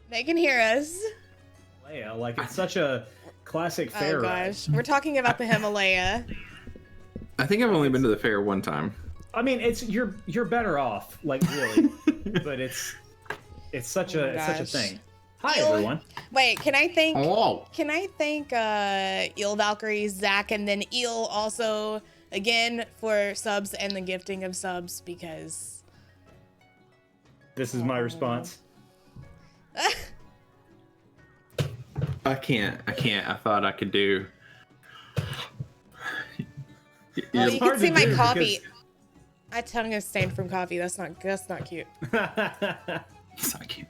They can hear us. Himalaya, like it's such a classic fair ride. We're talking about the Himalaya. I think I've only been to the fair one time. I mean, it's you're better off, like really, but it's such a thing. Hi everyone. Wait, can I thank Oh. Eel Valkyrie, Zach, and then Eel also again for subs and the gifting of subs because This is my response. I can't. I thought I could do. Well, you can see my coffee. because- My tongue is stained from coffee. That's not cute. It's not cute.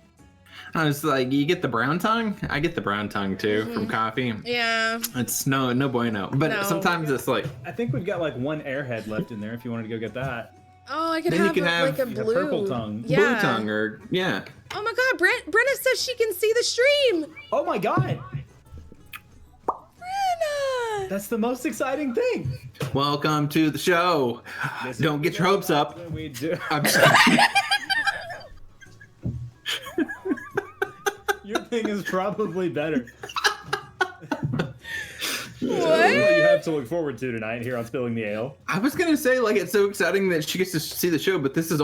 I was like, you get the brown tongue? I get the brown tongue too from coffee. Yeah. It's no bueno. But No. sometimes it's like, I think we've got like one airhead left in there if you wanted to go get that. Oh, I could Then you have, can have- like a You have blue purple tongue. Yeah. blue tongue or yeah. Oh my God, Brenna says she can see the stream. Oh my god! Brenna. That's the most exciting thing! Welcome to the show. This Don't is get your hopes up. what we do. I'm sorry. Your thing is probably better. What? You have to look forward to tonight here on Spilling the Ale. I was gonna say like it's so exciting that she gets to see the show, but this is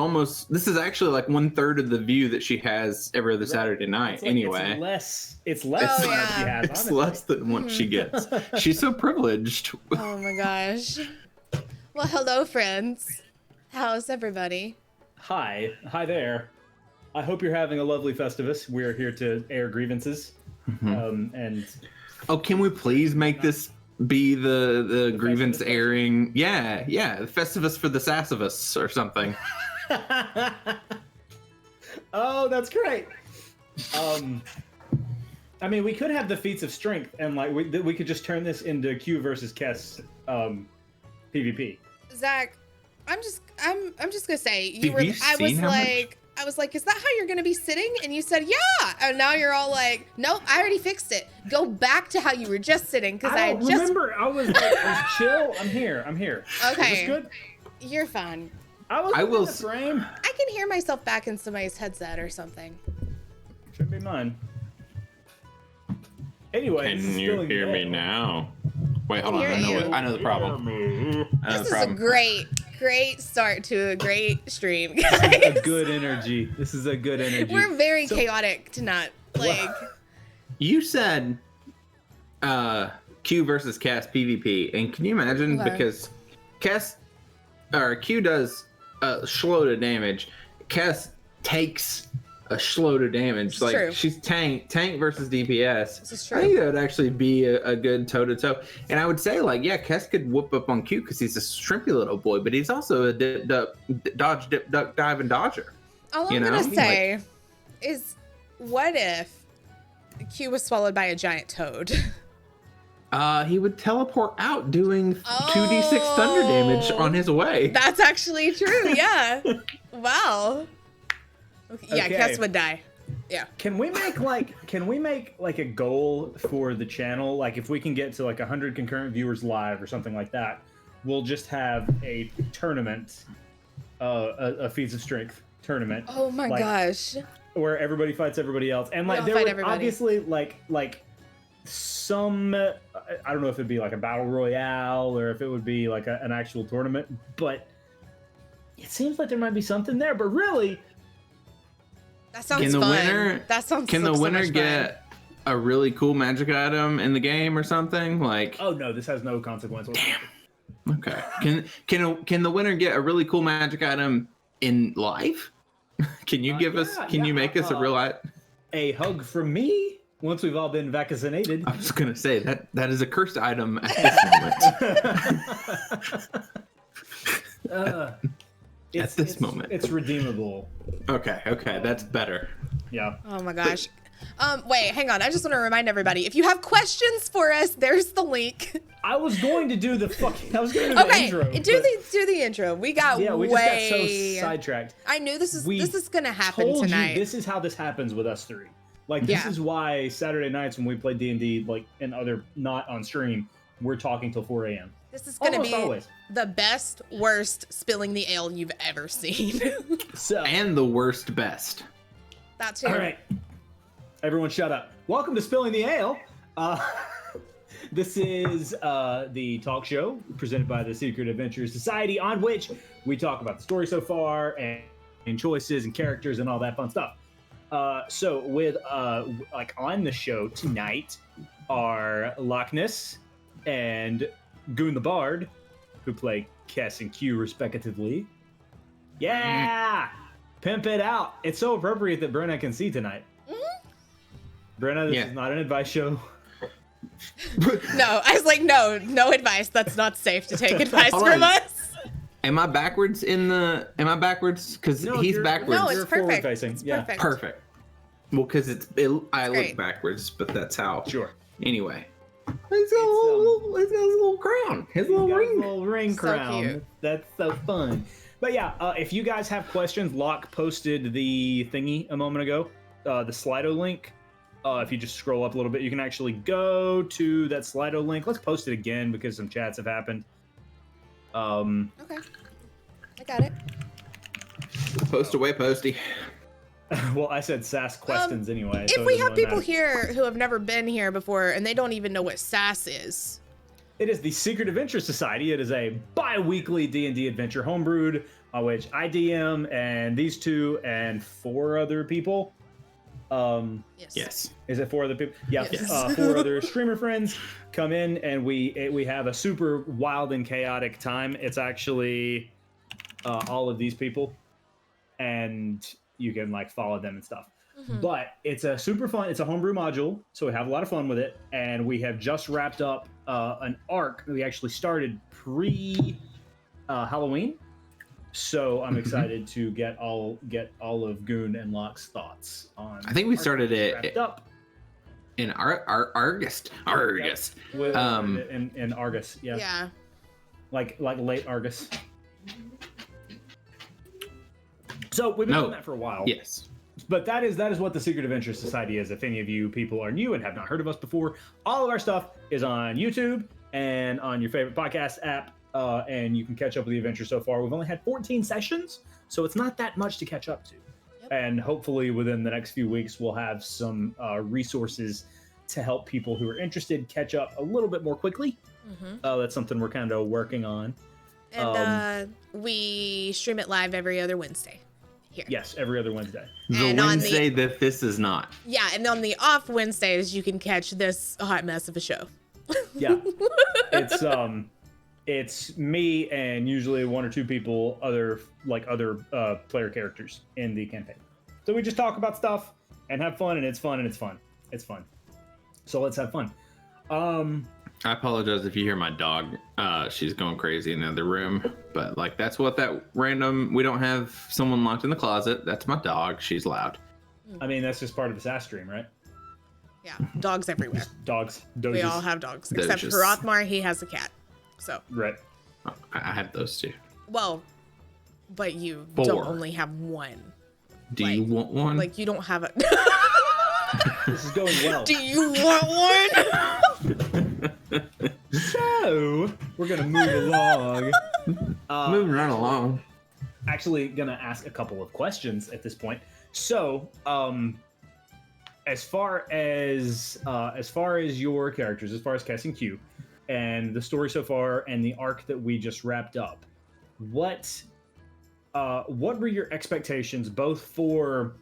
actually like 1/3 of the view that she has every other Saturday night. It's like- Anyway, it's less Oh, than what yeah. she has, it's honestly. less than what she gets. She's so privileged. Oh my gosh. Well, hello, friends. How's everybody? Hi there. I hope you're having a lovely Festivus. We're here to air grievances. And Oh, can we please make this be the grievance Festivus? airing? Yeah, the Festivus for the Sassivus or something. oh, that's great. I mean, we could have the feats of strength, and like we could just turn this into Q versus Kess PvP. Zach, I'm just gonna say Have you seen how much- I was like, is that how you're gonna be sitting? And you said, yeah. And now you're all like, nope, I already fixed it. Go back to how you were just sitting because I don't just remember. I was chill. I'm here. Okay. Is this good? You're fine. I will in the frame. I can hear myself back in somebody's headset or something. Should be mine. Anyway, Can you hear me now? Wait, hold on. hear you. I know the problem. This is a great start to a great stream, A guys. good energy. This is a good energy. We're very chaotic tonight. Like, You said Q versus Cass PvP, and can you imagine Okay. because Q does a shload of damage, Cass takes a shload of damage. Like true. she's tank versus DPS. This is I think true. that would actually be a good toe to toe. And I would say like Cass could whoop up on Q because he's a shrimpy little boy, but he's also a dodge, dip, duck, dive, and dodger. All You I'm know? gonna say is, what if Q was swallowed by a giant toad? He would teleport out doing 2d6 thunder damage on his way. That's actually true. Yeah. Wow. Okay, yeah, Okay. Kess would die. Yeah. Can we make like a goal for the channel? Like if we can get to like 100 concurrent viewers live or something like that, we'll just have a tournament, a feats of strength tournament. Oh my Like, gosh. where everybody fights everybody else, and We like all there fight would everybody. obviously like some I don't know if it'd be like a battle royale or if it would be like an actual tournament, but it seems like there might be something there. But really, That sounds Can the fun. winner- That sounds Can the so winner much fun. get a really cool magic item in the game or something? Like, oh no, this has no consequence. okay, can the winner get a really cool magic item in life? Can you give us? Can you make us a real? A hug from me once we've all been vaccinated. I was gonna say that is a cursed item at this moment. At this moment. It's redeemable. Okay, that's better. Yeah. Oh my gosh. Wait, hang on. I just want to remind everybody, if you have questions for us, there's the link. I was going to do the fucking. I was going to do the Okay, intro. do the intro. We got Yeah, we way. just got so sidetracked. I knew this is We gonna happen Told tonight. you this is how this happens with us three. Like this Yeah. is why Saturday nights when we play D&D, like and other not on stream, we're talking till 4 a.m. This is gonna Almost be always. the best, worst spilling the ale you've ever seen. So And the worst best. That too. all right. Everyone shut up. Welcome to Spilling the Ale. This is the talk show presented by the Secret Adventures Society, on which we talk about the story so far and choices and characters and all that fun stuff. So with on the show tonight are Loch and Goon the Bard, who play Kess and Q respectively. Yeah! Pimp it out. It's so appropriate that Brenna can see tonight. Brenna, this is not an advice show. No, I was like, no advice. That's not safe to take advice from us. Am I backwards Because he's backwards. No, it's You're perfect. forward-facing. It's Yeah. Perfect. Well, because I look great. backwards, but that's how. Sure. Anyway. He's got his little crown. His little ring. His little ring So crown. cute. That's so fun. But yeah, if you guys have questions, Locke posted the thingy a moment ago, the Slido link. If you just scroll up a little bit, you can actually go to that Slido link. Let's post it again because some chats have happened. Okay. I got it. Post away, Posty. Well, I said SAS questions anyway. so If it we doesn't have really people matter. here who have never been here before and they don't even know what SAS is. It is the Secret Adventure Society. It is a bi-weekly D&D adventure homebrewed, on which I DM and these two and 4 other people. Yes. Is it 4 other people? Yeah, Yes. 4 other streamer friends come in, and we have a super wild and chaotic time. It's actually all of these people, and you can like follow them and stuff. But it's a super fun. It's a homebrew module, so we have a lot of fun with it, and we have just wrapped up an arc that we actually started pre Halloween. So I'm excited to get all of Goon and Locke's thoughts on. I think we arc started that's it wrapped up. in August. In Argus, yeah. Yeah. Like late Argus. So we've been doing that for a while. Yes. But that is what the Secret Adventure Society is. If any of you people are new and have not heard of us before, all of our stuff is on YouTube and on your favorite podcast app, and you can catch up with the adventure so far. We've only had 14 sessions, so it's not that much to catch up to. Yep. And hopefully within the next few weeks, we'll have some resources to help people who are interested catch up a little bit more quickly. That's something we're kind of working on. And we stream it live every other Wednesday here. Yes, every other Wednesday. The And on Wednesday that this is not. Yeah, and on the off Wednesdays, you can catch this hot mess of a show. Yeah, it's me and usually 1 or 2 people, other player characters in the campaign. So we just talk about stuff and have fun, and it's fun, and it's fun. It's fun. So let's have fun. I apologize if you hear my dog. She's going crazy in the other room. But like that's what that random. We don't have someone locked in the closet. That's my dog. She's loud. I mean, that's just part of the SAS stream, right? Yeah, dogs everywhere. Dogs. We all Doges. have dogs, except for Doges. Rothmar. He has a cat. So, Right. Oh, I have those too. well, but you 4. don't only have one. Do you want one? Like you don't have a. This is going well. Do you want one? So we're gonna move along. Moving right along. Actually, gonna ask a couple of questions at this point. So, as far as your characters, as far as Kess and Q, and the story so far, and the arc that we just wrapped up, what were your expectations, both for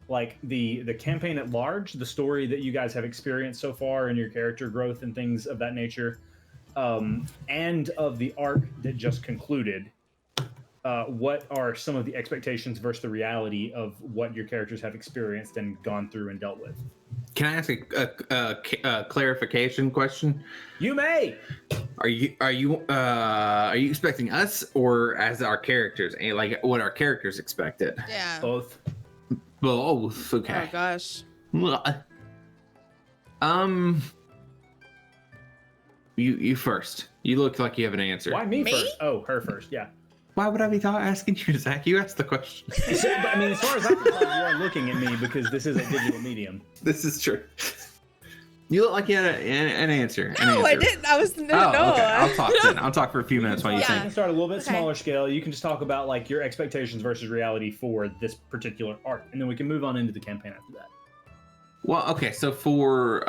like the campaign at large, the story that you guys have experienced so far, and your character growth and things of that nature, and of the arc that just concluded? What are some of the expectations versus the reality of what your characters have experienced and gone through and dealt with? Can I ask a clarification question? You may. Are you expecting us or as our characters, and like what our characters expected? Yeah. Both. Both. Okay. Oh gosh. You first. You look like you have an answer. Why me Me? first? Oh, her first. Yeah. Why would I be asking you, Zach? You asked the question. So, but, I mean, as far as I can tell, you are looking at me because this is a digital medium. This is true. You look like you had an answer. No, I didn't. I was no. Okay. I'll talk then. I'll talk for a few minutes while you You Yeah. can start a little bit Okay. smaller scale. You can just talk about like your expectations versus reality for this particular arc, and then we can move on into the campaign after that. Well, okay, so for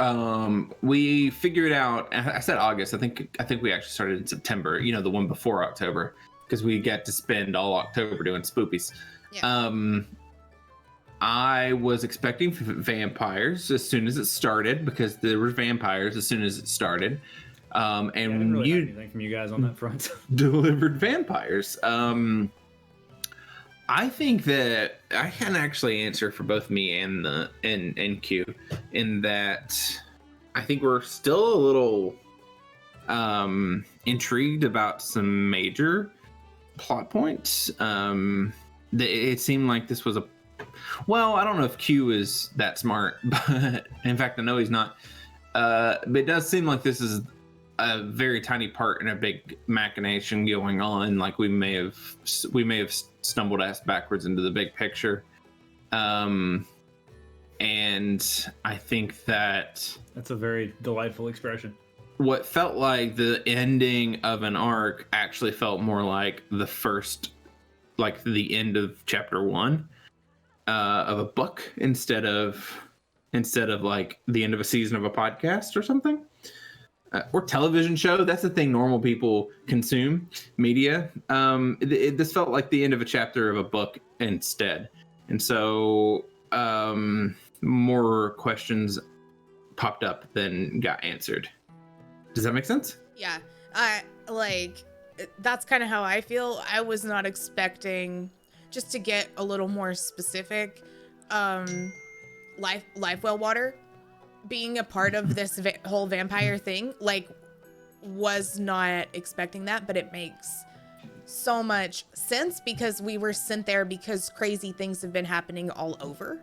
we figured out. I said August. I think we actually started in September. You know, the one before October, because we got to spend all October doing spoopies. Yeah. I was expecting vampires as soon as it started because there were vampires as soon as it started. And I didn't really have anything from you guys on that front. delivered vampires. I think that I can actually answer for both me and Q, in that I think we're still a little intrigued about some major plot points. It seemed like this was well, I don't know if Q is that smart, but in fact, I know he's not. But it does seem like this is a very tiny part in a big machination going on. Like we may have stumbled ass backwards into the big picture. And I think that's a very delightful expression. What felt like the ending of an arc actually felt more like the first, like the end of chapter 1 of a book instead of like the end of a season of a podcast or something. Or television show. That's the thing normal people consume media. This felt like the end of a chapter of a book instead. And so more questions popped up than got answered. Does that make sense? Yeah. That's kind of how I feel. I was not expecting, just to get a little more specific, life well water being a part of this whole vampire thing. Like, was not expecting that, but it makes so much sense because we were sent there because crazy things have been happening all over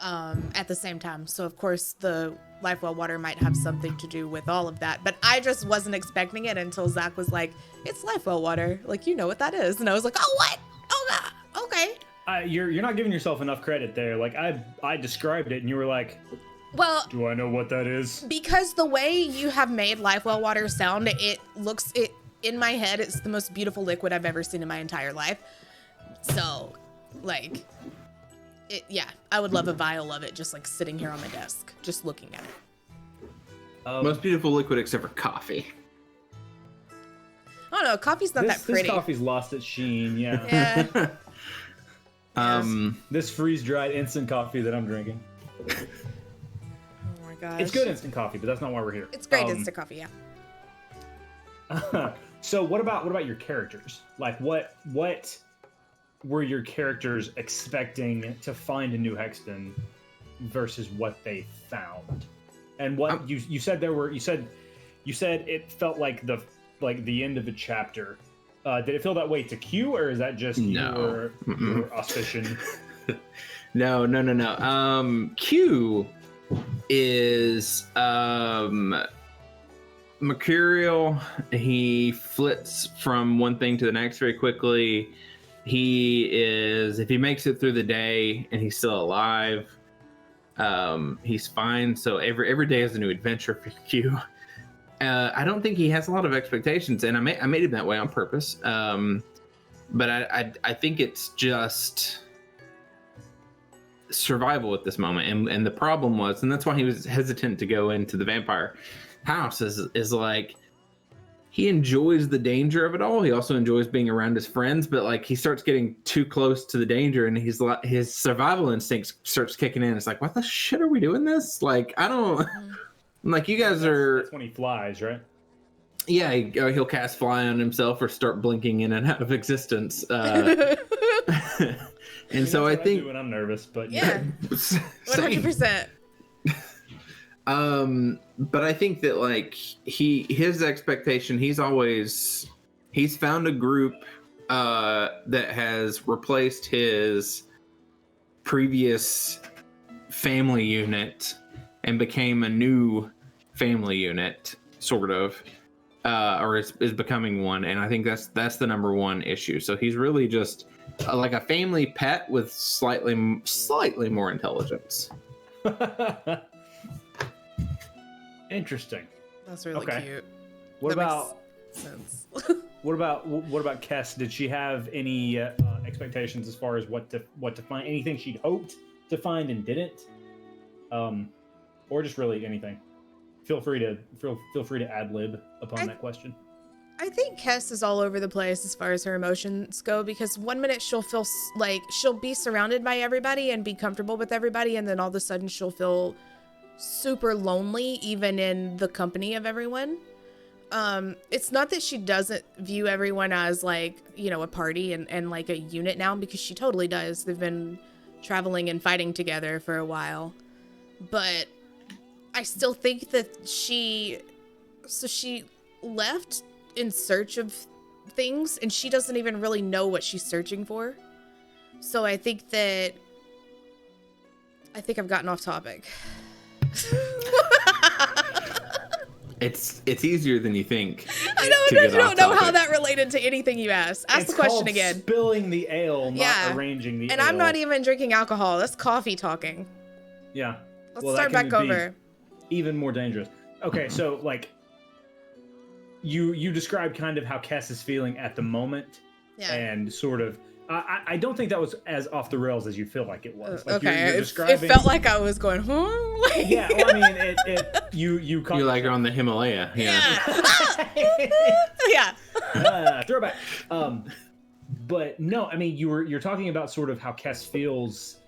at the same time. So of course the life well water might have something to do with all of that, but I just wasn't expecting it until Zach was like, it's life well water, like, you know what that is. And I was like, oh, what? Oh God, okay. You're not giving yourself enough credit there. Like I described it and you were like, well, do I know what that is? Because the way you have made life well water sound, it in my head, it's the most beautiful liquid I've ever seen in my entire life. So, like, I would love a vial of it just like sitting here on my desk, just looking at it. Most beautiful liquid except for coffee. Oh no, coffee's not that pretty. This coffee's lost its sheen, yeah. Yeah. This freeze-dried instant coffee that I'm drinking. Oh my gosh. It's good instant coffee, but that's not why we're here. It's great instant coffee, yeah. So what about your characters? Like what were your characters expecting to find in New Hexton versus what they found? And what you said it felt like the end of a chapter. Did it feel that way to Q, or is that just your auspicion? No. Q is mercurial. He flits from one thing to the next very quickly. If he makes it through the day and he's still alive, he's fine. So every day is a new adventure for Q. I don't think he has a lot of expectations, and I made him that way on purpose. But I think it's just survival at this moment, and the problem was, and that's why he was hesitant to go into the vampire house, is like, he enjoys the danger of it all. He also enjoys being around his friends, but like he starts getting too close to the danger, and he's like, his survival instinct starts kicking in. It's like, what the shit are we doing this? Like, I don't. Like, you guys are. That's when he flies, right? Yeah, he'll cast fly on himself or start blinking in and out of existence. And so I think I do when I'm nervous, but yeah, 100%. But I think that like his expectation, he's found a group that has replaced his previous family unit and became a new family unit, sort of, or is becoming one. And I think that's the number one issue. So he's really just like a family pet with slightly more intelligence. Interesting. That's really cute. What that about makes sense. what about Kess? Did she have any expectations as far as what to find? Anything she'd hoped to find and didn't? or just really anything. Feel free to ad lib upon that question. I think Kess is all over the place as far as her emotions go, because one minute she'll feel like she'll be surrounded by everybody and be comfortable with everybody, and then all of a sudden she'll feel super lonely even in the company of everyone. It's not that she doesn't view everyone as like, you know, a party and like a unit now, because she totally does. They've been traveling and fighting together for a while. But I still think that she left in search of things, and she doesn't even really know what she's searching for. So I think I've gotten off topic. It's easier than you think. I don't know how that related to anything you asked. Ask the question again. Spilling the ale, not arranging the ale. And I'm not even drinking alcohol. That's coffee talking. Yeah. Let's start back over. Even more dangerous. Okay, so like you described kind of how Kess is feeling at the moment, and sort of. I don't think that was as off the rails as you feel like it was. Like okay, it felt like I was going, huh? Yeah, well, I mean, you caught. You like on the Himalaya, yeah. Throwback. But no, I mean, you're talking about sort of how Kess feels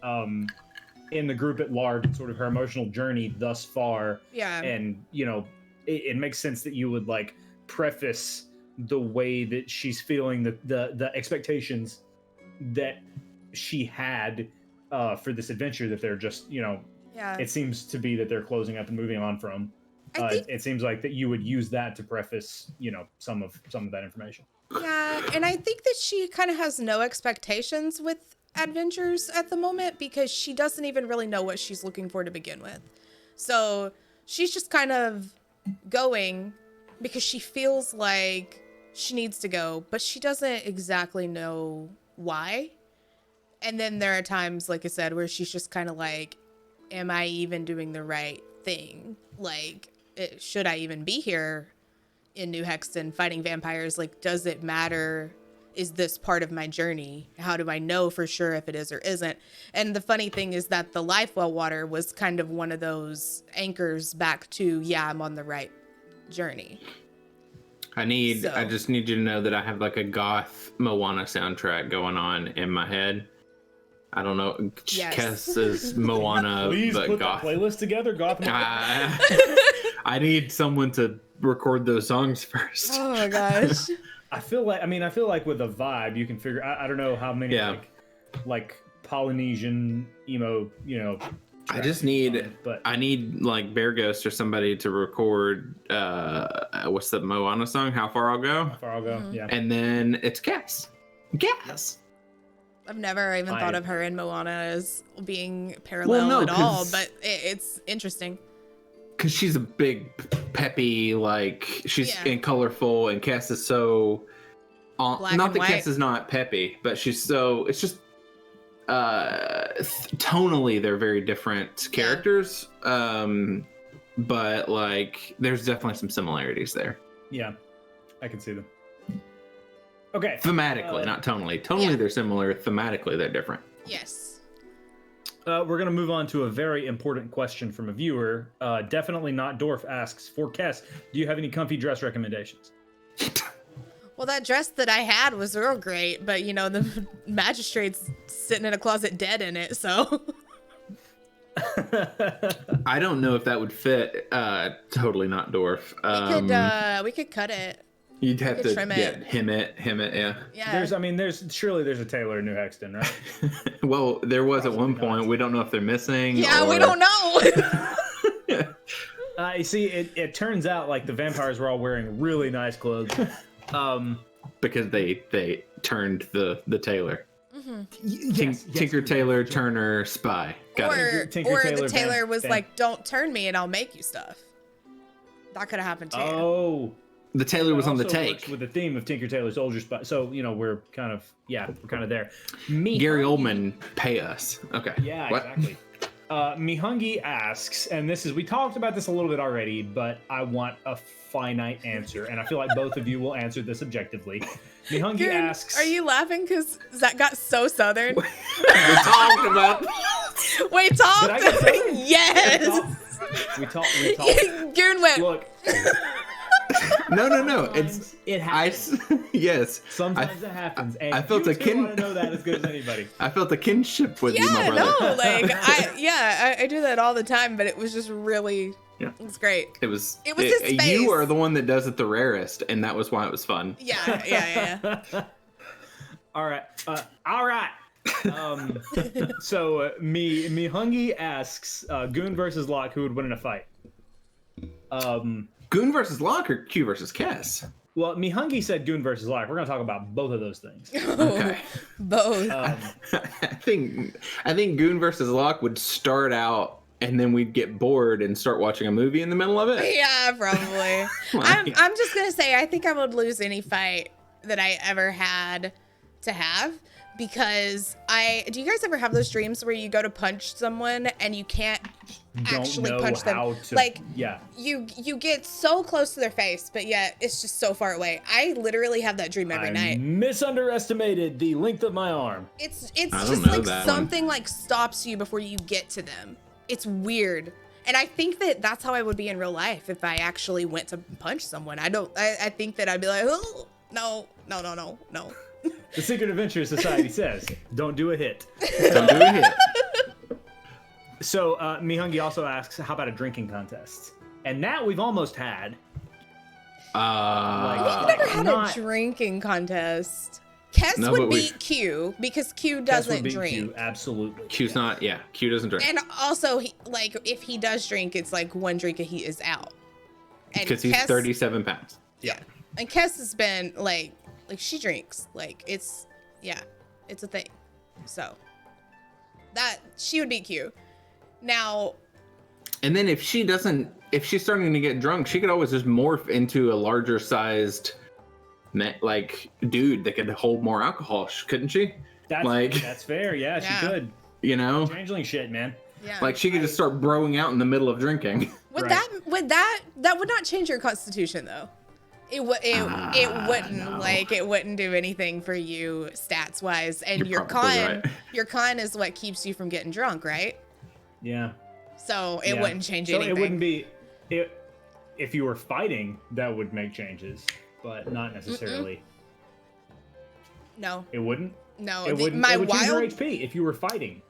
in the group at large, and sort of her emotional journey thus far. Yeah. And you know, it makes sense that you would like preface the way that she's feeling, the expectations that she had for this adventure, that they're just, you know, it seems to be that they're closing up and moving on from. It seems like that you would use that to preface, you know, some of that information. Yeah, and I think that she kind of has no expectations with adventures at the moment, because she doesn't even really know what she's looking for to begin with. So she's just kind of going because she feels like she needs to go, but she doesn't exactly know why. And then there are times, like I said, where she's just kind of like, am I even doing the right thing? Like, should I even be here in New Hexton fighting vampires? Like, does it matter? Is this part of my journey? How do I know for sure if it is or isn't? And the funny thing is that the Lifewell water was kind of one of those anchors back to, I'm on the right journey. I just need you to know that I have like a goth Moana soundtrack going on in my head. I don't know. Yes. Kess's Moana, Please but put goth. the playlist together, goth. I need someone to record those songs first. Oh my gosh. I feel like with a vibe you can figure. I don't know how many like Polynesian emo, you know. I need like Bear Ghost or somebody to record what's the Moana song? How Far I'll Go? How Far I'll Go, yeah. And then it's Kess. I've never even thought of her in Moana as being parallel at all, but it's interesting. Because she's a big, peppy, like, she's colorful, and Kess is so... not that white. Kess is not peppy, but she's so... It's just... tonally, they're very different characters. But, like, there's definitely some similarities there. Yeah, I can see them. Okay. Thematically, not tonally. Tonally, they're similar. Thematically, they're different. Yes. We're going to move on to a very important question from a viewer. Definitely Not Dorf asks, for Kess, do you have any comfy dress recommendations? Well, that dress that I had was real great, but, you know, the magistrate's sitting in a closet dead in it, so... I don't know if that would fit Totally Not Dorf. We could cut it. You'd have to trim it. Hem it, yeah. Surely there's a tailor in New Hexton, right? Well, there was at one point. We don't know if they're missing. Yeah, we don't know. You see, it turns out like the vampires were all wearing really nice clothes. Because they turned the tailor. Mm-hmm. Tinker Tailor Turner Spy. Or the tailor was like, don't turn me and I'll make you stuff. That could have happened too. Oh. The tailor was on the take. With the theme of Tinker Tailor Soldier Spy. So, you know, we're kind of there. Gary Oldman, pay us. Okay. Yeah, exactly. Mihungi asks, and we talked about this a little bit already, but I want a finite answer, and I feel like both of you will answer this objectively. Mihungi asks... Are you laughing because that got so southern? We're talking about... Wait, talk? Yes! We talk. Goon went. Look, No. it happens. Yes. Sometimes it happens. And I felt you a two want to know that as good as anybody. I felt a kinship with you, my Yeah, brother. no, like I do that all the time, but it was just really, it was great. It was his face. You are the one that does it the rarest, and that was why it was fun. Yeah. All right. So Mihungi asks, Goon versus Locke, who would win in a fight? Goon versus Locke or Q versus Kess? Well, Mihungi said Goon versus Locke. We're gonna talk about both of those things. Okay. Both. I think Goon versus Locke would start out, and then we'd get bored and start watching a movie in the middle of it. Yeah, probably. I'm just gonna say I think I would lose any fight that I ever had to have, because do you guys ever have those dreams where you go to punch someone and you can't actually punch them? You get so close to their face, but yet it's just so far away. I literally have that dream every night. Misunderestimated the length of my arm. It's just like something like stops you before you get to them. It's weird. And I think that that's how I would be in real life if I actually went to punch someone. I think that I'd be like, oh, no. The Secret Adventure Society says, don't do a hit. Don't do a hit. So Mihungi also asks, how about a drinking contest? And that we've almost had. We've never had a drinking contest. Kess would beat Q because Q doesn't drink. Q, absolutely. Q doesn't drink. And also, if he does drink, it's like one drink and he is out. Because he's 37 pounds. Yeah. And Kess has been like she drinks. Like it's a thing. So that she would beat Q. Now. And then if she's starting to get drunk, she could always just morph into a larger sized dude that could hold more alcohol, couldn't she? That's fair. Yeah, she could. You know, changeling shit, man. Yeah. Like she could just start broing out in the middle of drinking. That would not change your constitution though. It wouldn't. No. Like it wouldn't do anything for you stats wise. And your con is what keeps you from getting drunk, right? Yeah. So it wouldn't change anything. It wouldn't be if you were fighting, that would make changes, but not necessarily. No. It wouldn't? No. It would change your HP if you were fighting.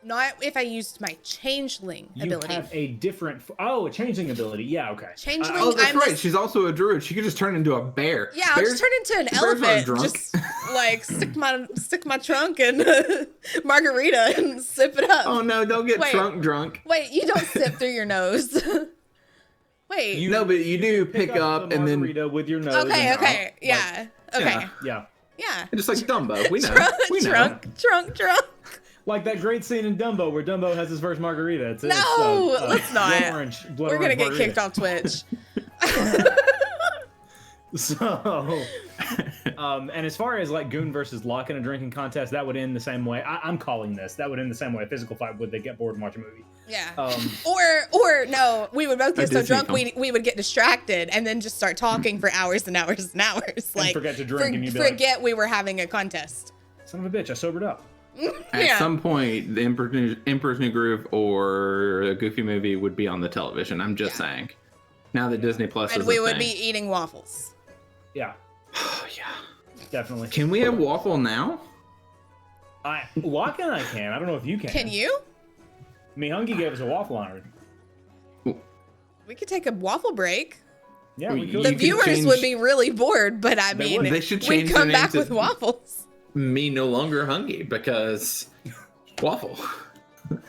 Not if I used my changeling ability. You have a different... a changeling ability. Yeah, okay. Changeling... that's right. She's also a druid. She could just turn into a bear. Yeah, I'll just turn into an elephant. Just, stick my trunk in margarita and sip it up. Oh, no, don't get trunk drunk. Wait, you don't sip through your nose. Wait. But you do pick up the and then... margarita with your nose. Okay. Yeah. Okay. Yeah. Just like Dumbo. We know. Drunk. Like that great scene in Dumbo where Dumbo has his first margarita. Let's not. We're going to get kicked off Twitch. So, and as far as like Goon versus Locke in a drinking contest, that would end the same way. I'm calling this. That would end the same way a physical fight would. They get bored and watch a movie. Yeah. Or no, we would both get so drunk we would get distracted and then just start talking for hours and hours and hours. And forget to drink and you'd be forget we were having a contest. Son of a bitch, I sobered up. At some point, the Emperor's New Groove or a Goofy movie would be on the television. I'm just saying. Now that Disney Plus is a thing. And we would be eating waffles. Yeah. Yeah. Definitely. Can we have waffle now? Locke and I can. I don't know if you can. Can you? Mihungi gave us a waffle honor. We could take a waffle break. Yeah, we could. The viewers would be really bored, but I mean, we'd come back with waffles. Me no longer hungry because waffle. All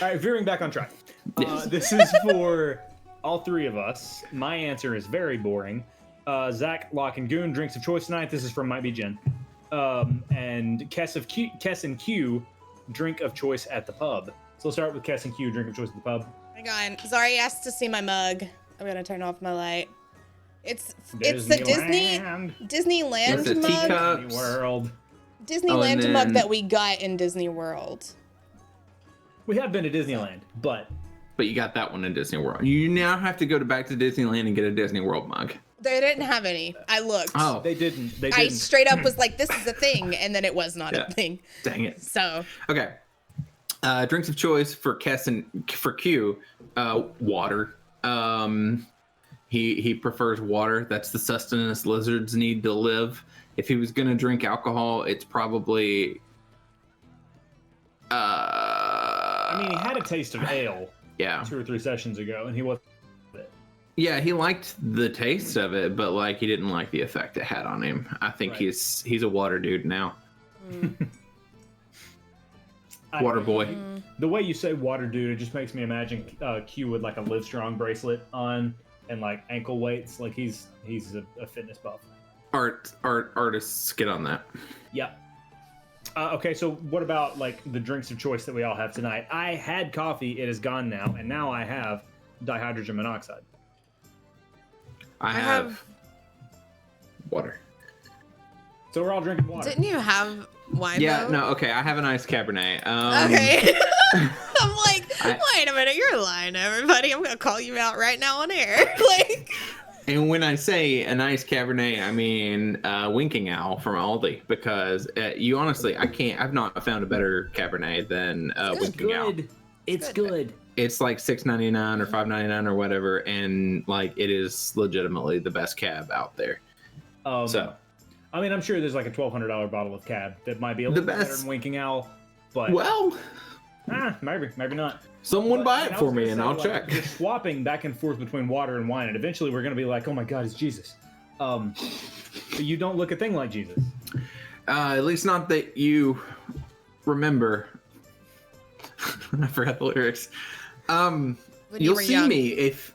right, veering back on track. Yes. This is for all three of us. My answer is very boring. Zach, Loch and Goon, drinks of choice tonight. This is from Might Be Jen. And Kess and Q, drink of choice at the pub. So we'll start with Kess and Q, drink of choice at the pub. Hang on. Zari asked to see my mug. I'm gonna turn off my light. It's the Disneyland It's mug. Disney World. Disneyland mug that we got in Disney World. We have been to Disneyland, but you got that one in Disney World. You now have to go back to Disneyland and get a Disney World mug. They didn't have any. I looked. Oh, they didn't. I straight up was like, "This is a thing," and then it was not a thing. Dang it. So okay. Drinks of choice for Kess and for Q, water. He prefers water. That's the sustenance lizards need to live. If he was gonna drink alcohol, it's probably. I mean, he had a taste of ale. Yeah. 2 or 3 sessions ago, and he was. Yeah, he liked the taste of it, but like he didn't like the effect it had on him. I think Right. he's a water dude now. Water boy. The way you say water dude, it just makes me imagine Q with like a Livestrong bracelet on and like ankle weights. Like he's a fitness buff. Artists get on that. Yep. Okay, so what about like the drinks of choice that we all have tonight? I had coffee, it is gone now, and now I have dihydrogen monoxide. I have water. So we're all drinking water. Didn't you have wine? Yeah, though? no, okay. I have an iced Cabernet. Okay. I'm like, wait a minute, you're lying to everybody. I'm gonna call you out right now on air. Like, And when I say a nice Cabernet, I mean Winking Owl from Aldi, because you honestly, I've not found a better Cabernet than Winking Owl. It's good. It's like $6.99 or $5.99 or whatever, and like it is legitimately the best cab out there. So, I mean, I'm sure there's like a $1,200 bottle of cab that might be a little bit better best. than Winking Owl, but well, maybe not. someone buy And it I for was me gonna and say, I'll like, check. We're swapping back and forth between water and wine, and eventually we're gonna be like, oh my god, it's Jesus. But you don't look a thing like Jesus. At least not that you remember. I forgot the lyrics. when you You'll were see young. me if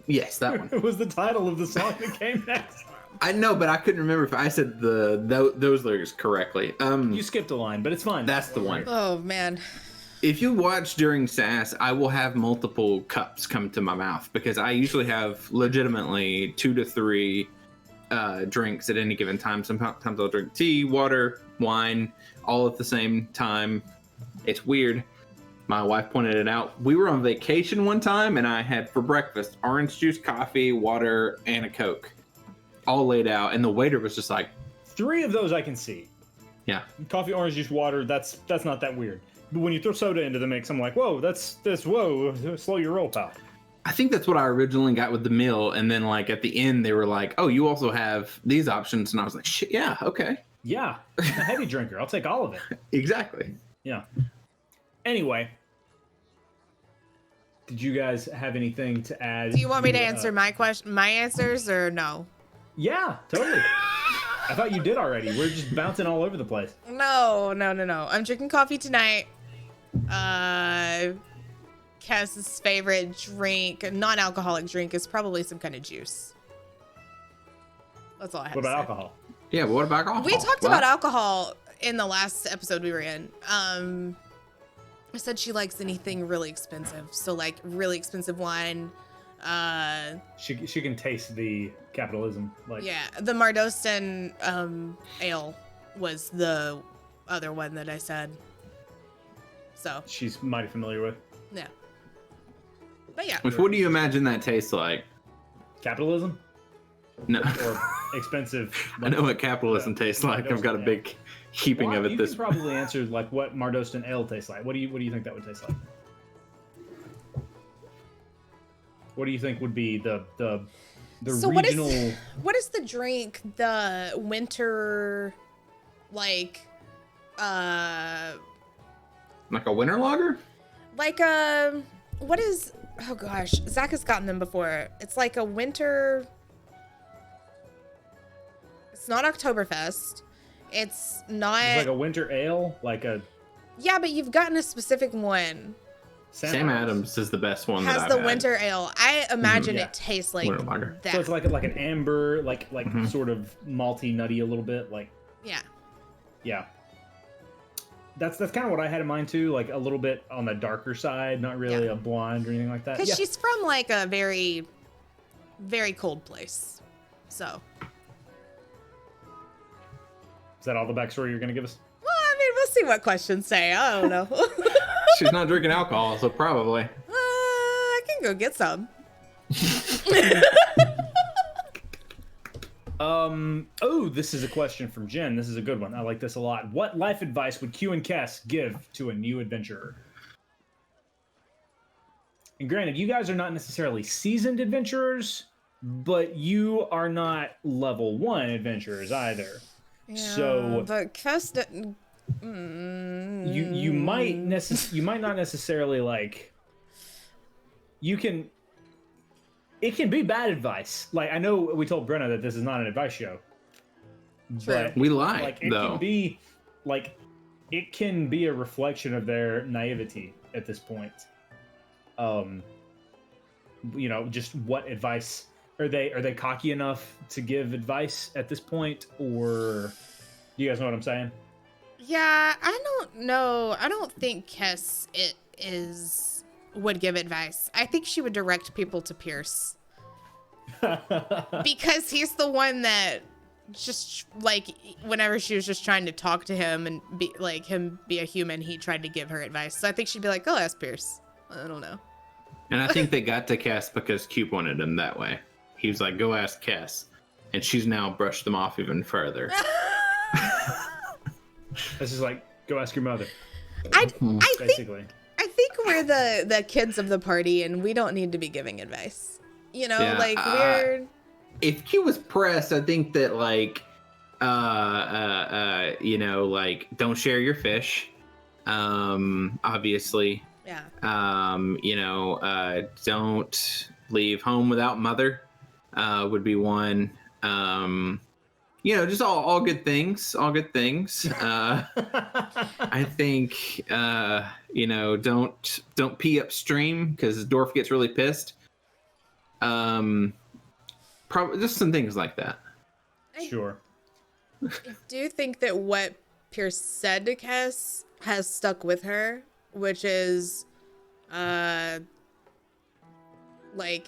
yes, that one. It was the title of the song that came next. I know, but I couldn't remember if I said those lyrics correctly. You skipped a line, but it's fine. That's the one. Oh man. If you watch during SAS, I will have multiple cups come to my mouth because I usually have legitimately 2 to 3 drinks at any given time. Sometimes I'll drink tea, water, wine, all at the same time. It's weird. My wife pointed it out. We were on vacation one time, and I had for breakfast orange juice, coffee, water, and a Coke, all laid out. And the waiter was just like, 3 of those I can see. "Yeah, Coffee, orange juice, water. That's not that weird. But when you throw soda into the mix, I'm like, whoa, whoa, slow your roll, pal. I think that's what I originally got with the meal." And then, like at the end, they were like, "Oh, you also have these options," and I was like, "Shit, yeah, okay, Yeah, I'm a heavy drinker. I'll take all of it. exactly." Yeah. Anyway, did you guys have anything to add? Do you want me to answer my answers, or no? Yeah, totally. I thought you did already. We're just bouncing all over the place. No. I'm drinking coffee tonight. Kess's favorite drink, non-alcoholic drink, is probably some kind of juice. That's all I have What to about say. alcohol? Yeah, but what about alcohol? We talked What? about alcohol in the last episode we were in. I said she likes anything really expensive, so like really expensive wine. She can taste the capitalism. Like, Yeah, the Mardoston ale was the other one that I said. So she's mighty familiar with yeah, but yeah, Which, what do you imagine that tastes like? capitalism No, or expensive. I know what capitalism tastes like. I've got a big heaping Well, of it. you This can probably answer like what Mardoston ale tastes like. What do you think that would taste like? What do you think would be the So regional? what is the drink? The winter, like, like a winter lager? like what is? Oh gosh, Zach has gotten them before. It's like a winter. It's not Oktoberfest. It's not. It's like a winter ale, like a Yeah, but you've gotten a specific one. Sam Adams is the best one. Has that I've the had. winter ale. I imagine Yeah. it tastes like Winter lager. that. So it's like an amber, like sort of malty, nutty, a little bit, like Yeah. yeah. That's kind of what I had in mind too, like a little bit on the darker side, not really Yeah. a blonde or anything like that. Because Yeah. she's from like a very, very cold place. So, Is that all the backstory you're gonna give us? well, I mean, we'll see what questions say. I don't know. She's not drinking alcohol, so probably. I can go get some. Oh, this is a question from Jen. This is a good one. I like this a lot. What life advice would Q and Kess give to a new adventurer? And granted, you guys are not necessarily seasoned adventurers, but you are not level 1 adventurers either. Yeah, So but Kess didn't. you might not necessarily like. You can. It can be bad advice. Like, I know we told Brenna that this is not an advice show. True. But We lie, like it though. can be like it can be a reflection of their naivety at this point. You know, just what advice are they cocky enough to give advice at this point, or do you guys know what I'm saying? Yeah, I don't know. I don't think Kess would give advice. I think she would direct people to Pierce. Because he's the one that just, like, whenever she was just trying to talk to him and be a human, he tried to give her advice. So I think she'd be like, go ask Pierce. I don't know. And I think they got to Kess because Cube wanted him that way. He was like, go ask Kess. And she's now brushed them off even further. This is like, go ask your mother. I Basically. think we're the kids of the party, and we don't need to be giving advice. You know, Yeah, like we're. If Q was pressed, I think that like, you know, like don't share your fish. Obviously. Yeah. You know, don't leave home without mother. Would be one. You know, just all good things. All good things. I think you know, don't pee upstream because Dorf gets really pissed. Probably just some things like that. Sure. I do think that what Pierce said to Kess has stuck with her, which is, like,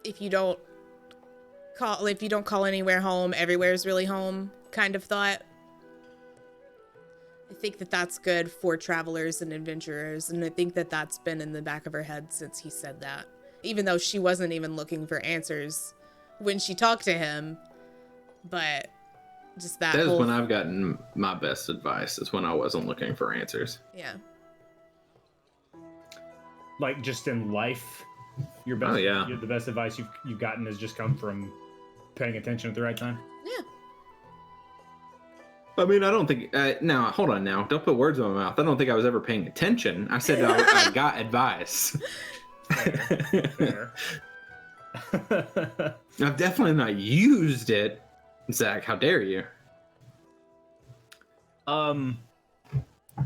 if you don't call anywhere home, everywhere's really home kind of thought. I think that that's good for travelers and adventurers, and I think that that's been in the back of her head since he said that. Even though she wasn't even looking for answers when she talked to him, but just that is whole... when I've gotten my best advice, is when I wasn't looking for answers. Yeah. Like just in life, your best, the best advice you've gotten has just come from paying attention at the right time. Yeah. I mean, I don't think. Now, hold on. Now, don't put words in my mouth. I don't think I was ever paying attention. I said I got advice. Fair. I've definitely not used it. Zach, how dare you?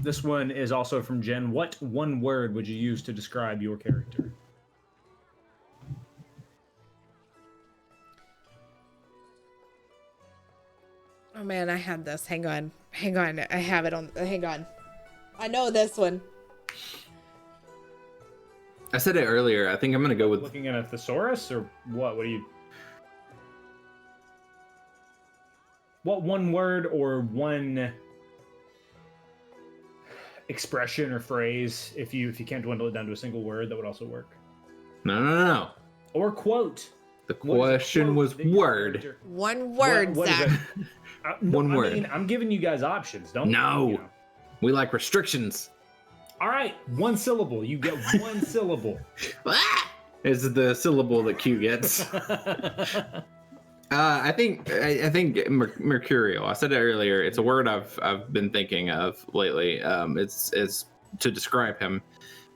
This one is also from Jen. What one word would you use to describe your character? Oh man, I had this. Hang on. I have it on. Hang on. I know this one. I said it earlier. I think I'm gonna go with Looking at a thesaurus or what? What one word or one expression or phrase, if you can't dwindle it down to a single word, that would also work. No. Or quote. The question was word. One word, What is Zach. it? One I word. mean, I'm giving you guys options. Don't No. you know. We like restrictions. All right, one syllable. You get one syllable. Is the syllable that Q gets. I think mercurial. I said it earlier. It's a word I've been thinking of lately. It's to describe him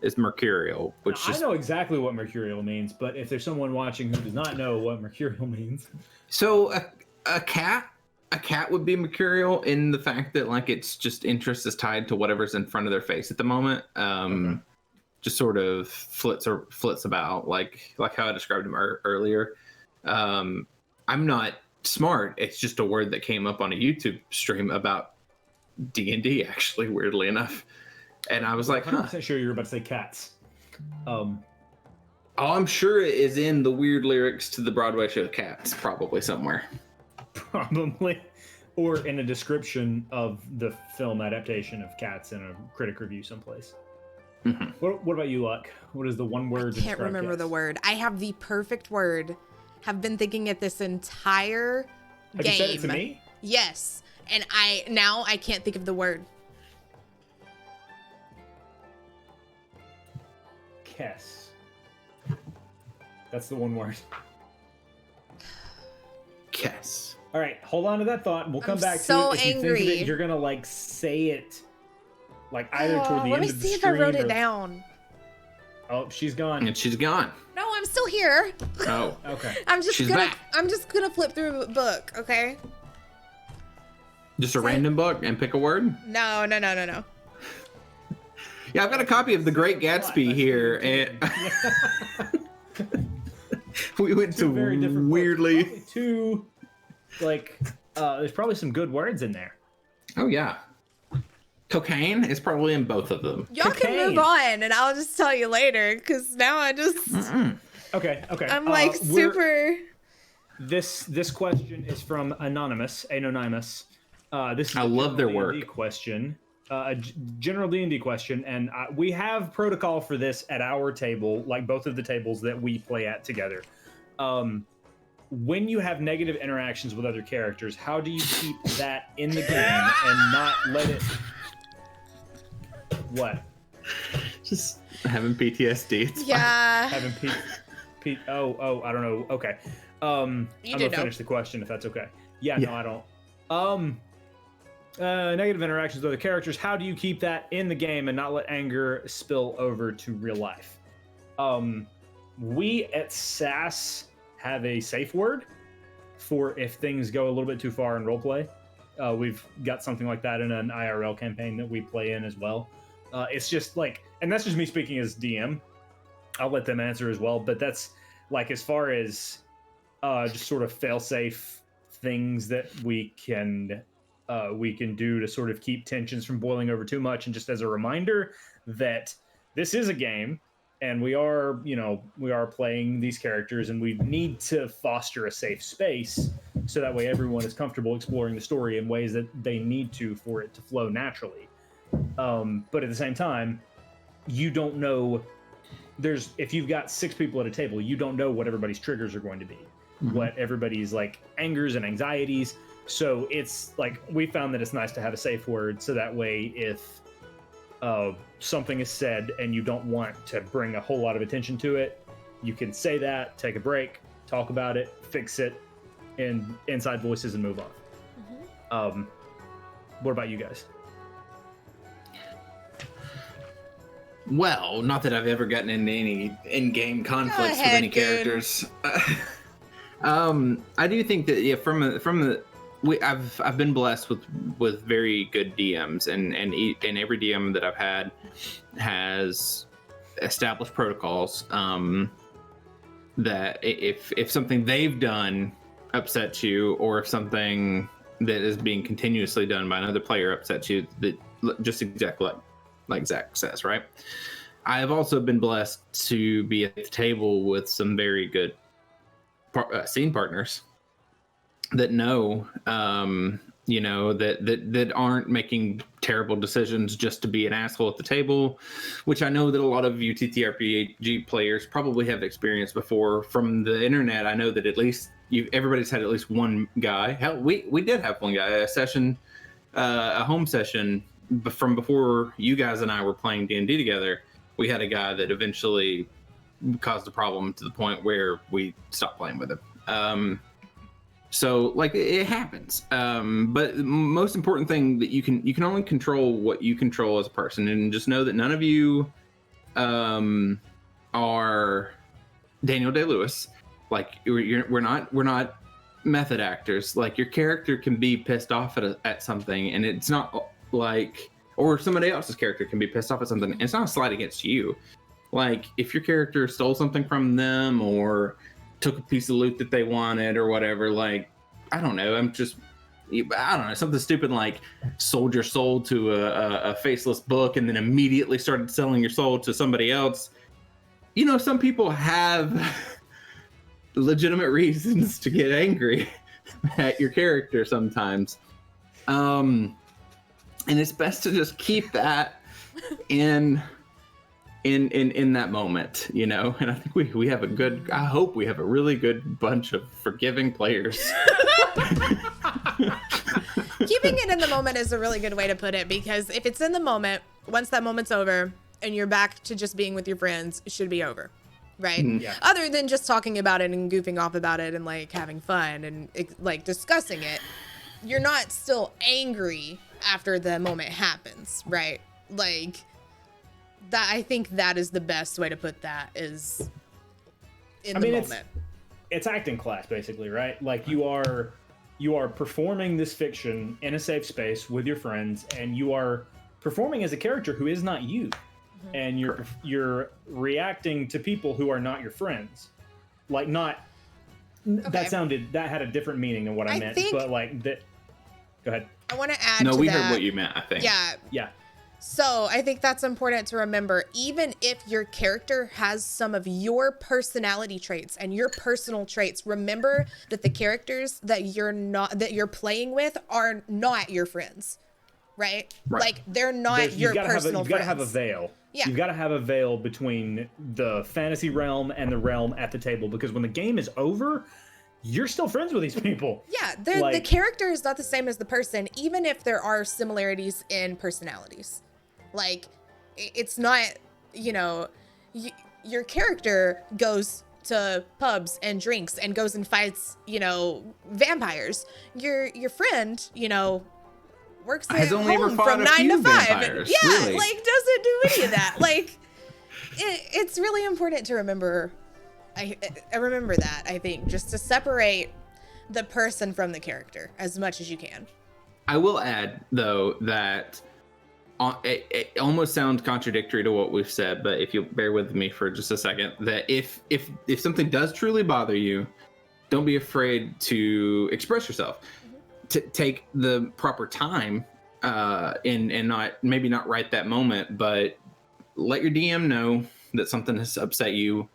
is mercurial, which I know exactly what mercurial means, but if there's someone watching who does not know what mercurial means, so a cat would be mercurial in the fact that like it's just interest is tied to whatever's in front of their face at the moment. Okay. Just sort of flits about like how I described him earlier. I'm not smart. It's just a word that came up on a YouTube stream about D&D, actually, weirdly enough. And I was like, 100% sure you were about to say cats. Oh, I'm sure it is in the weird lyrics to the Broadway show Cats, probably somewhere. Probably. Or in a description of the film adaptation of Cats in a critic review someplace. Mm-hmm. What about you, Luck? What is the one word to I can't describe remember Cats? the word. I have the perfect word. Have been thinking it this entire Have game. you said it to me? Yes. And I can't think of the word. Kess. That's the one word. Kess. All right, hold on to that thought. We'll come I'm back so to it. If you think of angry. it, you're gonna like say it, like either toward the Let end me of the see if stream. I wrote it or- down. Oh, she's gone. And she's gone. No, I'm still here. Oh. Okay. She's back. I'm just gonna flip through a book, okay? Just a random book and pick a word? No. Yeah, I've got a copy of The Great Gatsby here, and we went to Very different books. weirdly. Probably two, like, there's probably some good words in there. Oh yeah, cocaine is probably in both of them. Y'all can Cocaine. move on, and I'll just tell you later. Cause now I just, Okay. I'm like super. This question is from Anonymous. This is I a love their general work. D&D question, a general D&D question, and we have protocol for this at our table, like both of the tables that we play at together. When you have negative interactions with other characters, how do you keep that in the game and not let it? What? Just having PTSD. It's fine. Yeah. Having Pete. Oh, I don't know. Okay. I'm gonna know. finish the question if that's okay. Yeah. Yeah. No, I don't. Negative interactions with other characters. How do you keep that in the game and not let anger spill over to real life? We at SAS have a safe word for if things go a little bit too far in roleplay. We've got something like that in an IRL campaign that we play in as well. It's just like, and that's just me speaking as DM. I'll let them answer as well, but that's like as far as just sort of fail-safe things that we can do to sort of keep tensions from boiling over too much, and just as a reminder that this is a game and we are playing these characters, and we need to foster a safe space so that way everyone is comfortable exploring the story in ways that they need to for it to flow naturally. But at the same time, you don't know, if you've got 6 people at a table, you don't know what everybody's triggers are going to be, what everybody's like angers and anxieties. So it's like, we found that it's nice to have a safe word, so that way if something is said and you don't want to bring a whole lot of attention to it, you can say that, take a break, talk about it, fix it in inside voices, and move on. What about you guys? Well, not that I've ever gotten into any in-game conflicts with ahead, any Goon. characters. I do think that I've been blessed with very good DMs, and every DM that I've had has established protocols that if something they've done upsets you, or if something that is being continuously done by another player upsets you, that just exactly like Zach says, right? I have also been blessed to be at the table with some very good scene partners that know, that aren't making terrible decisions just to be an asshole at the table, which I know that a lot of you TTRPG players probably have experienced before from the internet. I know that at least everybody's had at least one guy. Hell, we did have one guy, a home session from before you guys and I were playing D&D together. We had a guy that eventually caused a problem to the point where we stopped playing with him. So like it happens. But the most important thing that you can only control what you control as a person, and just know that none of you are Daniel Day-Lewis. Like we're not method actors. Like your character can be pissed off at something, and it's not like, or somebody else's character can be pissed off at something, and it's not a slight against you. Like if your character stole something from them or took a piece of loot that they wanted or whatever, like I don't know, something stupid like sold your soul to a faceless book and then immediately started selling your soul to somebody else. Some people have legitimate reasons to get angry at your character sometimes. And it's best to just keep that in that moment, and I think we have I hope we have a really good bunch of forgiving players. Keeping it in the moment is a really good way to put it, because if it's in the moment, once that moment's over and you're back to just being with your friends, it should be over. right? Yeah. Other than just talking about it and goofing off about it and like having fun and like discussing it, you're not still angry after the moment happens, right? Like that, I think that is the best way to put that is in the moment. It's acting class basically, right? Like you are performing this fiction in a safe space with your friends, and you are performing as a character who is not you. And you're reacting to people who are not your friends. Like not that had a different meaning than what I meant, but like that. Go ahead. I want to add No, to we that. heard what you meant, I think. Yeah. So I think that's important to remember. Even if your character has some of your personality traits and your personal traits, remember that the characters that you're playing with are not your friends, right? Like they're not your personal friends. You've got to have a veil. Yeah. You've got to have a veil between the fantasy realm and the realm at the table, because when the game is over, you're still friends with these people. Yeah, the character is not the same as the person, even if there are similarities in personalities. Like, it's not, your character goes to pubs and drinks and goes and fights, vampires. Your friend, works at home from 9 to 5. Vampires, yeah, really. like doesn't do any of that. Like, it's really important to remember. I remember that, I think, just to separate the person from the character as much as you can. I will add, though, that it almost sounds contradictory to what we've said, but if you'll bear with me for just a second, that if something does truly bother you, don't be afraid to express yourself. To take the proper time and not right that moment, but let your DM know that something has upset you.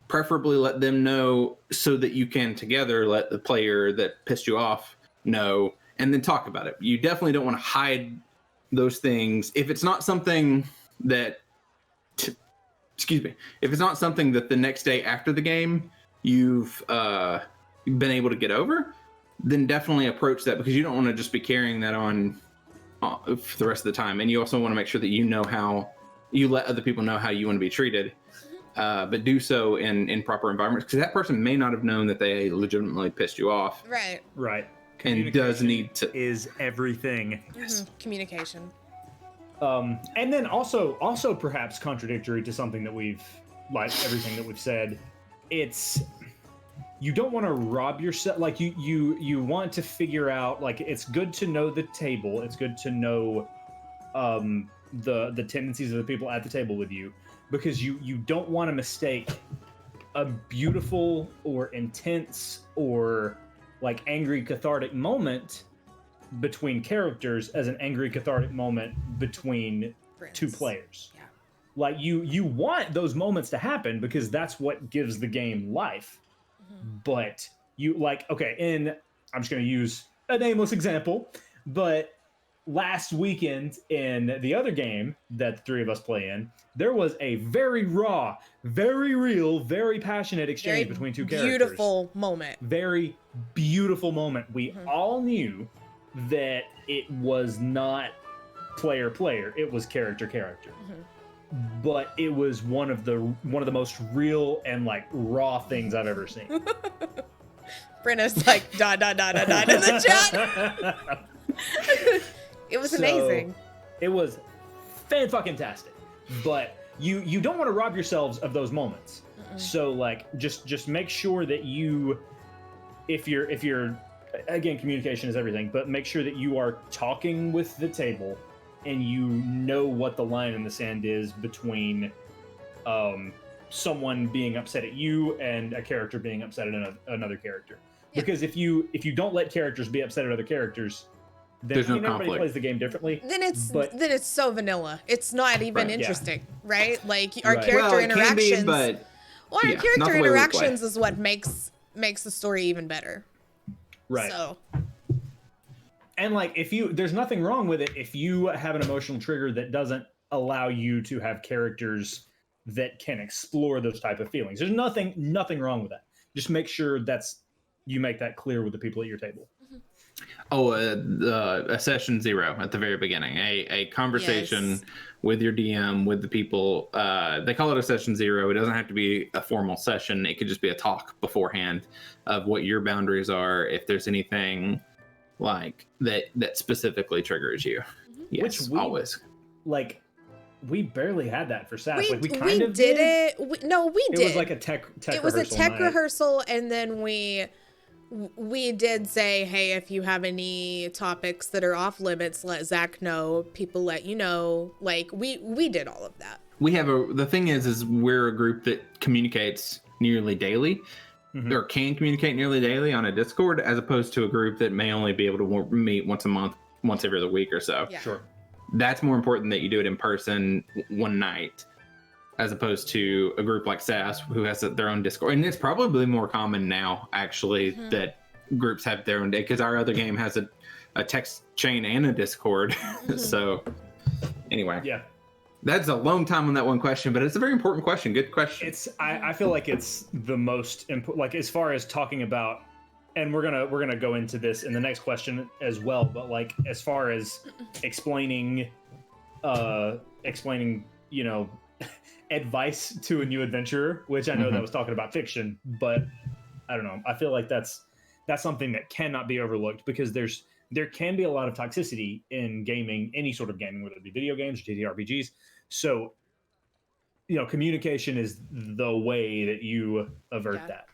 Preferably let them know so that you can together let the player that pissed you off know, and then talk about it. You definitely don't want to hide those things. If it's not something that, if it's not something that the next day after the game you've been able to get over, then definitely approach that, because you don't want to just be carrying that on for the rest of the time. And you also want to make sure that you know how you let other people know how you want to be treated. But do so in proper environments, because that person may not have known that they legitimately pissed you off. Right. And does need to is everything. Communication. And then also perhaps contradictory to something that we've, like everything that we've said, it's, you don't want to rob yourself. Like you want to figure out, like, it's good to know the table. It's good to know the tendencies of the people at the table with you, because you don't want to mistake a beautiful or intense or like angry cathartic moment between characters as an angry cathartic moment between two players. Yeah. Like you want those moments to happen, because that's what gives the game life. But you, like, okay, I'm just going to use a nameless example, but last weekend in the other game that the three of us play in, there was a very raw, very real, very passionate exchange between two characters. Beautiful moment. Very beautiful moment. We all knew that it was not player, it was character. But it was one of the most real and like raw things I've ever seen. Brenna's like dot in the chat. It was amazing. It was fan-fucking-tastic. But you don't want to rob yourselves of those moments. So like just make sure that you, if you're again, communication is everything, but make sure that you are talking with the table and you know what the line in the sand is between someone being upset at you and a character being upset at another character. Yeah. Because if you don't let characters be upset at other characters, then everybody plays the game differently. Then it's so vanilla. It's not even interesting, right? Like our character interactions. Our character interactions is what makes the story even better. Right. So. And like, there's nothing wrong with it if you have an emotional trigger that doesn't allow you to have characters that can explore those type of feelings. There's nothing wrong with that. Just make sure you make that clear with the people at your table. A session 0 at the very beginning, a conversation Yes. with your DM, with the people. They call it a session 0. It doesn't have to be a formal session. It could just be a talk beforehand of what your boundaries are. If there's anything like that specifically triggers you. Yes, Which we, always. Like, we barely had that for SAS. We, Like, we we kind of did it. No, we It did. was like a tech It was a rehearsal tech night. rehearsal, and then we did say, hey, if you have any topics that are off limits, let Zach know. People let you know. Like, we did all of that. We have the thing is we're a group that communicates nearly daily, or can communicate nearly daily on a Discord, as opposed to a group that may only be able to meet once a month, once every other week or so. Yeah. Sure. That's more important that you do it in person one night, as opposed to a group like SAS who has their own Discord. And it's probably more common now, actually, that groups have their own day, because our other game has a text chain and a Discord. So anyway, Yeah. that's a long time on that one question, but it's a very important question. Good question. I feel like it's the most important, like, as far as talking about, and we're gonna go into this in the next question as well, but like, as far as explaining you know, advice to a new adventurer, which I know that was talking about fiction, but I don't know, I feel like that's something that cannot be overlooked, because there can be a lot of toxicity in gaming, any sort of gaming, whether it be video games or TTRPGs. So, you know, communication is the way that you avert that.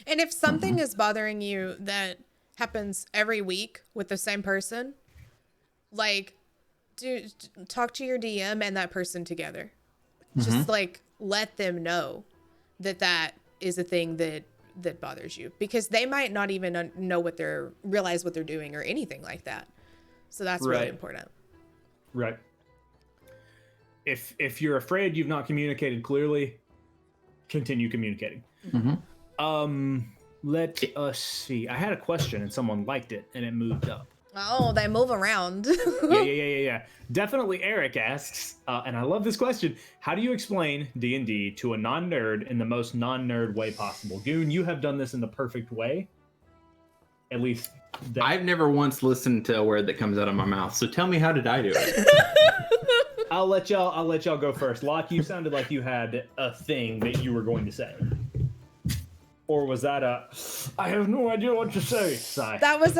And if something is bothering you that happens every week with the same person, like, talk to your DM and that person together. Just like, let them know that is a thing that bothers you, because they might not even realize what they're doing or anything like that. So that's really important. Right. If you're afraid you've not communicated clearly, continue communicating. Let us see. I had a question and someone liked it and it moved up. Oh, they move around. Yeah. Definitely Eric asks, and I love this question, how do you explain D&D to a non-nerd in the most non-nerd way possible? Goon, you have done this in the perfect way. At least I've never once listened to a word that comes out of my mouth, so tell me, how did I do it? I'll let y'all go first. Locke, you sounded like you had a thing that you were going to say. Or was that I have no idea what to say sigh? That was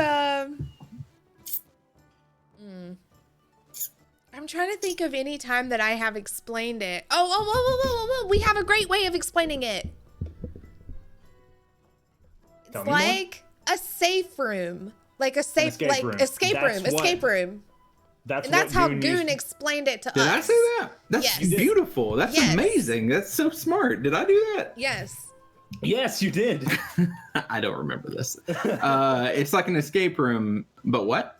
I'm trying to think of any time that I have explained it. Whoa. We have a great way of explaining it. It's like a safe room. Like a safe, escape room. Escape room. That's how Goon explained it to us. Did I say that? That's beautiful. That's amazing. That's so smart. Did I do that? Yes. Yes, you did. I don't remember this. It's like an escape room, but what?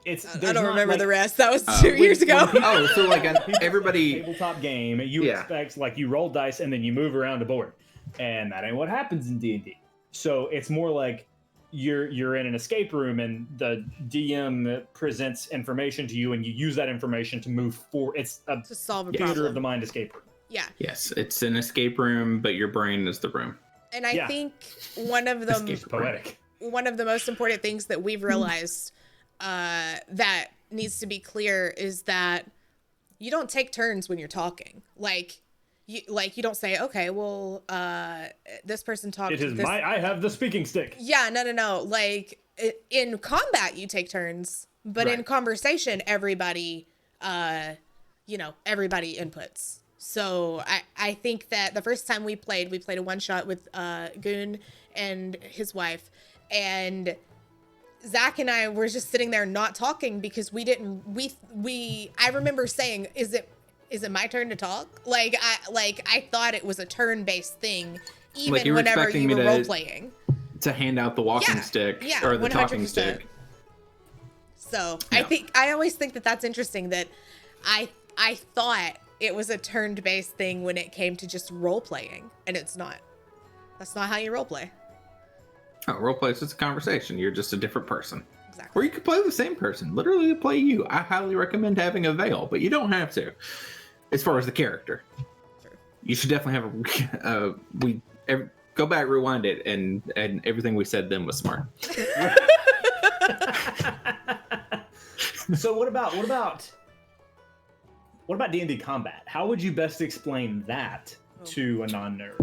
I don't remember the rest. That was 2 years ago. So like everybody tabletop game, you expect, like, you roll dice and then you move around a board, and that ain't what happens in D&D. So it's more like you're in an escape room and the DM presents information to you and you use that information to move forward. It's to solve a theater problem. of the mind escape room. Yeah. Yes, it's an escape room, but your brain is the room. And I think one of the most important things that we've realized that needs to be clear is that you don't take turns when you're talking. You don't say, okay, well, this person talked. It is I have the speaking stick. Yeah, no. Like, in combat, you take turns, but in conversation, everybody inputs. So I think that the first time we played a one shot with Goon and his wife, and Zach and I were just sitting there not talking because I remember saying, is it my turn to talk? I thought it was a turn-based thing, even whenever you were role playing. To hand out the walking stick or the 100%. Talking stick. So I always think that that's interesting, that I thought it was a turn-based thing when it came to just role playing, and it's not. That's not how you role play. Oh, role play is just a conversation. You're just a different person. Exactly. Or you could play the same person. Literally play you. I highly recommend having a veil, but you don't have to. As far as the character, you should definitely have Go back, rewind it, and everything we said then was smart. So what about D&D combat? How would you best explain that to a non-nerd?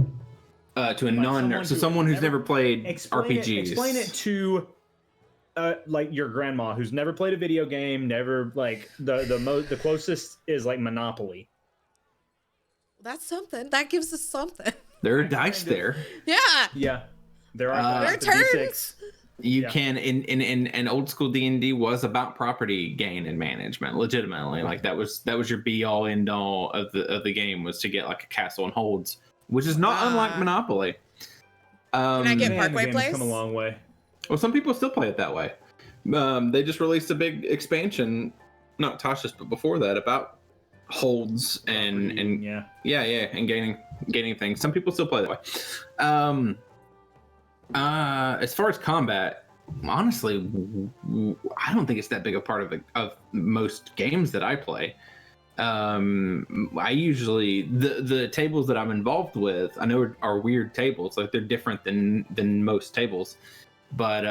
To a non-nerd, so someone who's never played RPGs. Explain it to like your grandma who's never played a video game, never like the closest is like Monopoly. That's something. That gives us something. There are dice there. Yeah. There are there are turns. You can in old school D&D was about property gain and management, legitimately. Like that was your be all end all of the game, was to get like a castle and holds, which is not unlike Monopoly. Can I get Parkway the Place? come a long way. Well, some people still play it that way. They just released a big expansion, not Tasha's, but before that, about holds and and gaining things. Some people still play that way. As far as combat, honestly, I don't think it's that big a part of most games that I play. I usually the tables that I'm involved with, I know are weird tables, like they're different than most tables. But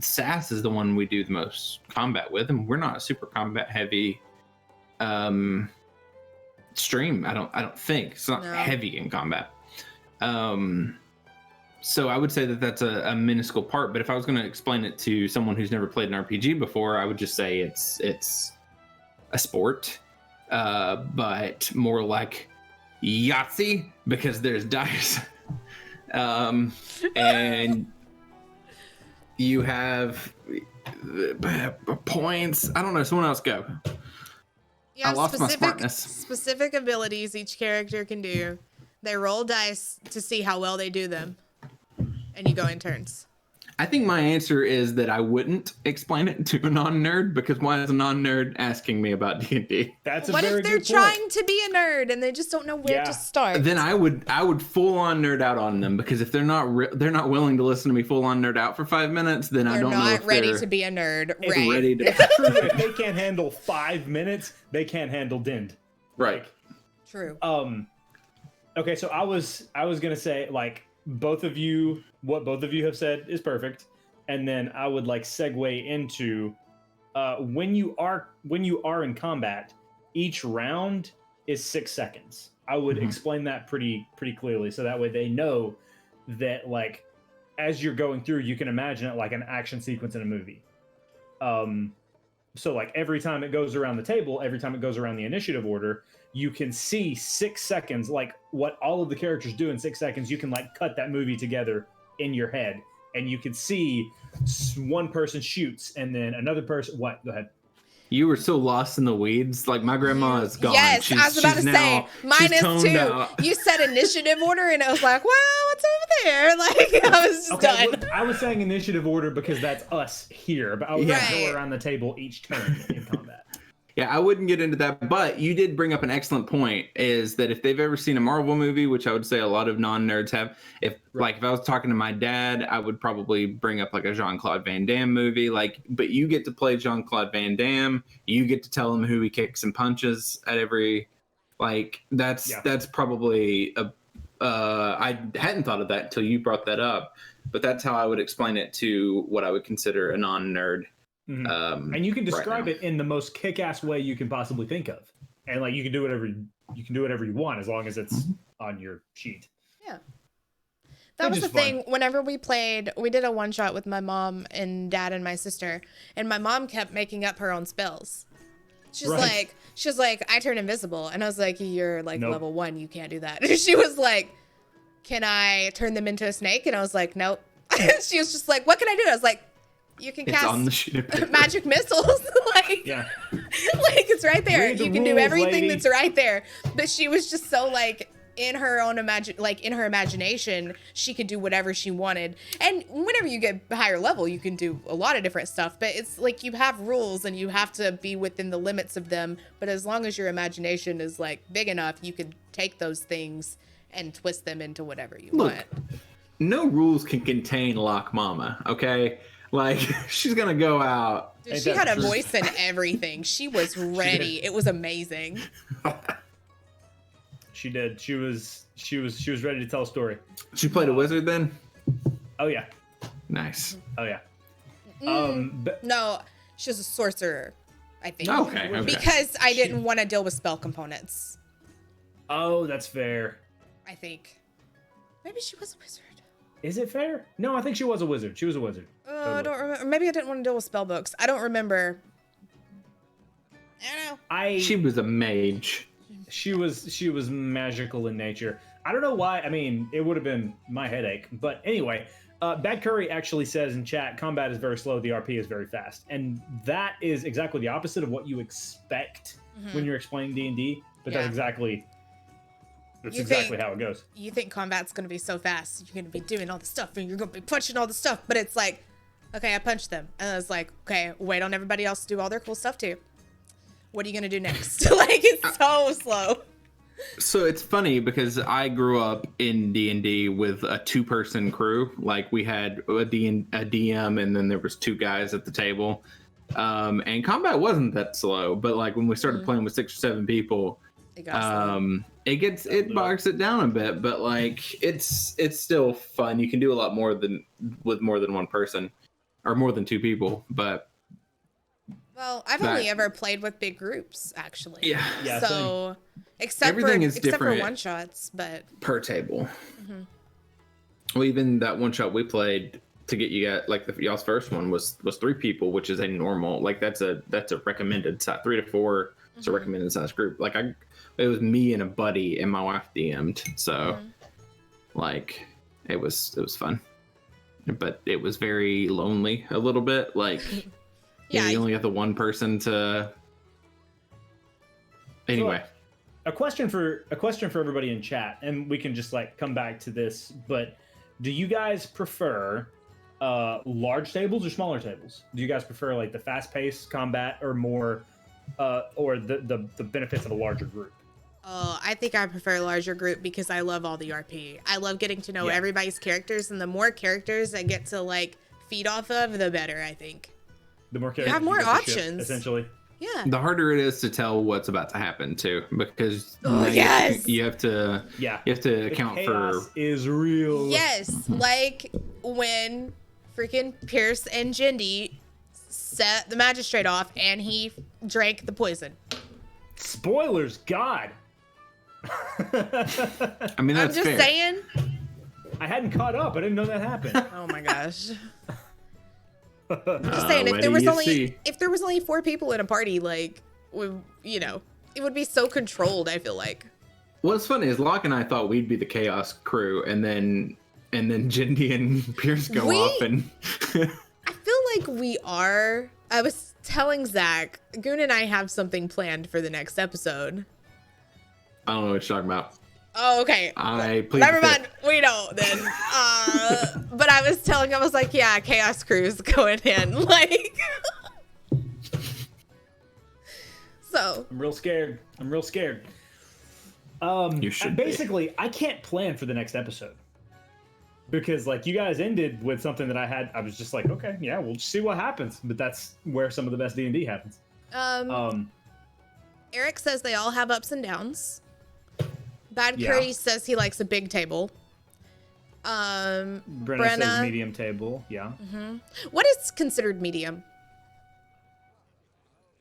SAS is the one we do the most combat with, and we're not a super combat heavy stream. I don't think it's not heavy in combat. So I would say that that's a minuscule part. But if I was going to explain it to someone who's never played an RPG before, I would just say it's a sport, but more like Yahtzee, because there's dice, and you have points. I don't know. Someone else go. You have I lost my smartness. Specific abilities each character can do. They roll dice to see how well they do them, and you go in turns. I think my answer is that I wouldn't explain it to a non-nerd, because why is a non-nerd asking me about D&D? That's a what very if they're good trying point. to be a nerd and they just don't know where to start? Then I would full on nerd out on them, because if they're not willing to listen to me full on nerd out for 5 minutes, then I don't know if they're not ready to be a nerd. Right. Ready to. It's true. If they can't handle 5 minutes, they can't handle Dind. Right. True. Okay, so I was gonna say, like, what both of you have said is perfect, and then I would like segue into when you are in combat, each round is 6 seconds. I would explain that pretty clearly, so that way they know that, like, as you're going through, you can imagine it like an action sequence in a movie. So like every time it goes around the table, every time it goes around the initiative order, you can see 6 seconds, like what all of the characters do in 6 seconds. You can like cut that movie together in your head, and you can see one person shoots and then another person. What? Go ahead. You were so lost in the weeds. Like, my grandma is gone. Yes, I was about to say, mine is too. Out. You said initiative order, and I was like, well, what's over there? Like, I was just done. Well, I was saying initiative order because that's us here, but I was going to go around the table each turn in combat. Yeah, I wouldn't get into that, but you did bring up an excellent point, is that if they've ever seen a Marvel movie, which I would say a lot of non-nerds have, if I was talking to my dad, I would probably bring up like a Jean-Claude Van Damme movie, like, but you get to play Jean-Claude Van Damme, you get to tell him who he kicks and punches at every, like, that's probably I hadn't thought of that until you brought that up, but that's how I would explain it to what I would consider a non-nerd. Mm-hmm. And you can describe it in the most kick-ass way you can possibly think of, and like you can do whatever you want as long as it's on your sheet. Yeah, that was the thing. Whenever we played, we did a one shot with my mom and dad and my sister, and my mom kept making up her own spells. She's like, I turn invisible, and I was like, you're like level 1, you can't do that. She was like, can I turn them into a snake? And I was like, nope. She was just like, what can I do? I was like, you can cast on the sheet of paper. Magic missiles. like it's right there. You can do everything that's right there. But she was just so like in her own imagination, she could do whatever she wanted. And whenever you get higher level, you can do a lot of different stuff. But it's like you have rules and you have to be within the limits of them. But as long as your imagination is like big enough, you can take those things and twist them into whatever you want. No rules can contain Loch Mama, okay? Like, she's gonna go out. Dude, she had a voice and everything. She was ready. It was amazing. She did. She was ready to tell a story. She played a wizard then? Oh yeah. Nice. Oh yeah. No, she was a sorcerer, I think. Okay. Because I didn't want to deal with spell components. Oh, that's fair. I think. Maybe she was a wizard. Is it fair? No, I think she was a wizard. She was a wizard. I don't remember. Maybe I didn't want to deal with spell books. I don't remember. I don't know. She was a mage. She was magical in nature. I don't know why. I mean, it would have been my headache. But anyway, Bad Curry actually says in chat, combat is very slow, the RP is very fast. And that is exactly the opposite of what you expect when you're explaining D&D. But that's exactly how it goes. You think combat's going to be so fast. You're going to be doing all the stuff and you're going to be punching all the stuff. But it's like, okay, I punched them. And it's like, okay, wait on everybody else to do all their cool stuff too. What are you going to do next? Like, it's so slow. So it's funny because I grew up in D&D with a 2-person crew. Like we had a DM and then there was 2 guys at the table. And combat wasn't that slow, but like when we started playing with 6 or 7 people, it bogs it down a bit, but like it's still fun. You can do a lot more with more than 1 person or more than 2 people, but well, I've only ever played with big groups, actually. Yeah. So, except for one shots, but per table. Well, even that one shot we played to get you guys, like y'all's first one was 3 people, which is a normal, like that's a recommended size. 3 to 4 is a recommended size group. Like it was me and a buddy and my wife DM'd, so like it was fun, but it was very lonely a little bit, like. Yeah, you only have the 1 person to. Anyway, a question for everybody in chat, and we can just like come back to this. But do you guys prefer large tables or smaller tables? Do you guys prefer like the fast-paced combat or more, or the benefits of a larger group? Oh, I think I prefer a larger group because I love all the RP. I love getting to know everybody's characters, and the more characters I get to like feed off of, the better. I think. The more characters you have more options, essentially. Yeah. The harder it is to tell what's about to happen too, because you have to account for is real. Yes, like when freaking Pierce and Jindy set the magistrate off and he drank the poison. Spoilers, God. I mean, that's I'm just fair. saying. I hadn't caught up. I didn't know that happened. Oh my gosh. I'm just saying, if there was only 4 people in a party, like, it would be so controlled. I feel like. What's funny is Locke and I thought we'd be the chaos crew, and then Jindy and Pierce go off, and I feel like we are. I was telling Zach, Goon and I have something planned for the next episode. I don't know what you're talking about. Oh, okay. Never mind. We don't then. But I was telling him, I was like, yeah, Chaos Crew's going in. Like, so. I'm real scared. You should basically, I can't plan for the next episode. Because, like, you guys ended with something that I was just like, okay, yeah, we'll see what happens. But that's where some of the best D&D happens. Eric says they all have ups and downs. Bad Curry says he likes a big table. Brenna says medium table. Yeah. What is considered medium?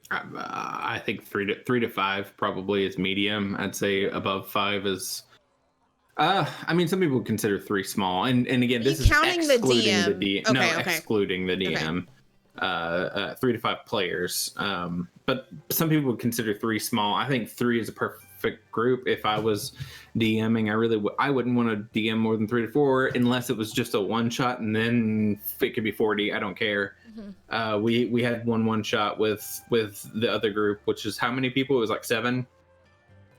I think 3 to 5 probably is medium. I'd say above 5 is. I mean, some people consider 3 small, and again, this is counting the DM. Excluding the DM. 3 to 5 players. But some people would consider 3 small. I think 3 is a perfect group. If I was DMing, I wouldn't want to DM more than 3 to 4 unless it was just a one shot, and then it could be 40. I don't care. We had one shot with the other group, which is how many people? It was like 7,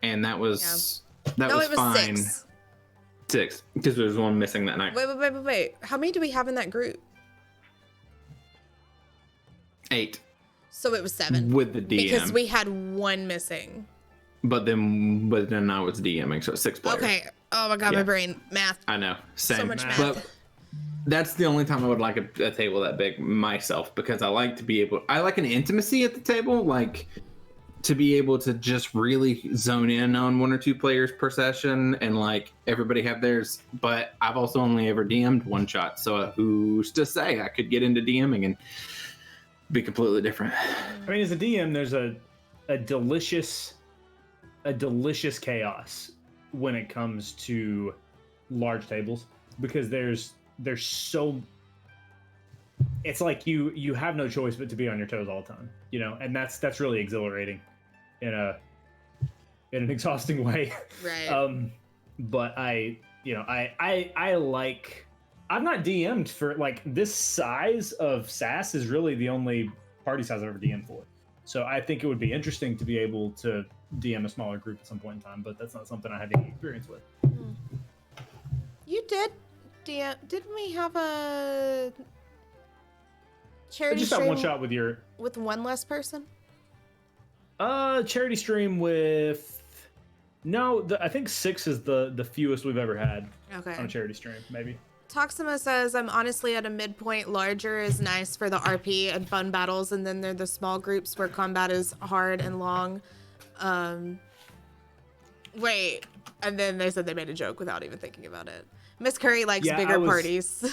and that was fine. 6, because there was one missing that night. Wait. How many do we have in that group? 8. So it was 7 with the DM because we had 1 missing. But then I was DMing, so 6 players. Okay. Oh my god, my brain. Math. I know. Same. So much math. But that's the only time I would like a table that big myself, because I like to be able. I like an intimacy at the table. Like to be able to just really zone in on 1 or 2 players per session and like everybody have theirs. But I've also only ever DM'd one shot, so who's to say I could get into DMing and be completely different. I mean, as a DM, there's a delicious chaos when it comes to large tables, because there's so, it's like you have no choice but to be on your toes all the time, you know, and that's really exhilarating in an exhausting way. Right. But I like, I've not DM'd for like this size of SAS is really the only party size I've ever DM'd for. So I think it would be interesting to be able to DM a smaller group at some point in time, but that's not something I have any experience with. You did DM, didn't we have a charity Just that stream one shot with your with one less person? charity stream with, no, I think 6 is the fewest we've ever had Okay. on a charity stream, maybe. Toxima says, I'm honestly at a midpoint. Larger is nice for the RP and fun battles, and then there are the small groups where combat is hard and long. Wait, and then they said they made a joke without even thinking about it. Miss Curry likes bigger parties.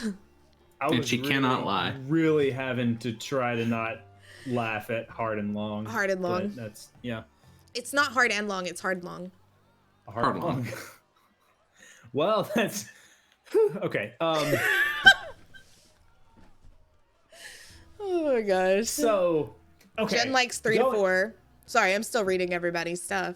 And she cannot lie. Really having to try to not laugh at hard and long. Hard and long. But that's, yeah. It's not hard and long, it's hard long. Hard and long. Well, that's... Okay. Oh my gosh. So, okay. Jen likes 3 to 4. Sorry, I'm still reading everybody's stuff.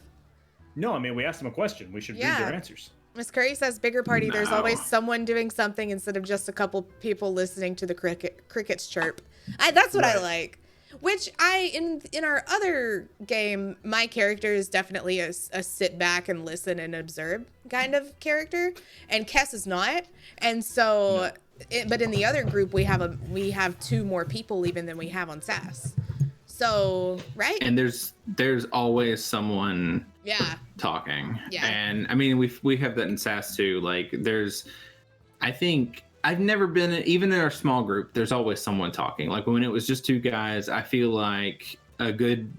No, I mean, we asked them a question. We should read their answers. Miss Curry says, bigger party, there's No. always someone doing something instead of just a couple people listening to the crickets chirp. That's what I like. Which in our other game, my character is definitely a sit back and listen and observe kind of character, and Kess is not. And so, but in the other group, we have 2 more people even than we have on SAS. So, right? And there's always someone talking. Yeah. And I mean, we have that in SAS too. Like I think I've never been, even in our small group, there's always someone talking. Like when it was just 2 guys, I feel like a good...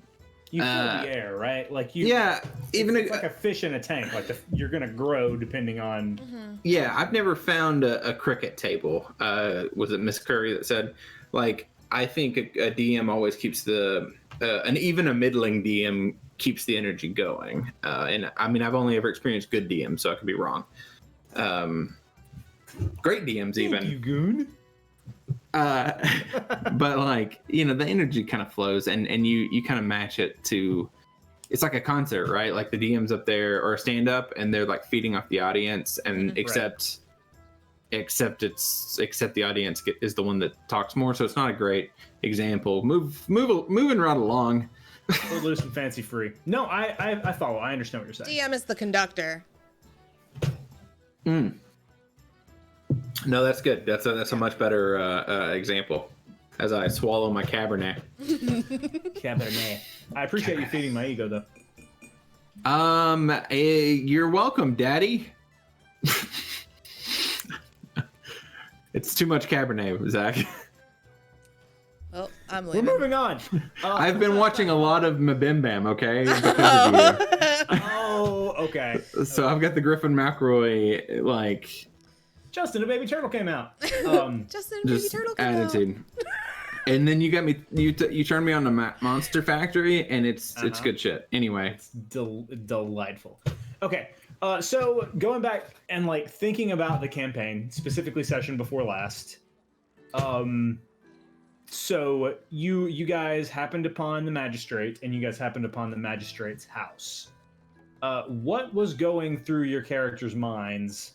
You feel the air, right? Like you... Yeah. It's like a fish in a tank. Like you're going to grow depending on... Yeah, I've never found a cricket table. Was it Miss Curry that said, like, I think a DM always keeps and even a middling DM keeps the energy going. And I mean, I've only ever experienced good DMs, so I could be wrong. Great DMs even. Thank you, Goon. But like, you know, the energy kind of flows and you kind of match it to, it's like a concert, right? Like the DM's up there or a stand up and they're like feeding off the audience and except the audience is the one that talks more. So it's not a great example. Moving right along. Or loose and fancy free. No, I follow. I understand what you're saying. DM is the conductor. No, that's good. That's a much better example. As I swallow my Cabernet. Cabernet. I appreciate you feeding my ego, though. You're welcome, Daddy. It's too much Cabernet, Zach. Well, I'm We're leaving. moving on. I've been watching a lot of Mabim okay? Because of you. Oh, okay. So I've got the Griffin McElroy, like... Justin, a baby turtle came out. Justin, baby Just turtle came attitude. And then you got me, you turned me on to Monster Factory, and it's good shit. Anyway. It's delightful. Okay. So going back and like thinking about the campaign, specifically session before last. So you guys happened upon the magistrate, and you guys happened upon the magistrate's house. What was going through your characters' minds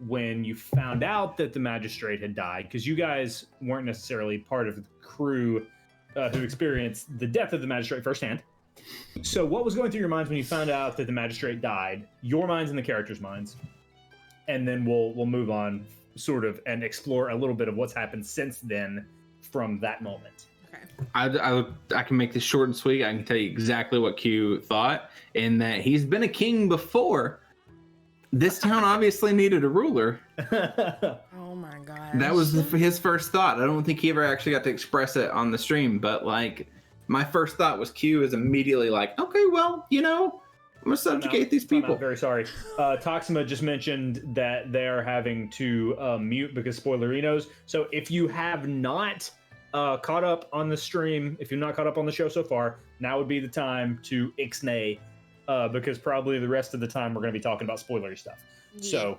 when you found out that the magistrate had died? Because you guys weren't necessarily part of the crew who experienced the death of the magistrate firsthand. So what was going through your minds when you found out that the magistrate died? Your minds and the characters' minds. And then we'll move on sort of and explore a little bit of what's happened since then from that moment. Okay. I can make this short and sweet. I can tell you exactly what Q thought, in that he's been a king before. This town obviously needed a ruler. Oh my god. That was his first thought. I don't think he ever actually got to express it on the stream, but like, my first thought was Q is immediately like, okay, well, you know, I'm gonna subjugate these people. I'm very sorry. Toxima just mentioned that they are having to mute because spoilerinos. So if you have not caught up on the stream, if you're not caught up on the show so far, now would be the time to ixnay, because probably the rest of the time we're going to be talking about spoilery stuff. Yeah. So,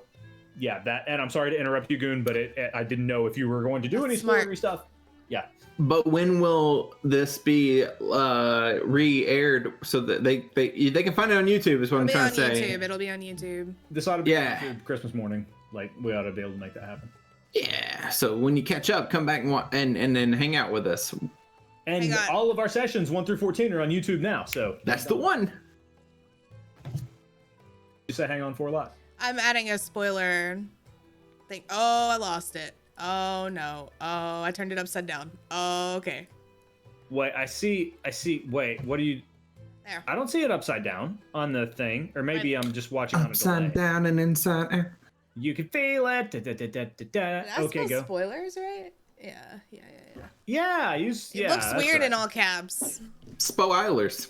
yeah, that. And I'm sorry to interrupt you, Goon, but I didn't know if you were going to do any spoilery stuff. Yeah. But when will this be re-aired so that they can find it on YouTube? Is what I'm trying to say. It'll be on YouTube. This ought to be on YouTube Christmas morning. Like, we ought to be able to make that happen. Yeah. So when you catch up, come back and then hang out with us. And all of our sessions 1 through 14 are on YouTube now. So that's the one. You say hang on for a lot. I'm adding a spoiler thing. Oh, I lost it. Oh no. Oh, I turned it upside down. Oh, okay. Wait, I see. Wait, what do you? There. I don't see it upside down on the thing, or maybe I'm just watching on a delay. Upside down and inside out. You can feel it. That's Okay, go. Spoilers, right? Yeah. Yeah, It looks weird in all caps. Spoilers.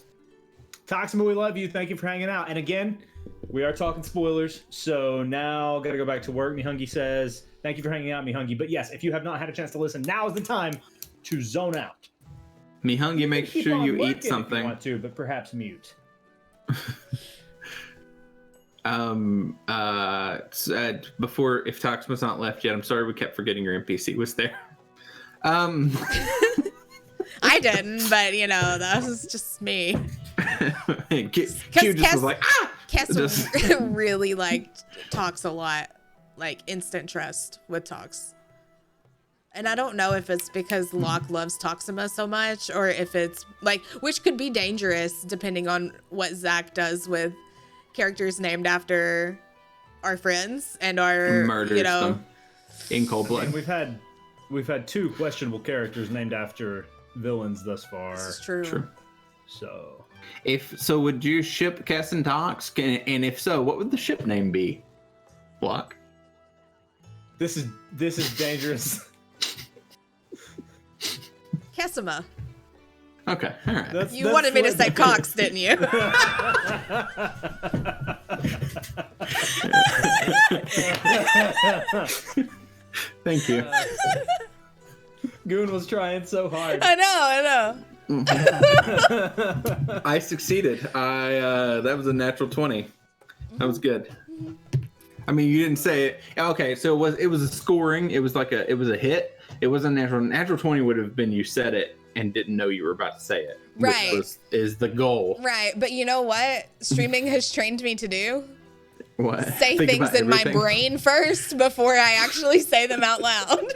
Toxima, we love you. Thank you for hanging out. And again, we are talking spoilers. So now gotta go back to work. Mihungi says, thank you for hanging out, Mihungi. But yes, if you have not had a chance to listen, now is the time to zone out. Mihungi, make sure you eat something. If you want to, but perhaps mute. Before, if Toxima's not left yet, I'm sorry we kept forgetting your NPC was there. I didn't, but you know, that was just me. Q just was like, ah! Kess really talks a lot, like instant trust with Tox. And I don't know if it's because Locke loves Toxima so much, or if it's like, which could be dangerous depending on what Zach does with characters named after our friends and our murders them in cold blood. And we've had 2 questionable characters named after villains thus far. This is true. So would you ship Kess and Tox? And if so, what would the ship name be? Block. This is dangerous. Kessima. Okay, all right. You wanted me to say Cox, didn't you? Thank you. Goon was trying so hard. I know. I succeeded. That was a natural 20. That was good. I mean, you didn't say it. Okay, so it was a scoring. It was a hit. It wasn't natural. Natural 20 would have been you said it and didn't know you were about to say it. Right. Which is the goal. Right, but you know what streaming has trained me to do? What? Say things in my brain first before I actually say them out loud.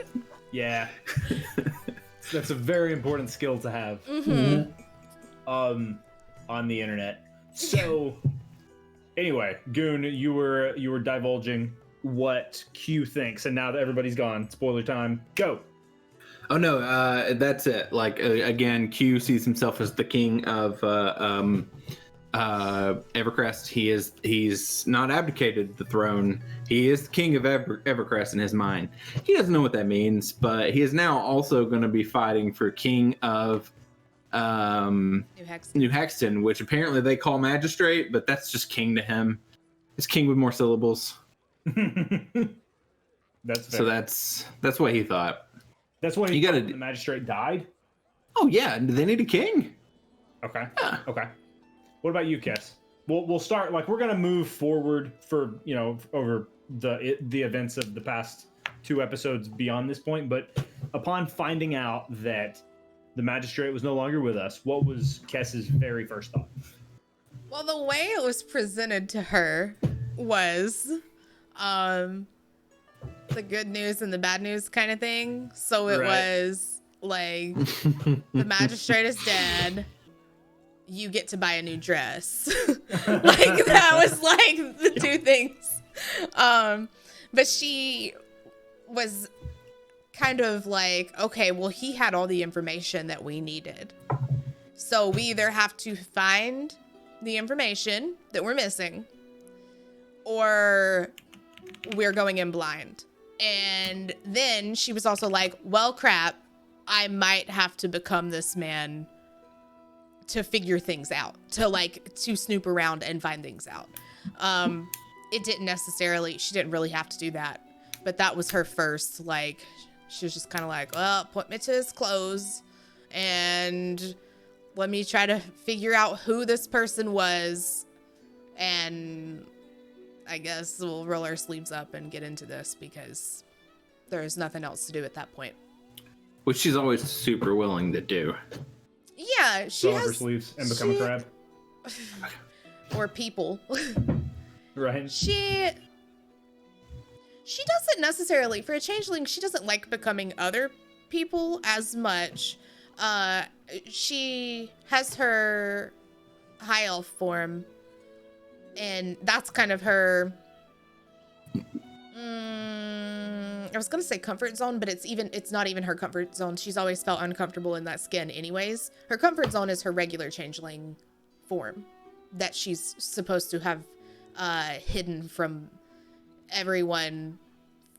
Yeah. That's a very important skill to have. On the internet. So anyway, Goon, you were divulging what Q thinks, and now that everybody's gone, spoiler time, go. Oh no, that's it. Like again, Q sees himself as the king of Evercrest. He's not abdicated the throne. He is the king of Evercrest in his mind. He doesn't know what that means, but he is now also going to be fighting for king of New Hexton, which apparently they call magistrate, but that's just king to him. It's king with more syllables. That's fair. So that's what he thought. That's when the magistrate died? Oh yeah, they need a king. Okay. Yeah. Okay. What about you, Kess? We'll start, we're gonna move forward for, over the events of the past 2 episodes beyond this point, but upon finding out that the magistrate was no longer with us, what was Kess's very first thought? Well, the way it was presented to her was the good news and the bad news kind of thing. So it was like, the magistrate is dead. You get to buy a new dress. Like, that was like the 2 things. But she was kind of like, okay, well, he had all the information that we needed. So we either have to find the information that we're missing, or we're going in blind. And then she was also like, well, crap, I might have to become this man to figure things out, to snoop around and find things out. It didn't necessarily, she didn't really have to do that, but that was her first, she was just kind of like, well, point me to his clothes and let me try to figure out who this person was. And I guess we'll roll our sleeves up and get into this because there's nothing else to do at that point. Which she's always super willing to do. Yeah, she Roll up has... her sleeves and become a crab. Or people. Right. She doesn't necessarily, for a changeling, she doesn't like becoming other people as much. She has her high elf form, and that's kind of her, I was gonna say comfort zone, but it's not even her comfort zone. She's always felt uncomfortable in that skin anyways. Her comfort zone is her regular changeling form that she's supposed to have hidden from everyone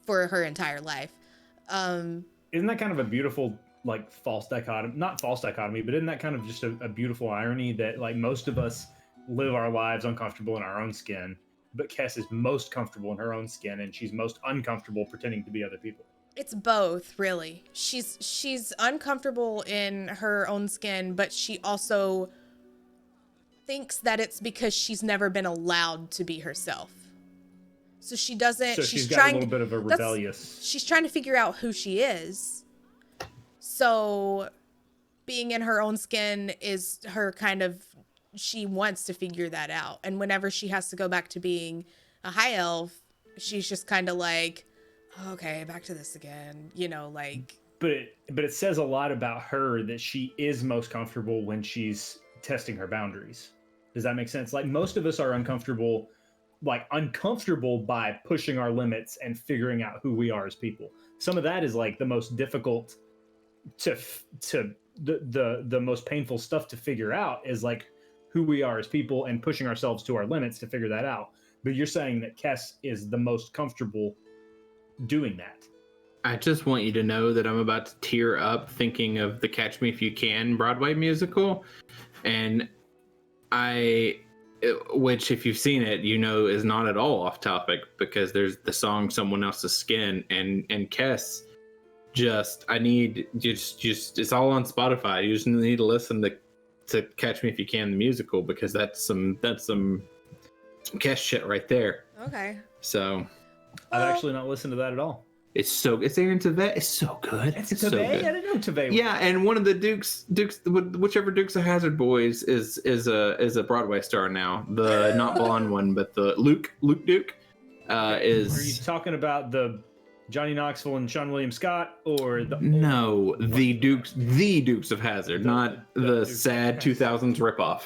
for her entire life. Isn't that kind of a beautiful, false dichotomy? Not false dichotomy, but isn't that kind of just a beautiful irony that, most of us live our lives uncomfortable in our own skin, but Kess is most comfortable in her own skin, and she's most uncomfortable pretending to be other people. It's both, really. She's uncomfortable in her own skin, but she also thinks that it's because she's never been allowed to be herself. So she doesn't. So she's got a little bit of a rebellious. She's trying to figure out who she is. So being in her own skin is her kind of. She wants to figure that out, and whenever she has to go back to being a high elf, she's just kind of like, okay, back to this again. But it says a lot about her that she is most comfortable when she's testing her boundaries. Does that make sense? Most of us are uncomfortable by pushing our limits and figuring out who we are as people. Some of that is the most difficult to the most painful stuff to figure out is who we are as people and pushing ourselves to our limits to figure that out. But you're saying that Kess is the most comfortable doing that. I just want you to know that I'm about to tear up thinking of the Catch Me If You Can Broadway musical. And which if you've seen it, is not at all off topic because there's the song Someone Else's Skin and Kess it's all on Spotify. You just need to listen to Catch Me If You Can the musical because that's some Kess shit right there. Okay. So I've actually not listened to that at all. It's Aaron Tveit. It's so good. It's so good. I didn't know Tveit. Yeah, and one of the Dukes, whichever Dukes of Hazzard boys is a Broadway star now. The not blonde one, but the Luke Duke is. Are you talking about the Johnny Knoxville and Sean William Scott, or the Dukes of Hazzard, not the sad 2000s ripoff.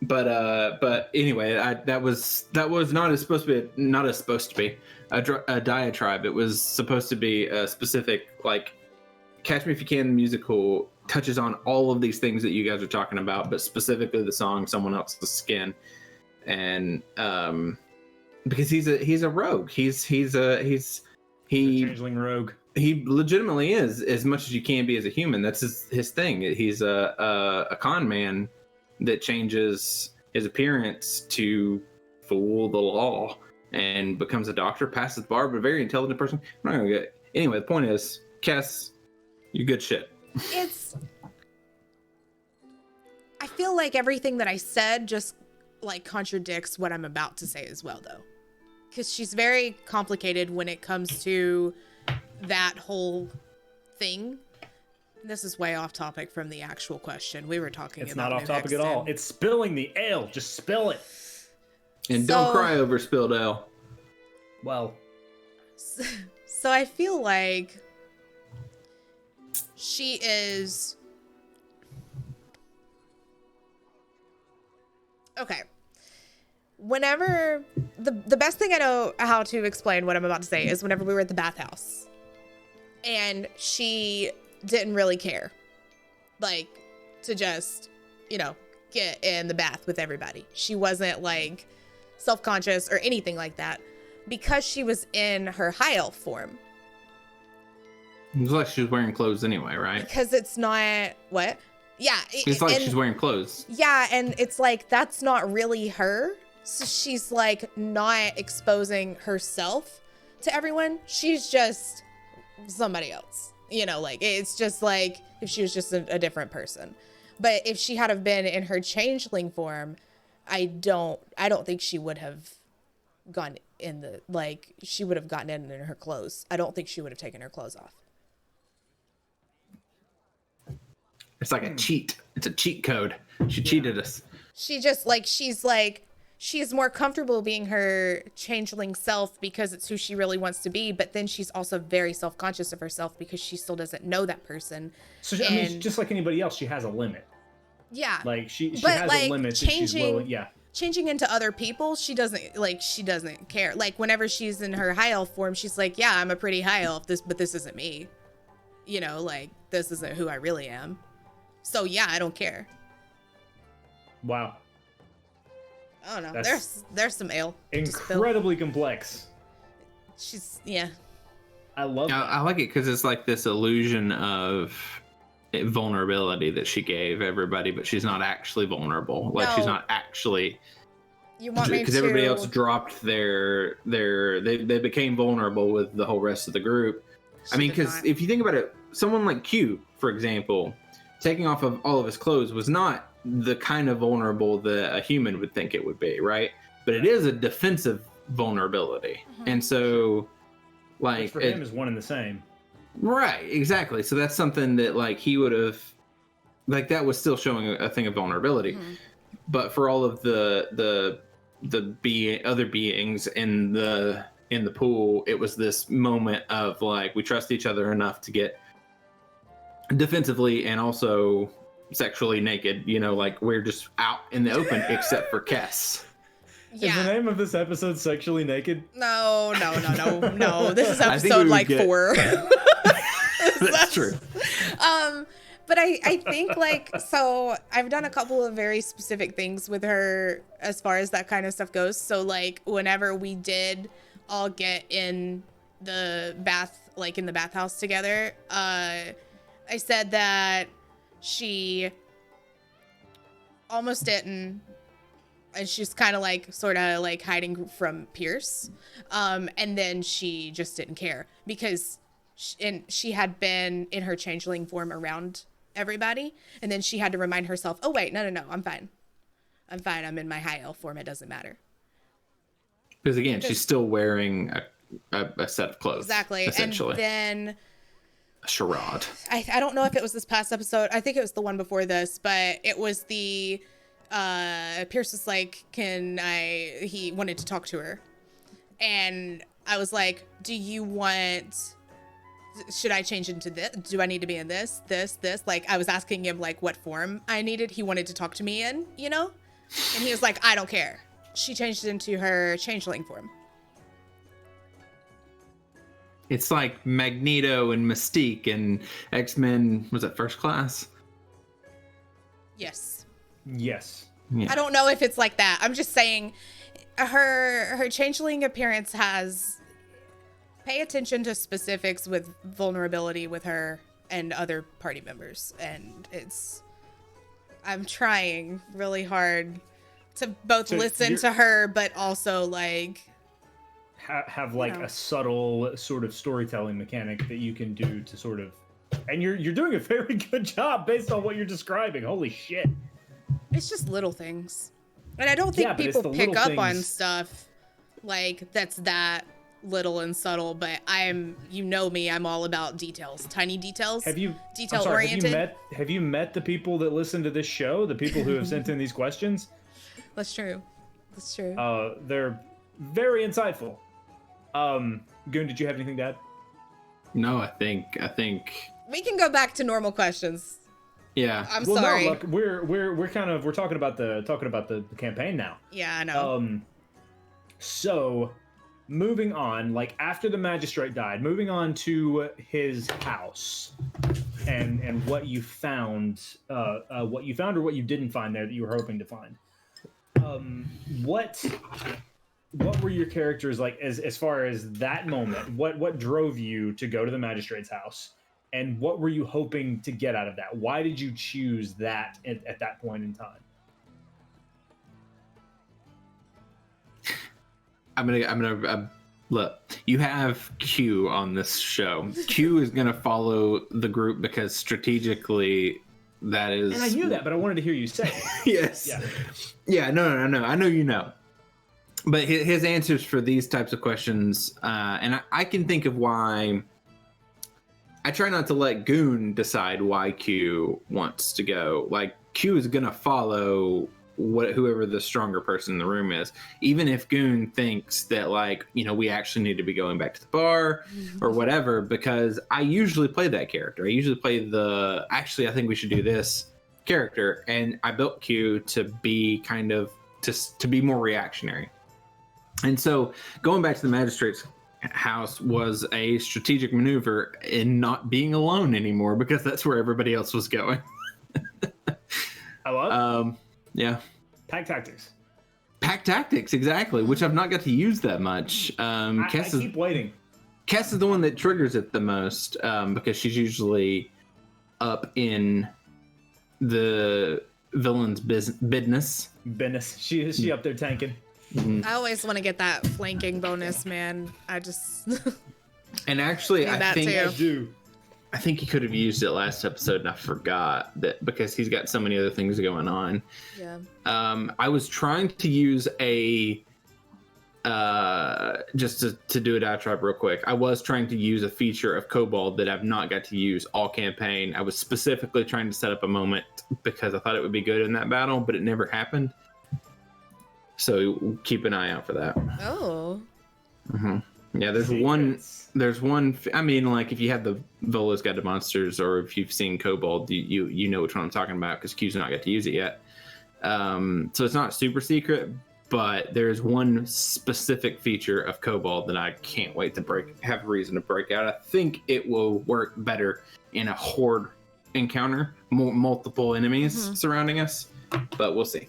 But anyway, that was not as supposed to be a diatribe. It was supposed to be a specific Catch Me If You Can the musical touches on all of these things that you guys are talking about, but specifically the song Someone Else's Skin, and because he's a rogue. He's a changeling rogue. He legitimately is, as much as you can be as a human. That's his thing. He's a con man that changes his appearance to fool the law and becomes a doctor, passes the bar, but a very intelligent person. I'm not gonna get. Anyway, the point is, Kess, you good shit. I feel like everything that I said just contradicts what I'm about to say as well, though, because she's very complicated when it comes to that whole thing. This is way off topic from the actual question. We were talking about. It's not off topic at all. It's spilling the ale. Just spill it. And don't cry over spilled ale. Well. So I feel like she is. Okay. Whenever the best thing I know how to explain what I'm about to say is whenever we were at the bathhouse and she didn't really care, to just, get in the bath with everybody. She wasn't self-conscious or anything like that because she was in her high elf form. It was like she was wearing clothes anyway, right? Because it's not what? Yeah. It's like and, she's wearing clothes. Yeah, and it's like, that's not really her. So she's like not exposing herself to everyone. She's just somebody else. You know, like it's just like if she was just a different person. But if she had have been in her changeling form, I don't think she would have gone in the, like, she would have gotten in her clothes. I don't think she would have taken her clothes off. It's like a cheat. It's a cheat code. She cheated us. She just she's more comfortable being her changeling self because it's who she really wants to be. But then she's also very self-conscious of herself because she still doesn't know that person. So I mean, just like anybody else, she has a limit. Yeah. Like she has like, a limit that she's willing. Yeah. Changing into other people, she doesn't care. Like whenever she's in her high elf form, she's like, yeah, I'm a pretty high elf, but this isn't me. You know, like this isn't who I really am. So yeah, I don't care. Wow. I don't know. There's some ale. Incredibly complex. Yeah. I love that. I like it because it's like this illusion of vulnerability that she gave everybody, but she's not actually vulnerable. Like she's not actually. You want me to? Because everybody else dropped they became vulnerable with the whole rest of the group. I mean, because if you think about it, someone like Q, for example, taking off of all of his clothes was not the kind of vulnerable that a human would think it would be, right? But it is a defensive vulnerability. Mm-hmm. And so, like, which for him is one and the same. Right, exactly. So that's something that, like, he would have, like, that was still showing a thing of vulnerability. Mm-hmm. But for all of the other beings in the pool, it was this moment of, like, we trust each other enough to get defensively and also sexually naked, you know, like we're just out in the open except for Kess. Yeah. Is the name of this episode Sexually Naked? No. This is episode like 4. That's true. But I think like, so I've done a couple of very specific things with her as far as that kind of stuff goes. So like whenever we did all get in the bath, like in the bathhouse together, I said that she almost didn't, and she's kind of like sort of like hiding from Pierce, and then she just didn't care because she had been in her changeling form around everybody, and then she had to remind herself, oh wait, no, I'm fine, I'm in my high elf form, it doesn't matter. Because again, she's still wearing a set of clothes, exactly, essentially. And then charade. I don't know if it was this past episode. I think it was the one before this, but it was the Pierce was like, he wanted to talk to her. And I was like, should I change into this? Do I need to be in this? Like I was asking him like what form I needed. He wanted to talk to me in, you know? And he was like, I don't care. She changed into her changeling form. It's like Magneto and Mystique and X-Men, was it First Class? Yes. Yeah. I don't know if it's like that. I'm just saying her changeling appearance has, pay attention to specifics with vulnerability with her and other party members. And I'm trying really hard to both listen to her, but also like, have like a subtle sort of storytelling mechanic that you can do to sort of, and you're doing a very good job based on what you're describing. Holy shit. It's just little things. And I don't think people pick up on stuff like that's that little and subtle, but you know me, I'm all about details, tiny details. Detail oriented. Have you met the people that listen to this show, the people who have sent in these questions? That's true. They're very insightful. Goon, did you have anything to add? No, I think we can go back to normal questions. Yeah. I'm sorry. No, look, we're talking about the campaign now. Yeah, I know. So moving on, like after the magistrate died, moving on to his house and what you found or what you didn't find there that you were hoping to find. What were your characters like as far as that moment? What drove you to go to the magistrate's house? And what were you hoping to get out of that? Why did you choose that at that point in time? I'm gonna look. You have Q on this show. Q is gonna follow the group because strategically, that is. And I knew that, but I wanted to hear you say it. Yes. Yeah. No. I know you know. But his answers for these types of questions, and I can think of why. I try not to let Goon decide why Q wants to go. Like, Q is gonna follow whoever the stronger person in the room is, even if Goon thinks that, like, you know, we actually need to be going back to the bar or whatever, because I usually play that character. I usually play I think we should do this character, and I built Q to be kind of to be more reactionary. And so going back to the magistrate's house was a strategic maneuver in not being alone anymore, because that's where everybody else was going. I love yeah. Pack tactics. Pack tactics, exactly, which I've not got to use that much. I keep waiting. Kess is the one that triggers it the most, because she's usually up in the villain's business. She up there tanking. Mm-hmm. I always want to get that flanking bonus, man. I just. And actually, I think he could have used it last episode, and I forgot that because he's got so many other things going on. Yeah. I was trying to use just to do a diatribe real quick. I was trying to use a feature of Kobold that I've not got to use all campaign. I was specifically trying to set up a moment because I thought it would be good in that battle, but it never happened. So keep an eye out for that. Oh. Mm-hmm. Yeah, there's one. I mean, like, if you have the Volo's Guide to Monsters, or if you've seen Kobold, you know which one I'm talking about, because Q's not got to use it yet. So it's not super secret, but there's one specific feature of Kobold that I can't wait to have a reason to break out. I think it will work better in a horde encounter, multiple enemies surrounding us, but we'll see.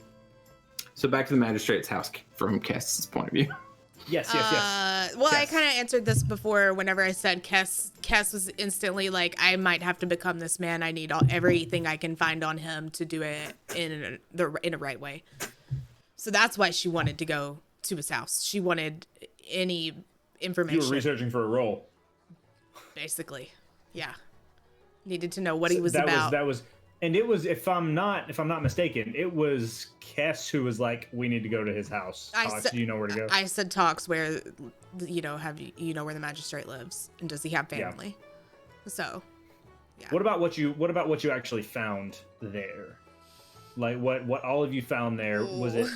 So back to the magistrate's house from Kess's point of view. Yes. Well, I kind of answered this before. Whenever I said Kess was instantly like, I might have to become this man. I need everything I can find on him to do it in a right way. So that's why she wanted to go to his house. She wanted any information. You were researching for a role. Basically, yeah. Needed to know what he was about. And it was, if I'm not mistaken, it was Kess who was like, "We need to go to his house. Do you know where to go?" I said, "Talks where, you know where the magistrate lives, and does he have family?" Yeah. So, yeah. What about what you actually found there? Like what all of you found there? Ooh. Was it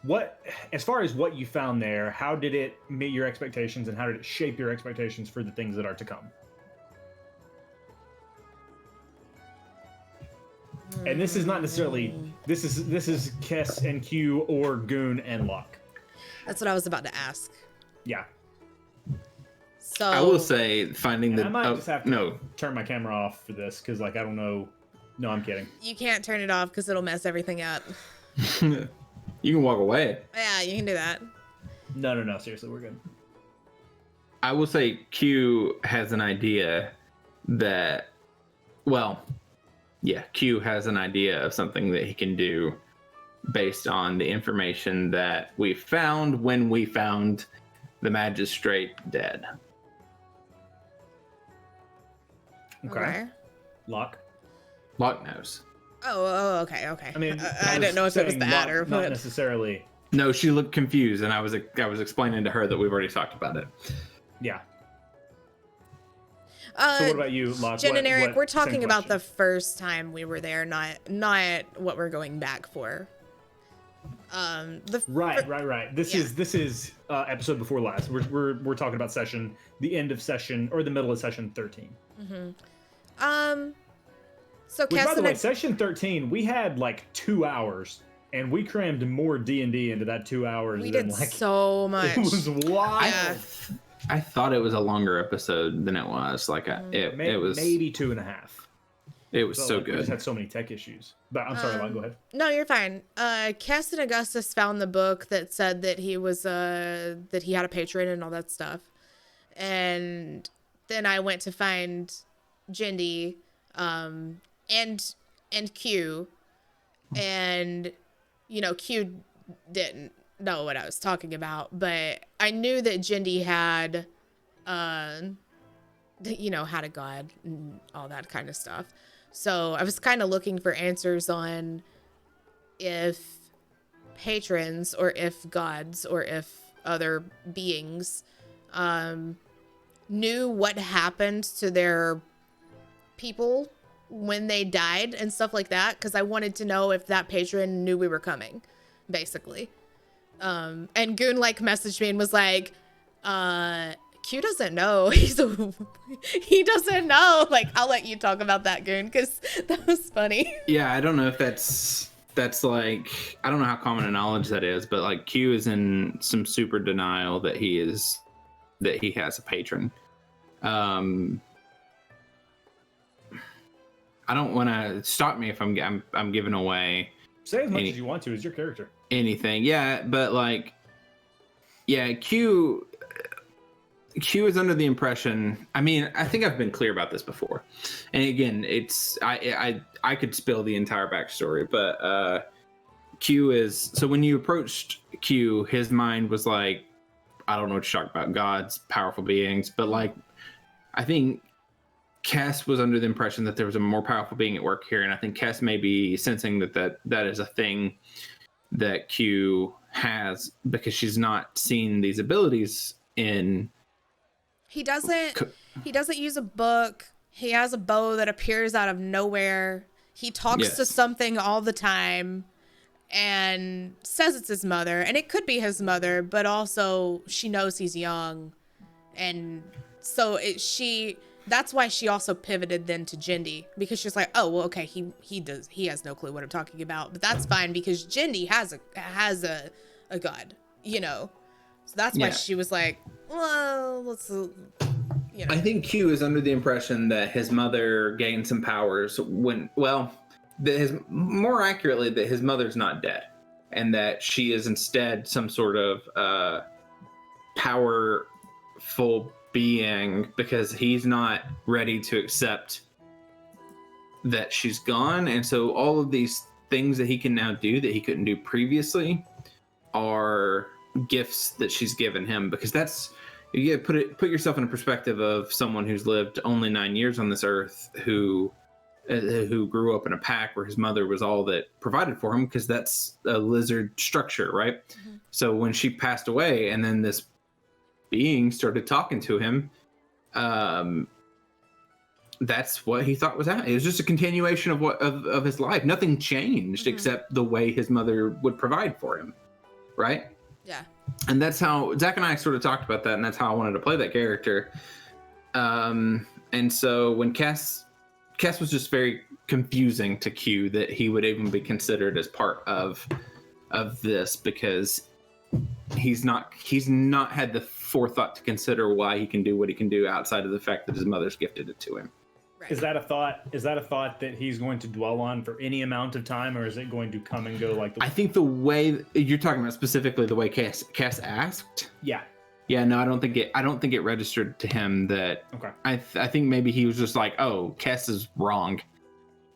what as far as what you found there? How did it meet your expectations, and how did it shape your expectations for the things that are to come? And this is not necessarily this is Kess and Q or Goon and Loch. That's what I was about to ask. Yeah. So I will say finding I might just have to turn my camera off for this, because like I don't know. No, I'm kidding. You can't turn it off because it'll mess everything up. You can walk away. Yeah, you can do that. No, seriously, we're good. I will say Q has an idea that, Q has an idea of something that he can do based on the information that we found when we found the magistrate dead. Okay. Loch knows. Oh, okay. I mean, I didn't know if it was that or not necessarily. No, she looked confused, and I was explaining to her that we've already talked about it. Yeah. So what about you, Loch? Jen and Eric, we're talking about the first time we were there, not what we're going back for. Right. This is episode before last. We're talking about the end of session, or the middle of session 13. Mm-hmm. So by the way, session 13, we had like 2 hours, and we crammed more D&D into that 2 hours. We did so much. It was wild. I thought it was a longer episode than it was. Like it was maybe 2.5. It was so good. We just had so many tech issues. But I'm sorry, Lon, go ahead. No, you're fine. Kess and Augustus found the book that said that he was that he had a patron and all that stuff. and then I went to find Jindy, and Q, and Q didn't know what I was talking about, but I knew that Jindy had had a god and all that kind of stuff. So I was kind of looking for answers on if patrons or if gods or if other beings knew what happened to their people when they died and stuff like that, because I wanted to know if that patron knew we were coming, basically. And Goon messaged me and was like, Q doesn't know. He doesn't know. I'll let you talk about that, Goon, because that was funny. Yeah, I don't know if that's I don't know how common a knowledge that is, but Q is in some super denial that he has a patron. I don't want to stop me if I'm giving away. Say as much as you want to. It's your character. Anything, yeah, but Q is under the impression. I mean, I think I've been clear about this before, and again, it's I could spill the entire backstory, but Q is so when you approached Q, his mind was I don't know what you're talking about, gods, powerful beings, but I think Kess was under the impression that there was a more powerful being at work here, and I think Kess may be sensing that is a thing that Q has because she's not seen these abilities in. He doesn't use a book. He has a bow that appears out of nowhere. He talks to something all the time and says it's his mother, and it could be his mother, but also she knows he's young, and so that's why she also pivoted then to Jindy, because she's like, oh well, okay, he has no clue what I'm talking about, but that's fine because Jindy has a god, so that's why she was like, well, let's I think Q is under the impression that his mother gained some powers more accurately that his mother's not dead, and that she is instead some sort of powerful being, because he's not ready to accept that she's gone. And so all of these things that he can now do that he couldn't do previously are gifts that she's given him, because that's, you put yourself in a perspective of someone who's lived only 9 years on this earth, who grew up in a pack where his mother was all that provided for him, because that's a lizard structure, right? Mm-hmm. So when she passed away and then this being started talking to him, that's what he thought was happening. It was just a continuation of his life. Nothing changed except the way his mother would provide for him, right? Yeah. And that's how Zach and I sort of talked about that, and that's how I wanted to play that character. And so when Kess was just very confusing to Q that he would even be considered as part of this, because he's not had the forethought to consider why he can do what he can do outside of the fact that his mother's gifted it to him. Right. Is that a thought that he's going to dwell on for any amount of time, or is it going to come and go I think the way you're talking about, specifically the way Kess asked. Yeah. Yeah, no, I don't think it registered to him that. Okay. I think maybe he was just like, oh, Kess is wrong.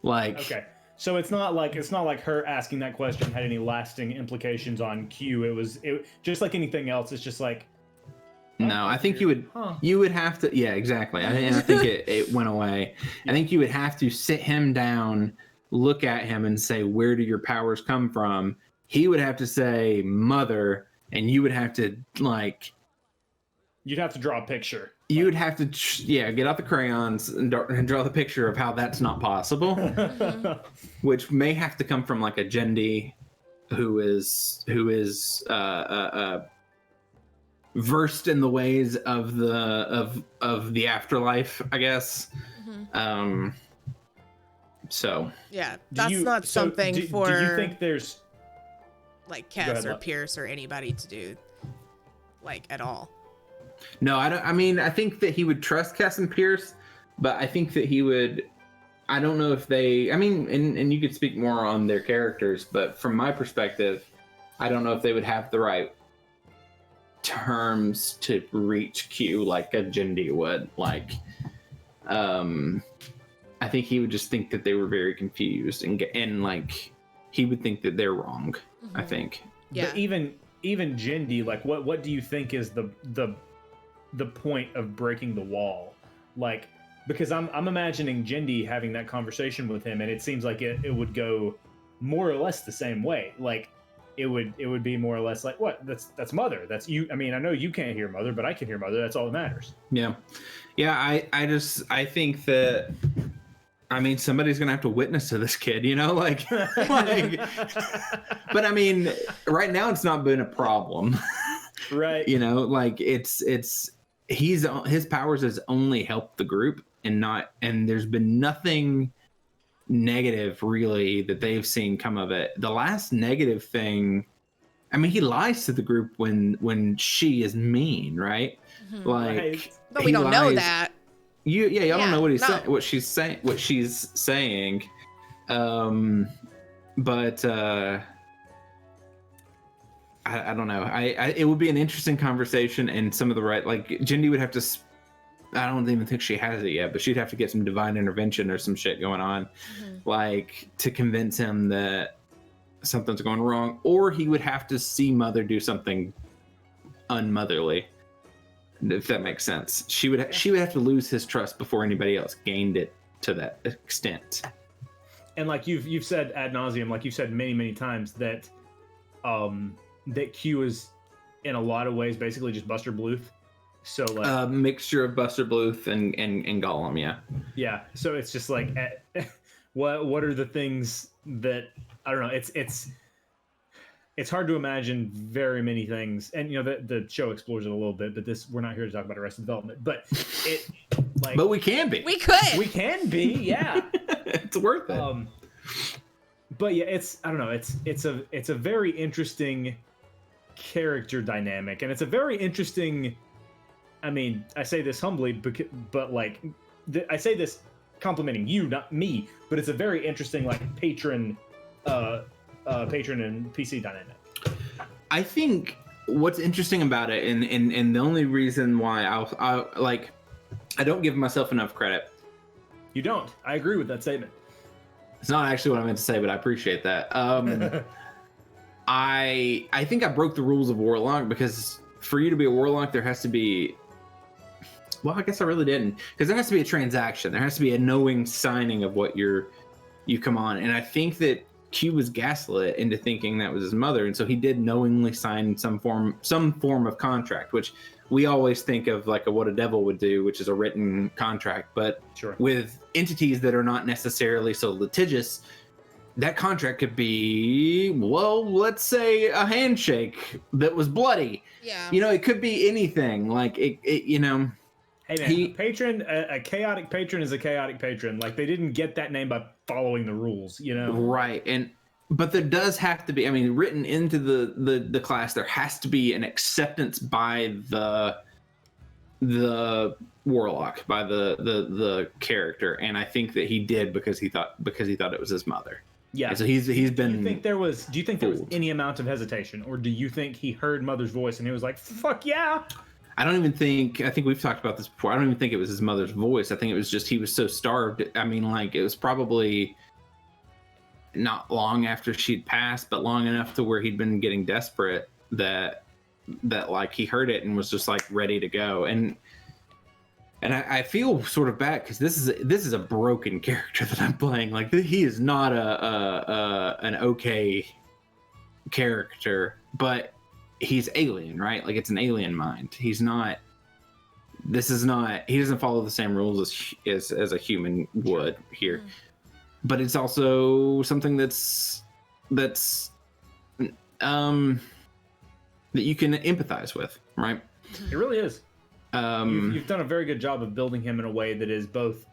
Okay. So it's not like her asking that question had any lasting implications on Q. It just like anything else. It's just like. No, I think you would have to. Yeah, exactly. I think it went away. Yeah. I think you would have to sit him down, look at him, and say, "Where do your powers come from?" He would have to say, "Mother," and you would have to You'd have to draw a picture. You would have to, get out the crayons and draw the picture of how that's not possible, which may have to come from a Jindy, who is versed in the ways of the afterlife, I guess. So yeah, that's not something do you think there's Kess or Pierce or anybody to do at all? No, I don't. I mean, I think that he would trust Kess and Pierce, but I think that he would. I don't know if they. I mean, and you could speak more on their characters, but from my perspective, I don't know if they would have the right terms to reach Q like a Jindy would. Like, I think he would just think that they were very confused and like he would think that they're wrong. I think. Yeah. But even Jindy, like, what do you think is the point of breaking the wall? Like, because I'm imagining Jindy having that conversation with him, and it seems like it would go more or less the same way. Like, it would be more or less like, what? That's Mother. That's you. I mean, I know you can't hear Mother, but I can hear Mother. That's all that matters. Yeah. I think that. I mean, somebody's gonna have to witness to this kid, you know, like. But I mean, right now it's not been a problem, Right? You know, like his powers has only helped the group and there's been nothing negative really that they've seen come of it. The last negative thing, I mean, he lies to the group when she is mean, right? Like, Right. But we don't know that. Y'all don't know what no. she's saying. But I don't know. It would be an interesting conversation, and some of the like Jindy would have to. I don't even think she has it yet, but she'd have to get some divine intervention or some shit going on, like to convince him that something's going wrong, or he would have to see Mother do something unmotherly. If that makes sense, she would have to lose his trust before anybody else gained it to that extent. And like you've said ad nauseum, like you've said many times that that Q is in a lot of ways basically just Buster Bluth. So like mixture of Buster Bluth and Gollum, yeah. Yeah. So it's just like what are the things that I don't know. It's hard to imagine very many things, and you know the show explores it a little bit, but we're not here to talk about Arrested Development. But it like, but we can be. We could. We can be, yeah. It's worth it. But yeah, I don't know. It's a very interesting character dynamic, and it's a very interesting. I mean, I say this humbly, but like I say this complimenting you, not me. But it's a very interesting like patron and PC dynamic. I think what's interesting about it, and the only reason why I don't give myself enough credit. You don't. I agree with that statement. It's not actually what I meant to say, but I appreciate that. I think I broke the rules of Warlock, because for you to be a Warlock, there has to be. Well, I guess I really didn't, because there has to be a transaction. There has to be a knowing signing of what you come on, and I think that Q was gaslit into thinking that was his mother, and so he did knowingly sign some form of contract, which we always think of like what a devil would do, which is a written contract. But sure. With entities that are not necessarily so litigious, that contract could be, well, let's say a handshake that was bloody. Yeah. You know, it could be anything. Like it you know. Hey man, a chaotic patron is a chaotic patron. Like, they didn't get that name by following the rules, you know? Right, but there does have to be. I mean, written into the class, there has to be an acceptance by the Warlock, by the character, and I think that he did because he thought it was his mother. Yeah. And so he's been. Do you think there was any amount of hesitation, or do you think he heard Mother's voice and he was like, "Fuck yeah"? I think we've talked about this before. I don't even think it was his mother's voice. I think it was just he was so starved. I mean, like, it was probably not long after she'd passed, but long enough to where he'd been getting desperate that like he heard it and was just like ready to go. And I feel sort of bad because this is a broken character that I'm playing. Like, he is not an okay character, but he's alien, right? Like, it's an alien mind. He doesn't follow the same rules as a human would here. But it's also something that you can empathize with, right? It really is. You've done a very good job of building him in a way that is both.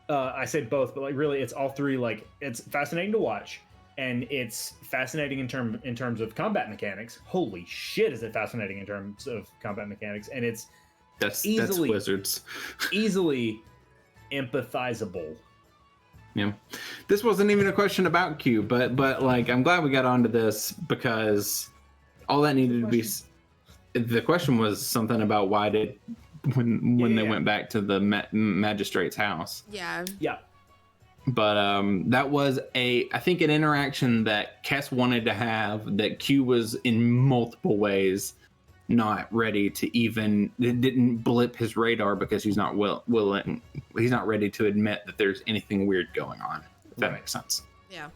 I say both, but like really, it's all three. Like, it's fascinating to watch, and it's fascinating in terms of combat mechanics. Holy shit, is it fascinating in terms of combat mechanics? And that's Wizards. Easily empathizable. Yeah, this wasn't even a question about Q, but like, I'm glad we got onto this because all that needed to be. the question was something about why did when they went back to the magistrate's house. Yeah. Yeah. But that was I think an interaction that Kess wanted to have that Q was in multiple ways not ready to even, it didn't blip his radar because he's not willing, he's not ready to admit that there's anything weird going on, if that makes sense. Yeah.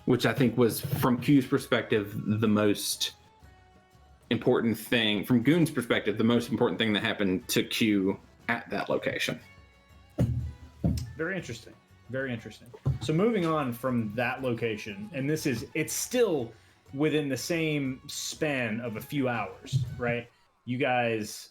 Which I think was, from Q's perspective, the most important thing, from Goon's perspective, the most important thing that happened to Q at that location. Very interesting. Very interesting. So moving on from that location, and it's still within the same span of a few hours, right? You guys,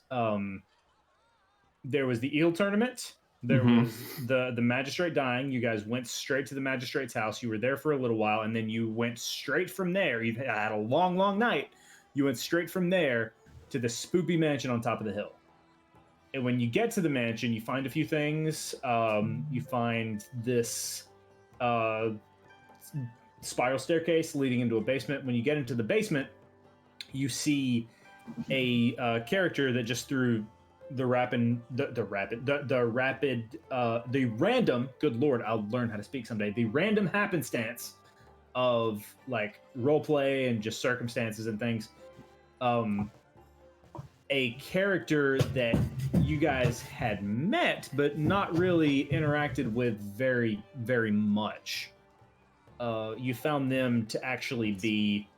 there was the eel tournament. There was the magistrate dying. You guys went straight to the magistrate's house. You were there for a little while, and then you went straight from there. You had a long, long night. You went straight from there to the spoopy mansion on top of the hill. And when you get to the mansion, you find a few things. You find this spiral staircase leading into a basement. When you get into the basement, you see a character that just threw the random, good lord, I'll learn how to speak someday, the random happenstance of like role play and just circumstances and things. A character that you guys had met but not really interacted with very, very much. You found them to actually be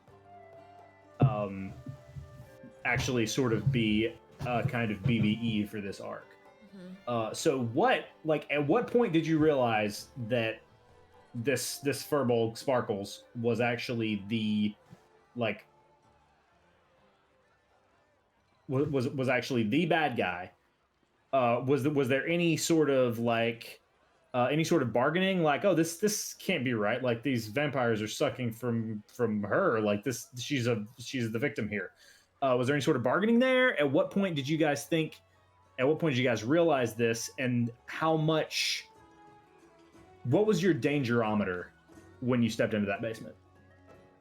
sort of be kind of BBE for this arc. So at what point did you realize that this Furball Sparkles was actually the was actually the bad guy? Was there any sort of bargaining, like, oh, this can't be right, like these vampires are sucking from her, like this, she's the victim here? Was there any sort of bargaining there? At what point did you guys realize this, and what was your dangerometer when you stepped into that basement?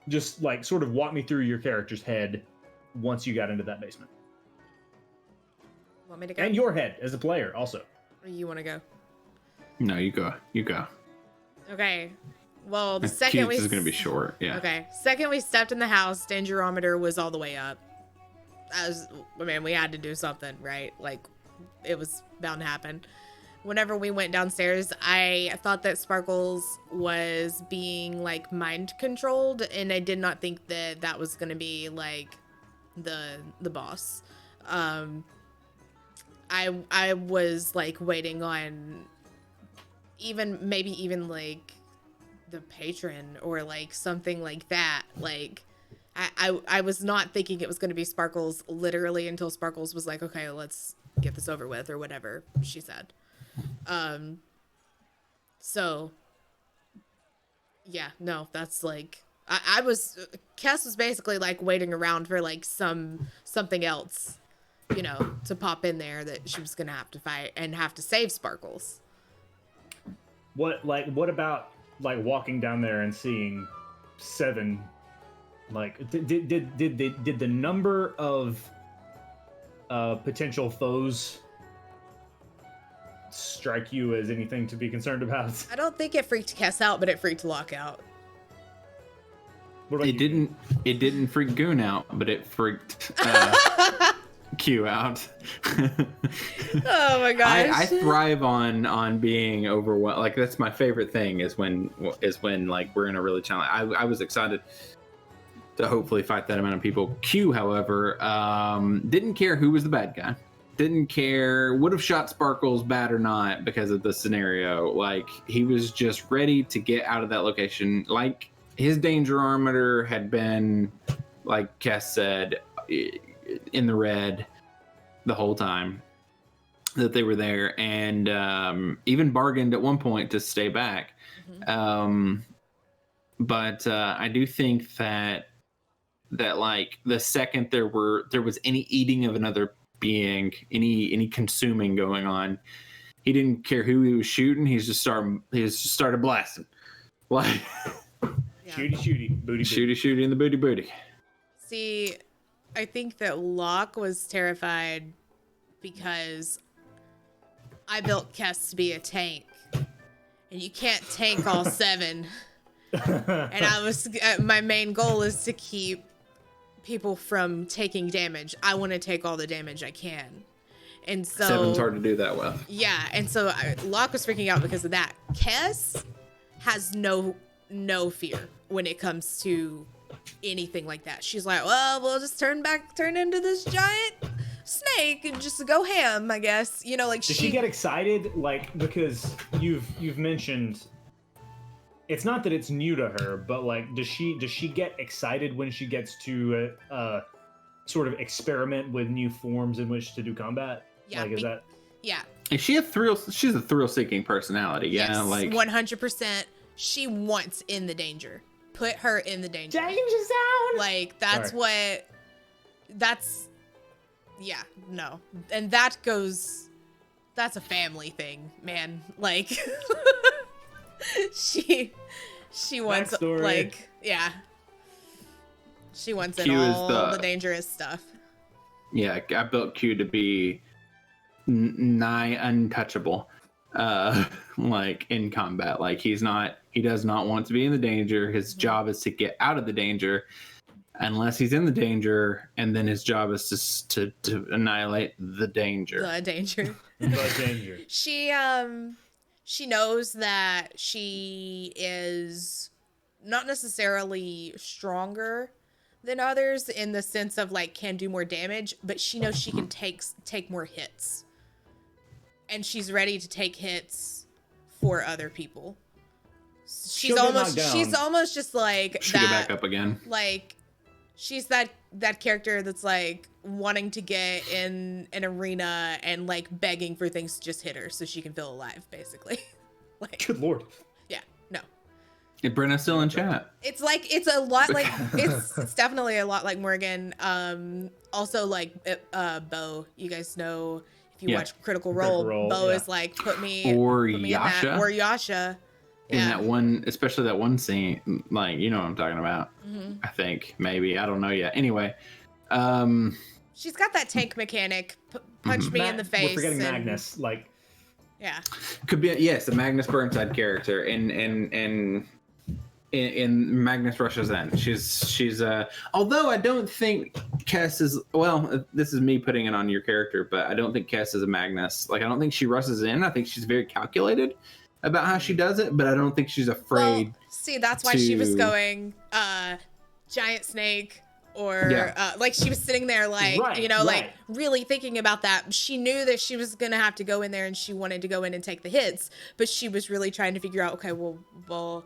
Just like sort of walk me through your character's head once you got into that basement. Want me to go? And your head as a player also. Or you want to go? No, you go. Okay. Well, the second this is going to be short. Yeah. Okay. Second we stepped in the house, dangerometer was all the way up. We had to do something, right? Like, it was bound to happen. Whenever we went downstairs, I thought that Sparkles was being like mind controlled, and I did not think that that was going to be like the boss. I was like waiting on maybe even like the patron or like something like that. Like I was not thinking it was going to be Sparkles literally until Sparkles was like, okay, let's get this over with, or whatever she said. So yeah, no, that's like, Kess was basically like waiting around for like something else, to pop in there that she was gonna have to fight and have to save Sparkles. What about like walking down there and seeing 7? Like, did the number of potential foes strike you as anything to be concerned about? I don't think it freaked Kess out, but it freaked Locke out. It didn't freak Goon out, but it freaked Q out. Oh my gosh. I thrive on being overwhelmed. Like, that's my favorite thing is when like we're in a really challenge. I was excited to hopefully fight that amount of people. Q, however, didn't care who was the bad guy. Didn't care, would have shot Sparkles bad or not because of the scenario. Like, he was just ready to get out of that location. Like, his dangerometer had been, like Kess said, in the red the whole time that they were there, and even bargained at one point to stay back. But I do think that like the second there was any eating of another being, any consuming going on, he didn't care who he was shooting. He just started blasting, like, shooty, booty, shooty in the booty. See, I think that Locke was terrified because I built Kess to be a tank, and you can't tank all 7. And I was my main goal is to keep people from taking damage. I want to take all the damage I can, and so 7's hard to do that with. Yeah, and so Locke was freaking out because of that. Kess has no fear when it comes to anything like that. She's like, well, we'll just turn into this giant snake and just go ham, I guess. You know, like Does she get excited? Like, because you've mentioned it's not that it's new to her, but like, does she get excited when she gets to sort of experiment with new forms in which to do combat? Yeah, like, is that? Yeah. Is she she's a thrill-seeking personality. Yeah, yes, like 100%. She wants in the danger. Put her in the danger. Danger zone. Like that's yeah, no. And that's a family thing, man. Like she wants Backstory. like, yeah. She wants in Q is all the dangerous stuff. Yeah, I built Q to be nigh untouchable, like in combat. Like he does not want to be in the danger. His job is to get out of the danger, unless he's in the danger, and then his job is to annihilate the danger. The danger. The danger. She knows that she is not necessarily stronger than others in the sense of like can do more damage, but she knows she can take more hits. And she's ready to take hits for other people. She's almost just like Shoot it back up again. Like she's that character that's like wanting to get in an arena and like begging for things to just hit her so she can feel alive, basically. Like, good lord. Yeah, no. If Brenna's still in chat. It's a lot like it's definitely a lot like Morgan. Also like Bo. You guys know if you watch Critical Role, Bo is like put me Yasha. In that, or Yasha. In that one, especially that one scene, like you know what I'm talking about. Mm-hmm. I think maybe I don't know yet. Anyway, she's got that tank mechanic. Punch me in the face. We're forgetting Magnus. Like, yeah, could be the Magnus Burnside character in Magnus Rushes In. She's although I don't think Kess is, well, this is me putting it on your character, but I don't think Kess is a Magnus. Like I don't think she rushes in. I think she's very calculated about how she does it, but I don't think she's afraid. Well, see, that's why she was going giant snake or like she was sitting there like like really thinking about that. She knew that she was gonna have to go in there and she wanted to go in and take the hits, but she was really trying to figure out, okay, well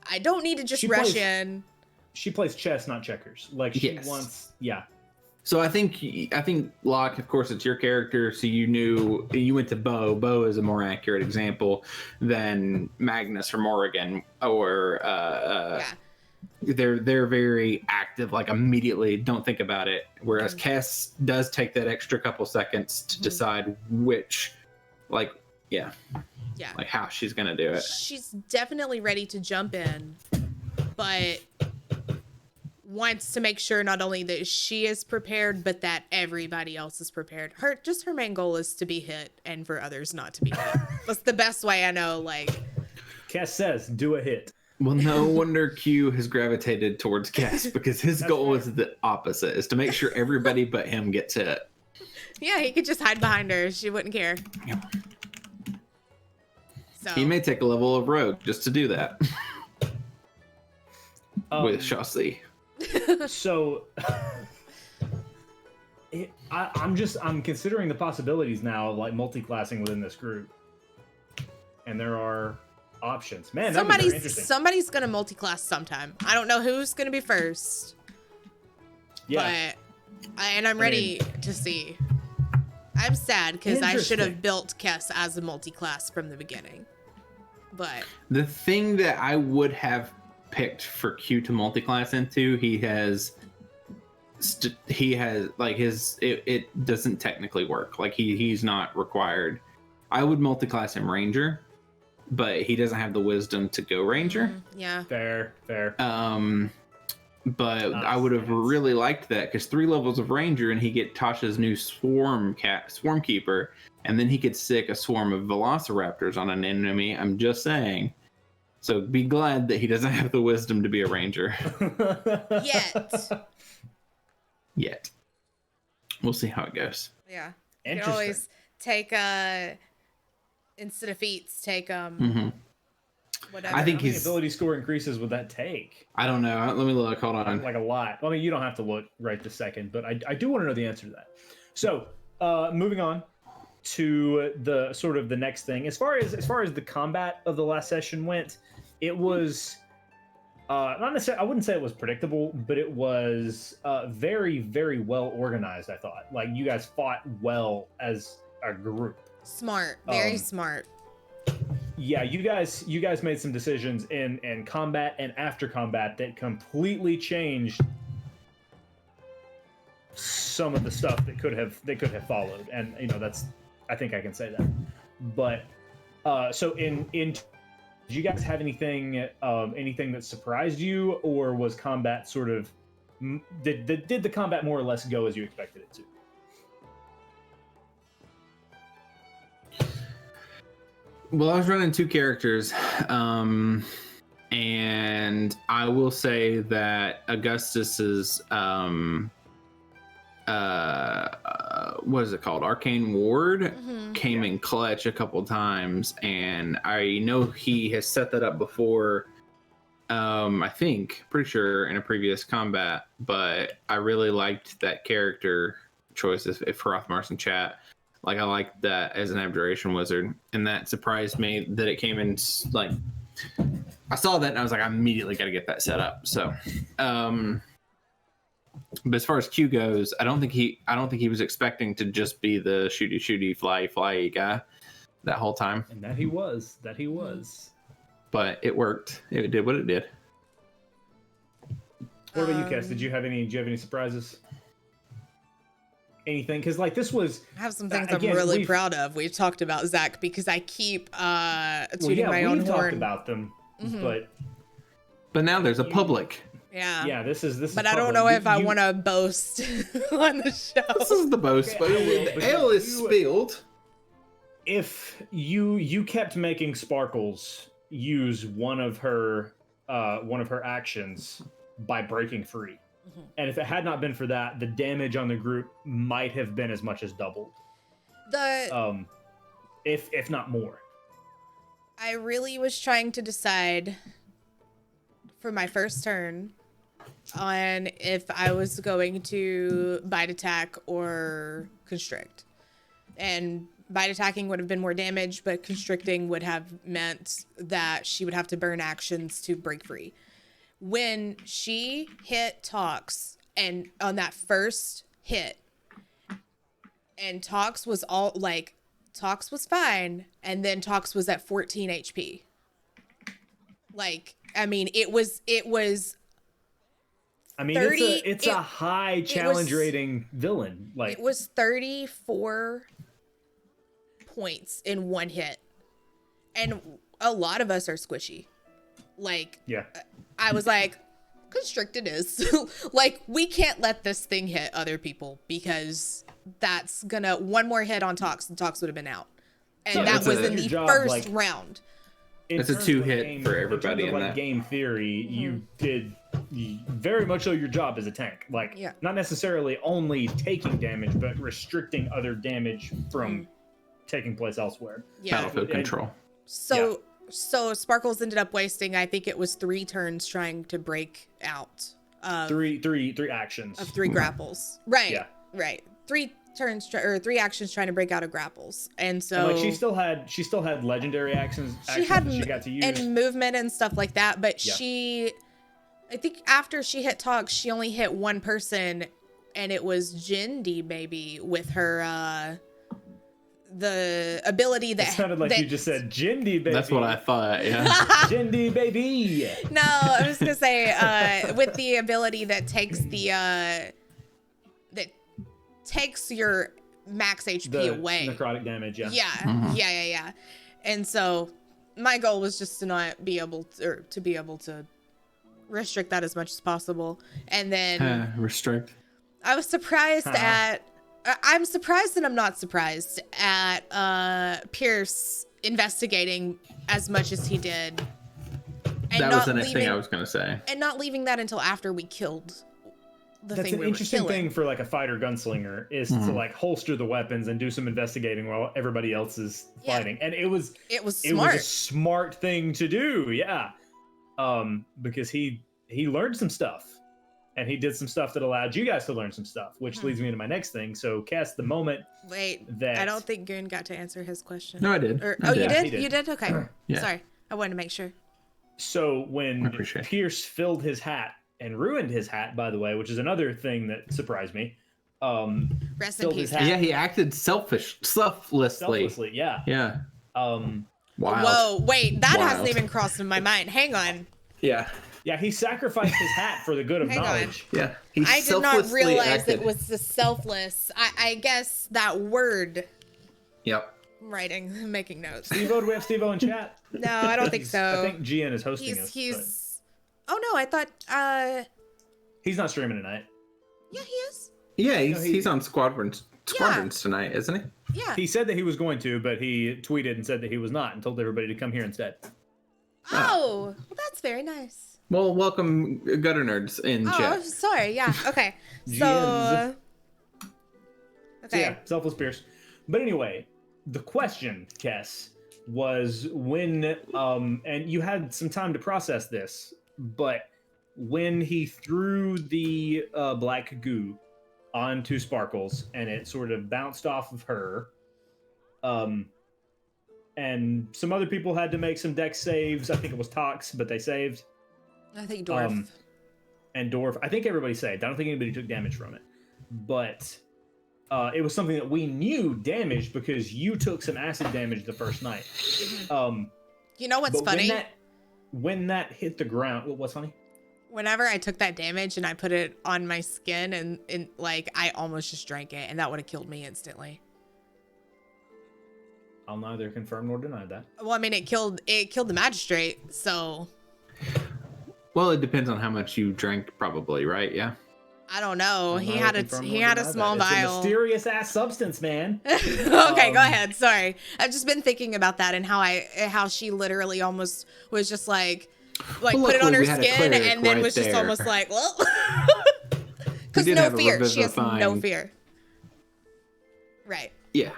I don't need to just rush in. She plays chess, not checkers. Like she wants, So I think Locke, of course, it's your character, so you went to Bo. Bo is a more accurate example than Magnus or Morrigan, or they're very active, like immediately, don't think about it. Whereas Kess does take that extra couple seconds to decide which, like how she's gonna do it. She's definitely ready to jump in, but wants to make sure not only that she is prepared, but that everybody else is prepared. Her main goal is to be hit and for others not to be hit. That's the best way I know. Like Kess says, do a hit. Well, no wonder Q has gravitated towards Kess because his goal is the opposite, is to make sure everybody but him gets hit. Yeah, he could just hide behind her. She wouldn't care. Yep. So he may take a level of rogue just to do that. With Chassis. So I'm considering the possibilities now of like multi-classing within this group, and there are options. Man, somebody's gonna multi-class sometime. I don't know who's gonna be first. Yeah, but I'm ready to see. I'm sad because I should have built Kess as a multi-class from the beginning. But the thing that I would have picked for Q to multi-class into, he has like it doesn't technically work. Like he's not required. I would multi-class him Ranger, but he doesn't have the wisdom to go Ranger. Yeah. Fair. But I would have really liked that because 3 levels of Ranger and he get Tasha's new Swarm Keeper, and then he could sick a swarm of Velociraptors on an enemy. I'm just saying. So be glad that he doesn't have the wisdom to be a Ranger. Yet. We'll see how it goes. Yeah. You can always take instead of feats, take whatever. I think his ability score increases would that take? I don't know. Let me look. Hold on. Like a lot. I mean, you don't have to look right this second, but I do want to know the answer to that. So, moving on to the sort of the next thing. As far as the combat of the last session went, it was not necessarily. I wouldn't say it was predictable, but it was very, very well organized. I thought, like, you guys fought well as a group. Smart, very smart. Yeah, you guys made some decisions in combat and after combat that completely changed some of the stuff that could have followed, and that's, I think I can say that. But so in did you guys have anything that surprised you, or was combat sort of did the combat more or less go as you expected it to? Well, I was running 2 characters, and I will say that Augustus's what is it called? Arcane Ward came in clutch a couple times, and I know he has set that up before. Pretty sure in a previous combat, but I really liked that character choice. If Hrothmar's in chat. Like, I like that as an abjuration wizard, and that surprised me that it came in. Like, I saw that and I was like, I immediately got to get that set up. So, but as far as Q goes, I don't think he was expecting to just be the shooty fly guy that whole time. And that he was. But it worked. It did what it did. What about you, Kess? Did you have any surprises? Anything? Because like this was, I have some things I'm really proud of. We've talked about Zach because I keep tooting my own horn. We've talked about them, but now there's a public. Yeah. This is. But I don't know if I want to boast on the show. This is the boast, but the ale is spilled. If you kept making Sparkles use one of her actions by breaking free. And if it had not been for that, the damage on the group might have been as much as doubled. If not more. I really was trying to decide for my first turn on if I was going to bite attack or constrict. And bite attacking would have been more damage, but constricting would have meant that she would have to burn actions to break free. When she hit Tox, and on that first hit, and Tox was fine, and then Tox was at 14 HP. Like, I mean, it was. I mean, 30, it's a high challenge rating villain. Like, it was 34 points in one hit, and a lot of us are squishy. Like, yeah. I was like, constricted is. Like, we can't let this thing hit other people because that's gonna, one more hit on Tox and Tox would have been out. And so that was in the first round. It's a 2-hit for everybody in that. Game theory, you did very much so your job as a tank. Like, not necessarily only taking damage, but restricting other damage from taking place elsewhere. Battlefield control. So Sparkles ended up wasting, I think it was 3 turns trying to break out. Three actions. Of 3 grapples. Right. Yeah. Right. 3 turns, or 3 actions trying to break out of grapples. And so... And like she still had legendary actions she got to use. And movement and stuff like that, but I think after she hit Tox, she only hit one person, and it was Jindy, maybe, with her... the ability that... It sounded like you just said, Jindy, baby. That's what I thought, yeah. Jindy, baby. No, I was going to say, with the ability that takes your max HP away. Necrotic damage, yeah. Yeah. And so my goal was just to not be able to, or to be able to restrict that as much as possible. And then Restrict. I was surprised I'm surprised and I'm not surprised at Pierce investigating as much as he did. And That was the next thing I was going to say. And not leaving that until after we killed the That's thing an we were interesting killing. thing for like a fighter gunslinger is to like holster the weapons and do some investigating while everybody else is fighting. And it was smart. a smart thing to do, yeah. Because he learned some stuff. And he did some stuff that allowed you guys to learn some stuff, which leads me into my next thing. So, Kess, the moment I don't think Goon got to answer his question. No, I did. You did? He did. You did? Okay. Yeah. Sorry. I wanted to make sure. So when Pierce filled his hat and ruined his hat, by the way, which is another thing that surprised me. Rest in peace. Yeah, he acted selflessly. Selflessly, yeah. Yeah. Wild. Whoa, wait, that hasn't even crossed in my mind. Hang on. Yeah. Yeah, he sacrificed his hat for the good of knowledge. Yeah. I did not realize it was the selfless. I guess that word. Yep. I'm writing, making notes. Steve-O, do we have Steve-O in chat? No, I don't think so. I think GN is hosting us. Oh no, I thought He's not streaming tonight. Yeah, he is. Yeah, he's on Squadrons tonight, isn't he? Yeah. He said that he was going to, but he tweeted and said that he was not and told everybody to come here instead. Oh, well, that's very nice. Well, welcome Gutter Nerds in chat. Oh, sorry. Yeah. Okay. So okay. yeah, selfless Pierce. But anyway, the question, Kess, was when and you had some time to process this, but when he threw the black goo onto Sparkles and it sort of bounced off of her, and some other people had to make some dex saves. I think it was Tox, but they saved. I think Dwarf. And Dwarf. I think everybody saved. I don't think anybody took damage from it. But it was something that we knew damaged because you took some acid damage the first night. You know what's funny? When that hit the ground, what's funny? Whenever I took that damage and I put it on my skin and like I almost just drank it and that would have killed me instantly. I'll neither confirm nor deny that. Well, I mean it killed the magistrate, so Well, it depends on how much you drank, probably, right? Yeah. I don't know. He had a small vial. It's a mysterious ass substance, man. Okay, go ahead. Sorry, I've just been thinking about that and how she literally almost was just like put it on her skin and then was just almost like, well, because no fear. She has no fear. Right. Yeah.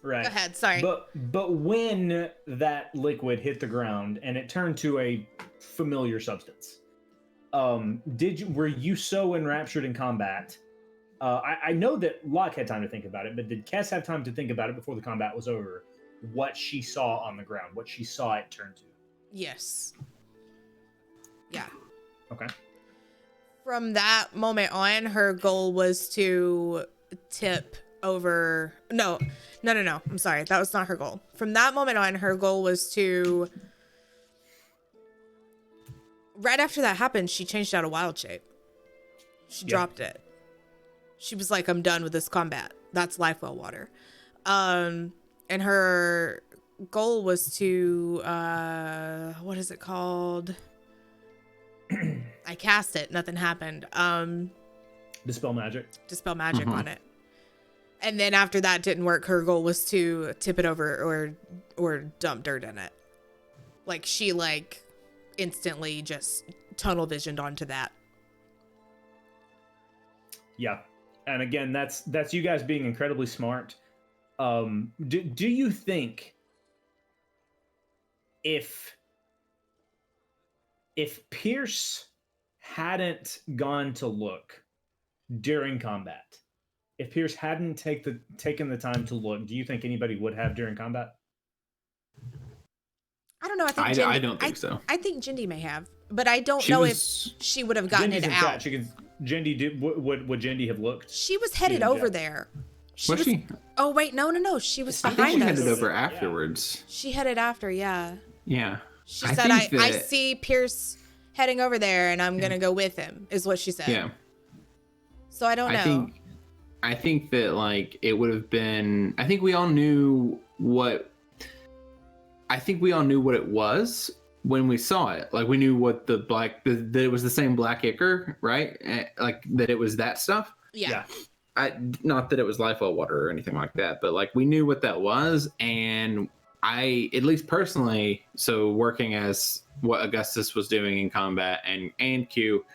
Right. Go ahead. Sorry. But when that liquid hit the ground and it turned to a familiar substance, were you so enraptured in combat? I know that Locke had time to think about it, but did Kess have time to think about it before the combat was over? What she saw on the ground, what she saw it turn to? Yes. Yeah. Okay. From that moment on, her goal was to tip over. No. I'm sorry. That was not her goal. From that moment on, her goal was to. Right after that happened, she changed out of wild shape. She dropped it. She was like, I'm done with this combat. That's life well water. And her goal was to, what is it called? I cast it. Nothing happened. Dispel magic. Dispel magic on it. And then after that didn't work, her goal was to tip it over or dump dirt in it. Like she instantly just tunnel visioned onto that. Yeah. And again, that's you guys being incredibly smart. Do you think if Pierce hadn't gone to look during combat, if Pierce hadn't taken the time to look, do you think anybody would have during combat? I don't know. I don't think so. I think Jindy may have, but I don't know if she would have gotten Jindy's it out. Jindy would Jindy have looked? She was headed over there. Was she? Oh wait, no. She was behind I think she us. headed over afterwards. She headed after, yeah. Yeah. She said, I see Pierce heading over there, and I'm gonna go with him. Is what she said. Yeah. So I don't know. I think that it would have been. I think we all knew what. I think we all knew what it was, when we saw it. Like we knew what the that it was the same black ichor, right? Like that it was that stuff. Yeah. Not that it was lifewell water or anything like that, but like we knew what that was, and I, at least personally, so working as what Augustus was doing in combat and Q,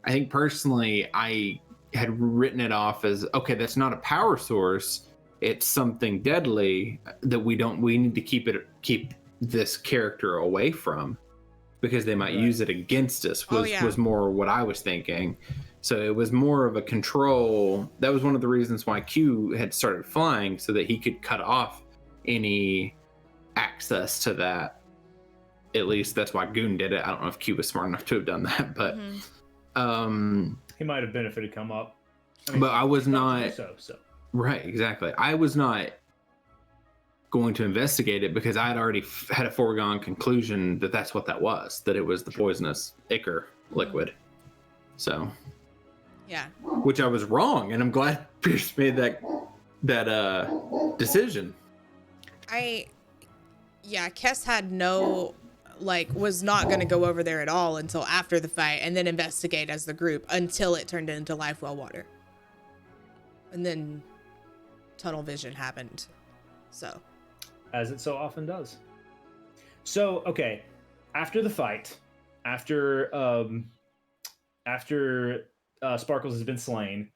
I think personally I had written it off as, okay, that's not a power source. It's something deadly that we need to keep this character away from, because they might use it against us was more what I was thinking. So it was more of a control. That was one of the reasons why Q had started flying, so that he could cut off any access to that. At least that's why Goon did it. I don't know if Q was smart enough to have done that, but he might have benefited come up. But I was not. So. Right, exactly. I was not going to investigate it because I had already had a foregone conclusion that that's what that was. That it was the poisonous ichor liquid. So. Yeah. Which I was wrong, and I'm glad Pierce made that decision. Kess had was not going to go over there at all until after the fight, and then investigate as the group until it turned into lifewell water. And then tunnel vision happened. So. As it so often does. So, okay. After the fight, after Sparkles has been slain,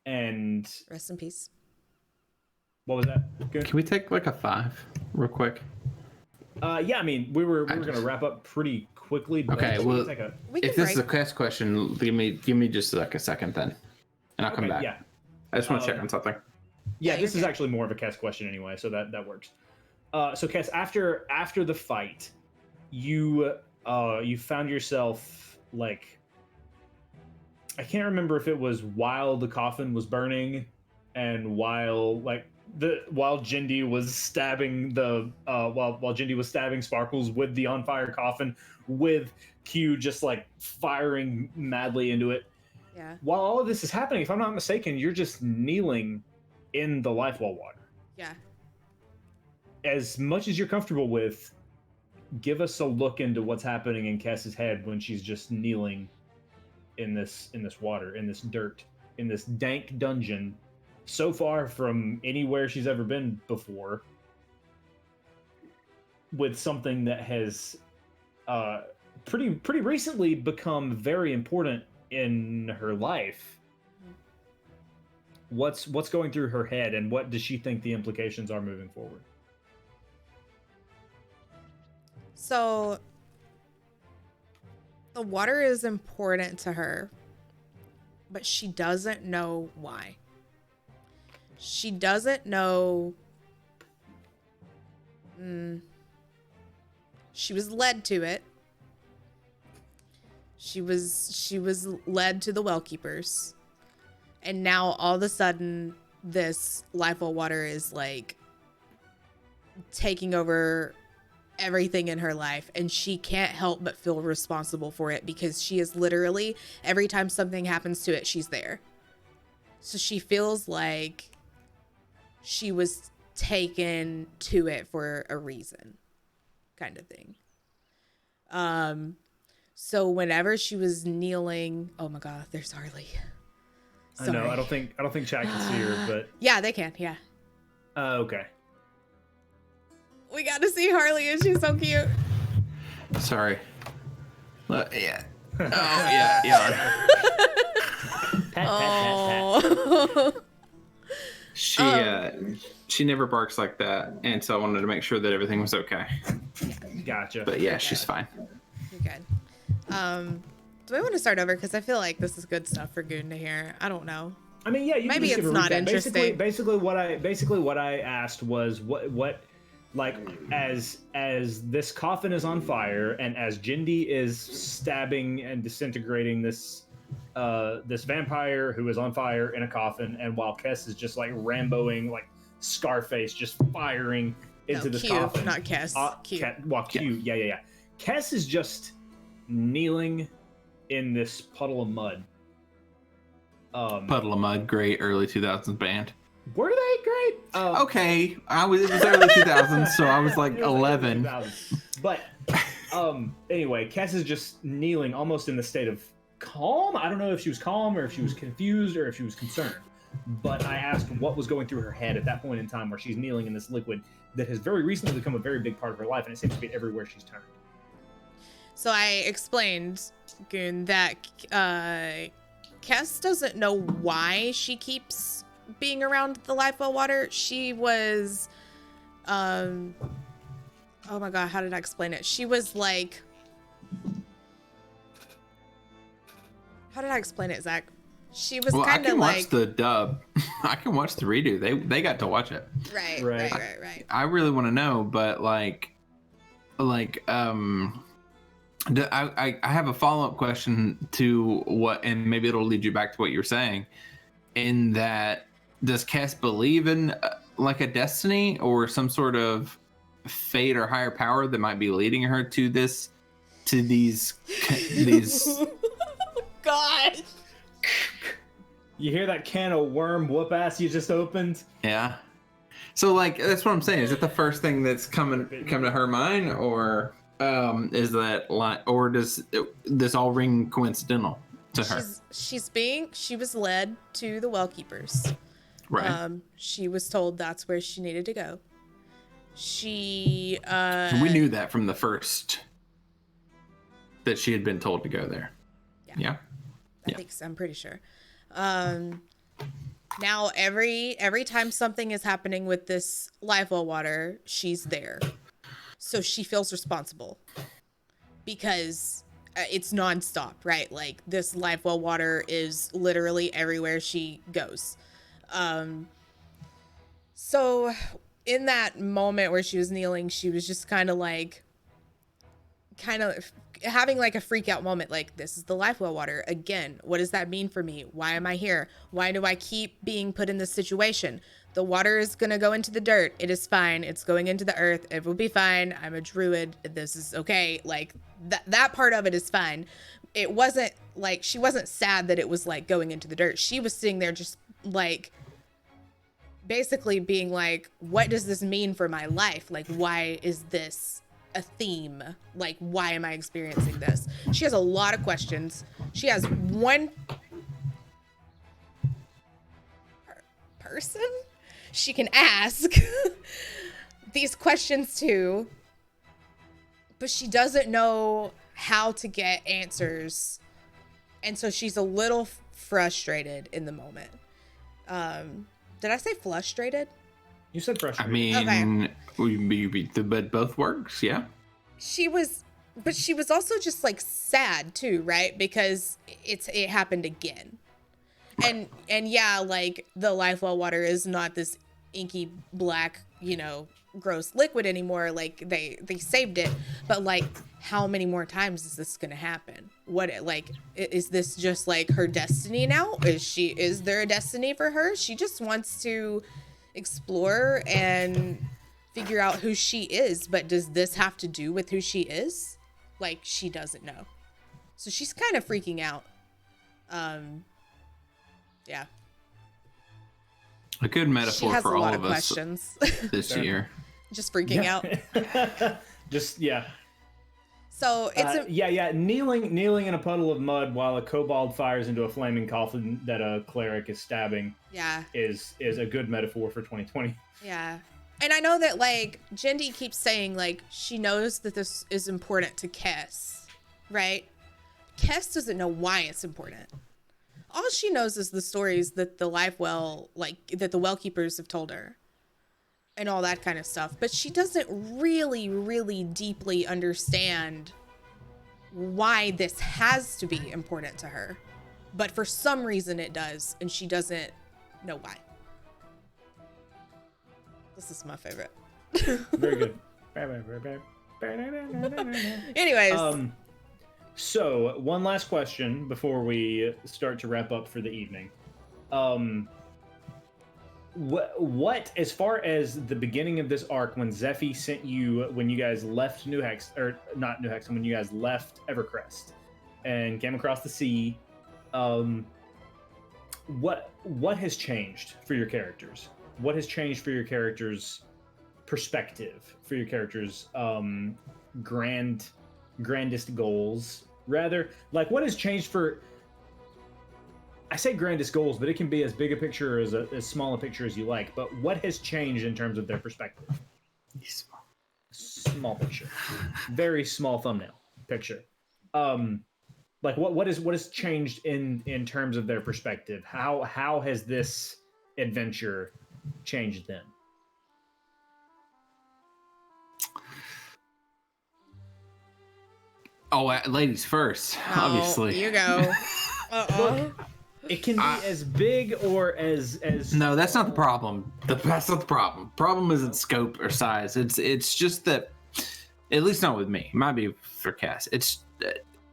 and rest in peace. What was that? Good? Can we take like a 5 real quick? Yeah, I mean, we were gonna wrap up pretty quickly. But okay, well, if this is a Kess question, give me just like a second then, and I'll come back. Yeah, I just want to check on something. Yeah, this is actually more of a Kess question anyway, so that works. So Kess, after the fight, you found yourself like, I can't remember if it was while the coffin was burning and while Jindy was stabbing while Jindy was stabbing Sparkles with the on fire coffin, with Q just like firing madly into it. Yeah. While all of this is happening, if I'm not mistaken, you're just kneeling in the lifewell water. Yeah. As much as you're comfortable with, give us a look into what's happening in Kess's head when she's just kneeling in this water, in this dirt, in this dank dungeon, so far from anywhere she's ever been before, with something that has pretty recently become very important in her life. What's going through her head, and what does she think the implications are moving forward? So the water is important to her, but she doesn't know why. She doesn't know. She was led to it. She was led to the well keepers. And now all of a sudden this lifewell water is like taking over everything in her life, and she can't help but feel responsible for it, because she is literally, every time something happens to it, she's there. So she feels like she was taken to it for a reason, kind of thing. So whenever she was kneeling, oh my god, there's Harley. Sorry. I know. I don't think chat can see her, but yeah, they can. Yeah. Okay. We got to see Harley, and she's so cute. Sorry. Yeah. Oh yeah. Oh. She never barks like that, and so I wanted to make sure that everything was okay. Gotcha. But yeah, she's fine. You're good. Do we want to start over? Because I feel like this is good stuff for Goon to hear. I don't know. I mean, yeah. Maybe it's not interesting. Basically, what I asked was what. Like, as this coffin is on fire, and as Jindy is stabbing and disintegrating this vampire who is on fire in a coffin, and while Kess is just like Ramboing, like Scarface, just firing into this coffin. Not Kess. Q. Yeah. Kess is just kneeling in this puddle of mud. Puddle of Mud, great early 2000s band. Were they great? Okay, it was early 2000s, so I was like 11. But Anyway, Kess is just kneeling, almost in the state of calm. I don't know if she was calm or if she was confused or if she was concerned. But I asked what was going through her head at that point in time where she's kneeling in this liquid that has very recently become a very big part of her life, and it seems to be everywhere she's turned. So I explained, Goon, that Kess doesn't know why she keeps being around the life well water. She was, oh my god, how did I explain it? She was like, how did I explain it, Zach? She was kind of like. I can watch the dub. I can watch the redo. They got to watch it. Right. I really want to know, but I have a follow-up question to what, and maybe it'll lead you back to what you were saying. In that, does Kess believe in like a destiny or some sort of fate or higher power that might be leading her to these? God. You hear that can of worm whoop ass you just opened? Yeah. So that's what I'm saying. Is it the first thing that's come to her mind, or is that or does this all ring coincidental to her? She was led to the well keepers. Right. She was told that's where she needed to go. We knew that from the first that she had been told to go there. Yeah. I think so, I'm pretty sure. Now every time something is happening with this live well water, she's there. So she feels responsible because it's nonstop, right? Like this live well water is literally everywhere she goes. So in that moment where she was kneeling, she was just kind of having like a freak out moment. Like, this is the life well water again. What does that mean for me? Why am I here? Why do I keep being put in this situation? The water is going to go into the dirt. It is fine. It's going into the earth. It will be fine. I'm a druid. This is okay. Like that part of it is fine. It wasn't like, she wasn't sad that it was like going into the dirt. She was sitting there just like basically being like, what does this mean for my life? Like, why is this a theme? Like, why am I experiencing this? She has a lot of questions. She has one person she can ask these questions to, but she doesn't know how to get answers, and so she's a little frustrated in the moment. Did I say frustrated? You said frustrated. I mean, okay. But both works, yeah. She was also just like sad too, right? Because it happened again. Right. And yeah, like the life well water is not this inky black, gross liquid anymore. Like they saved it, but like how many more times is this gonna happen? Is this just like her destiny now? Is there a destiny for her? She just wants to explore and figure out who she is, but does this have to do with who she is? Like, she doesn't know, so she's kind of freaking out. Yeah, a good metaphor for all of us questions this year. Just freaking out. Yeah. So it's kneeling in a puddle of mud while a kobold fires into a flaming coffin that a cleric is stabbing. Yeah, is a good metaphor for 2020. Yeah, and I know that like Jindy keeps saying like she knows that this is important to Kess, right? Kess doesn't know why it's important. All she knows is the stories that the that the well keepers have told her, and all that kind of stuff. But she doesn't really, really deeply understand why this has to be important to her. But for some reason it does, and she doesn't know why. This is my favorite. Very good. Anyways. So one last question before we start to wrap up for the evening. What as far as the beginning of this arc, when Zephy sent you, when you guys left New Hex, or not New Hex, when you guys left Evercrest and came across the sea, what has changed for your characters? What has changed for your characters' perspective, for your characters' grand grandest goals. Rather, like, what has changed for... I say grandest goals, but it can be as big a picture or as small a picture as you like. But what has changed in terms of their perspective? Small picture. Very small thumbnail picture. Like what has changed in terms of their perspective? How has this adventure changed them? Oh, ladies first, obviously. You go. Look, it can be as big or as. No, that's not the problem. That's not the problem. Problem isn't scope or size. It's just that, at least not with me. It might be for Kess. It's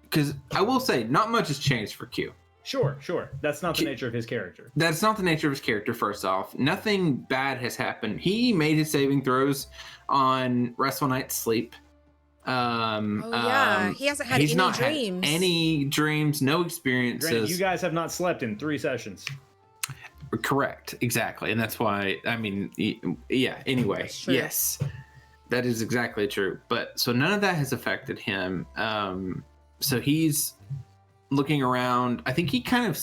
because I will say not much has changed for Q. Sure. That's not the nature of his character. That's not the nature of his character. First off, nothing bad has happened. He made his saving throws on restful night's sleep. He hasn't had any dreams, no experiences. Granted, you guys have not slept in 3 sessions. Correct, exactly, and that's why. I mean, yeah. Anyway, yes, that is exactly true. But so none of that has affected him. So he's looking around. I think he kind of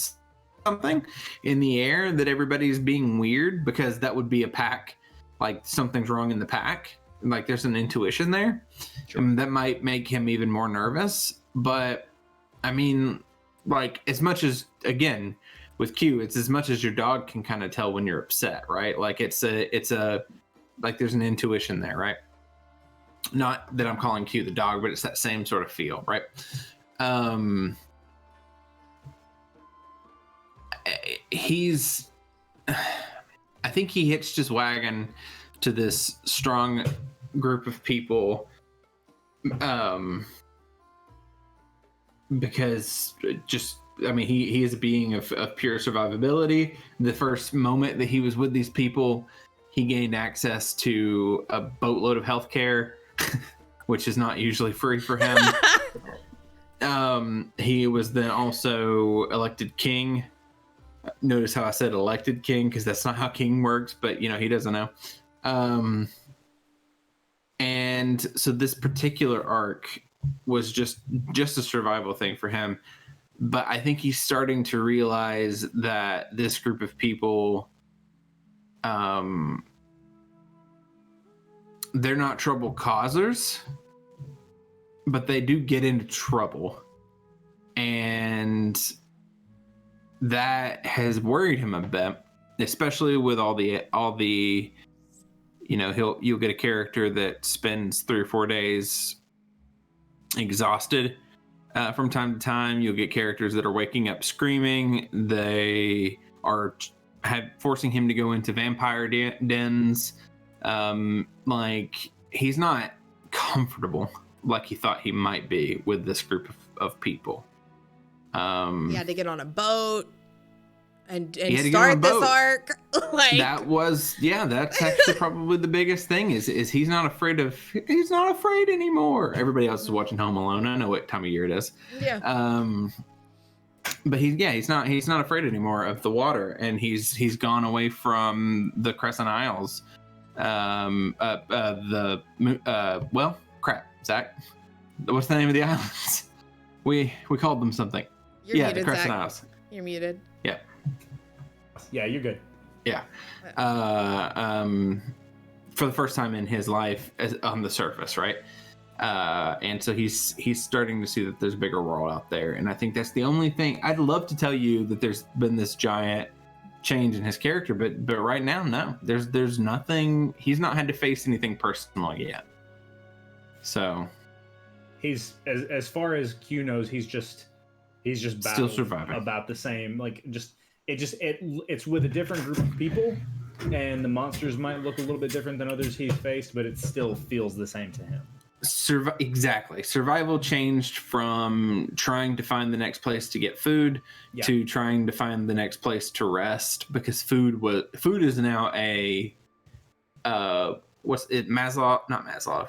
something in the air that everybody's being weird because that would be a pack. Like something's wrong in the pack. Like there's an intuition there. Sure. And that might make him even more nervous. But I mean, like as much as, again, with Q, it's as much as your dog can kind of tell when you're upset, right? Like it's a like there's an intuition there, right? Not that I'm calling Q the dog, but it's that same sort of feel, right? I think he hitched his wagon to this strong group of people because just, I mean, he is a being of pure survivability. The first moment that he was with these people, he gained access to a boatload of healthcare, which is not usually free for him. He was then also elected king. Notice how I said elected king, because that's not how king works, but you know, he doesn't know. And so this particular arc was just a survival thing for him. But I think he's starting to realize that this group of people, they're not trouble causers, but they do get into trouble. And that has worried him a bit, especially with all the you know, you'll get a character that spends 3 or 4 days exhausted from time to time. You'll get characters that are waking up screaming. They are forcing him to go into vampire dens. Like he's not comfortable like he thought he might be with this group of people. He had to get on a boat and start this arc. Like that's actually probably the biggest thing is he's not afraid anymore. Everybody else is watching Home Alone. I know what time of year it is. Yeah. But he's not afraid anymore of the water, and he's gone away from the Crescent Isles. Zach, what's the name of the islands? We called them something. You're muted, the Crescent Zach. Isles. You're muted. Yeah, you're good. Yeah. For the first time in his life on the surface, right? And so he's starting to see that there's a bigger world out there. And I think that's the only thing. I'd love to tell you that there's been this giant change in his character, but right now, no. There's nothing. He's not had to face anything personal yet. So he's as far as Q knows, he's just still surviving. About the same, like it's with a different group of people, and the monsters might look a little bit different than others he's faced, but it still feels the same to him. Exactly. Survival changed from trying to find the next place to get food to trying to find the next place to rest, because food is now a what's it, Maslow,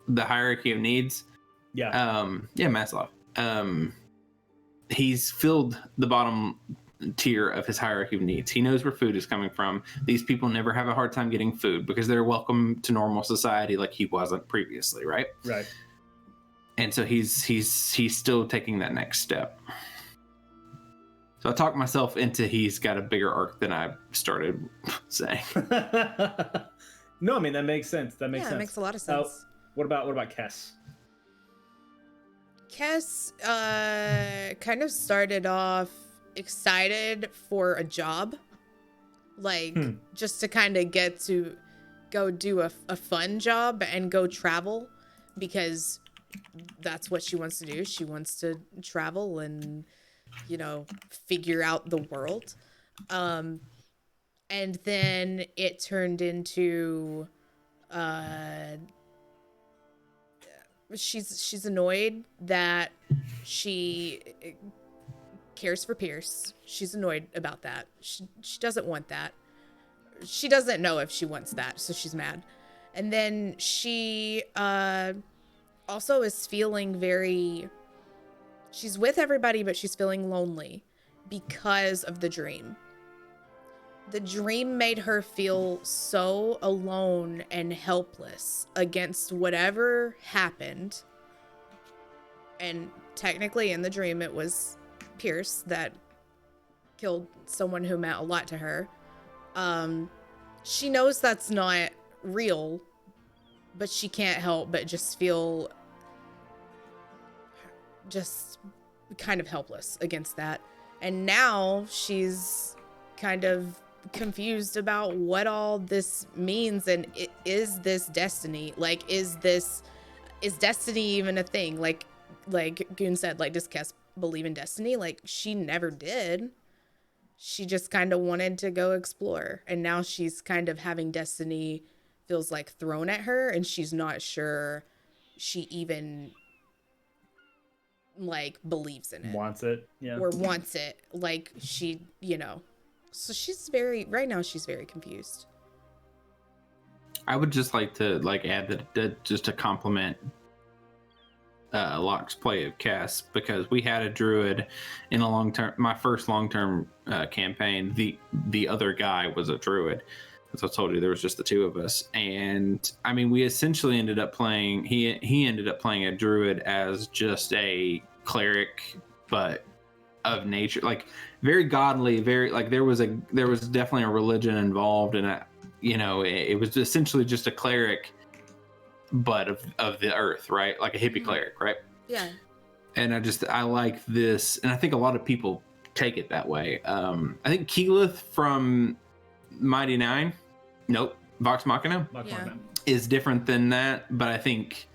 the hierarchy of needs. Maslow. He's filled the bottom tier of his hierarchy of needs. He knows where food is coming from. These people never have a hard time getting food because they're welcome to normal society like he wasn't previously, right? Right. And so he's still taking that next step. So I talked myself into he's got a bigger arc than I started saying. No, I mean that makes sense. That makes sense. It makes a lot of sense. What about Kess? Kess kind of started off excited for a job, like just to kind of get to go do a fun job and go travel, because that's what she wants to do. She wants to travel and, you know, figure out the world. And then it turned into she's annoyed that she cares for Pierce. She's annoyed about that. She doesn't want that. She doesn't know if she wants that, so she's mad. And then she also is feeling she's with everybody, but she's feeling lonely because of the dream. The dream made her feel so alone and helpless against whatever happened. And technically in the dream, it was Pierce that killed someone who meant a lot to her. She knows that's not real, but she can't help but just feel just kind of helpless against that. And now she's kind of confused about what this means, and is this destiny? Like, is destiny even a thing? Like Goon said, like, does Kess believe in destiny? Like, she never did. She just kind of wanted to go explore, and now she's kind of having destiny feels like thrown at her, and she's not sure she even like believes in it, Wants it, yeah, or wants it. Like, she, you know, so she's right now she's very confused. I would just like to add that just to compliment Locke's play of Kess, because we had a druid in my first long-term campaign. The other guy was a druid. As I told you, there was just the two of us, and I mean, we essentially ended up playing. He ended up playing a druid as just a cleric, but of nature, like very godly, very like there was definitely a religion involved, and it was essentially just a cleric, but of the earth, right? Like a hippie cleric, right? Yeah. And I like this, and I think a lot of people take it that way. I think Keyleth from Mighty Nine, Vox Machina, is different than that, but I think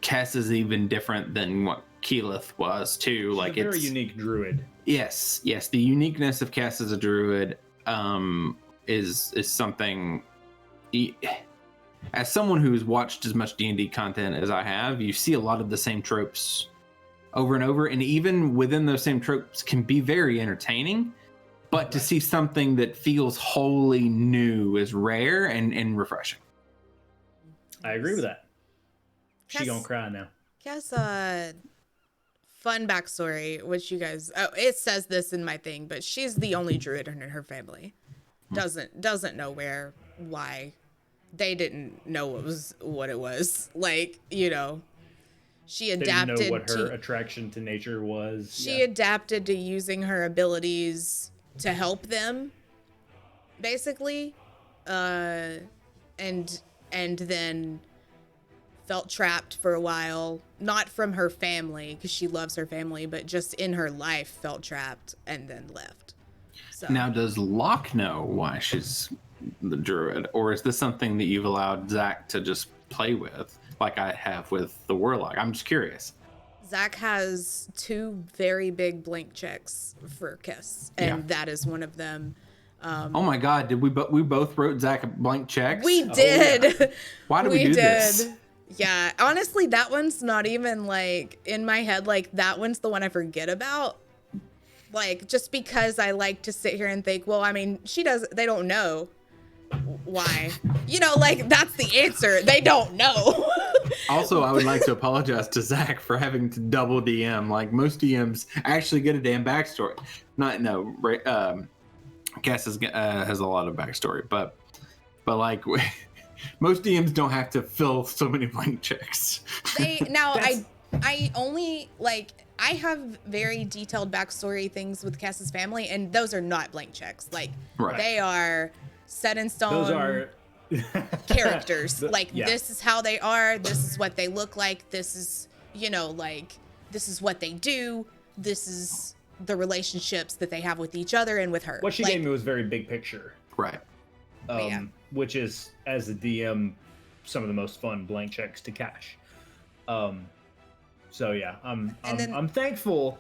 Kess is even different than what Keyleth was too. She's like, it's a very unique druid. Yes, the uniqueness of Kess as a druid is something. As someone who's watched as much D&D content as I have, you see a lot of the same tropes over and over, and even within those same tropes can be very entertaining. But to see something that feels wholly new is rare and refreshing. I agree with that. Kess, she gonna cry now. Kess, fun backstory, which you guys, it says this in my thing, but she's the only druid in her family. Doesn't know why. They didn't know what it was. Like, she adapted. They didn't know what her attraction to nature was. She adapted to using her abilities to help them, basically, and then felt trapped for a while, not from her family, because she loves her family, but just in her life felt trapped and then left. So now, does Locke know why she's the druid, or is this something that you've allowed Zach to just play with, like I have with the warlock? I'm just curious. Zach has 2 very big blank checks for Kess, and that is one of them. Oh my God! Did we both wrote Zach blank checks? We did. Oh, yeah. Why did we do this? Yeah, honestly, that one's not even like in my head. Like, that one's the one I forget about. Like, just because I like to sit here and think, well, I mean, they don't know why. Like, that's the answer. They don't know. Also, I would like to apologize to Zach for having to double DM. Like, most DMs actually get a damn backstory. Kess has a lot of backstory, but like Most DMs don't have to fill so many blank checks. I only like I have very detailed backstory things with Kess's family, and those are not blank checks. Like they are set in stone. Those are characters. This is how they are. This is what they look like. This is this is what they do. This is the relationships that they have with each other and with her. What she gave me was very big picture. Right. Which is, as a DM, some of the most fun blank checks to cash. So yeah, I'm thankful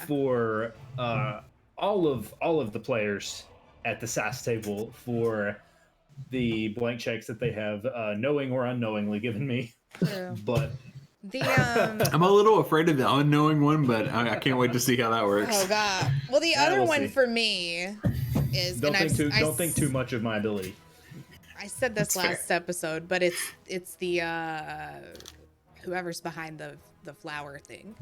for all of the players at the SAS table for the blank checks that they have, knowing or unknowingly, given me. True. But I'm a little afraid of the unknowing one, but I can't wait to see how that works. Oh god. Well, the other one for me is don't think too much of my ability. I said this last episode, but it's the whoever's behind the flower thing,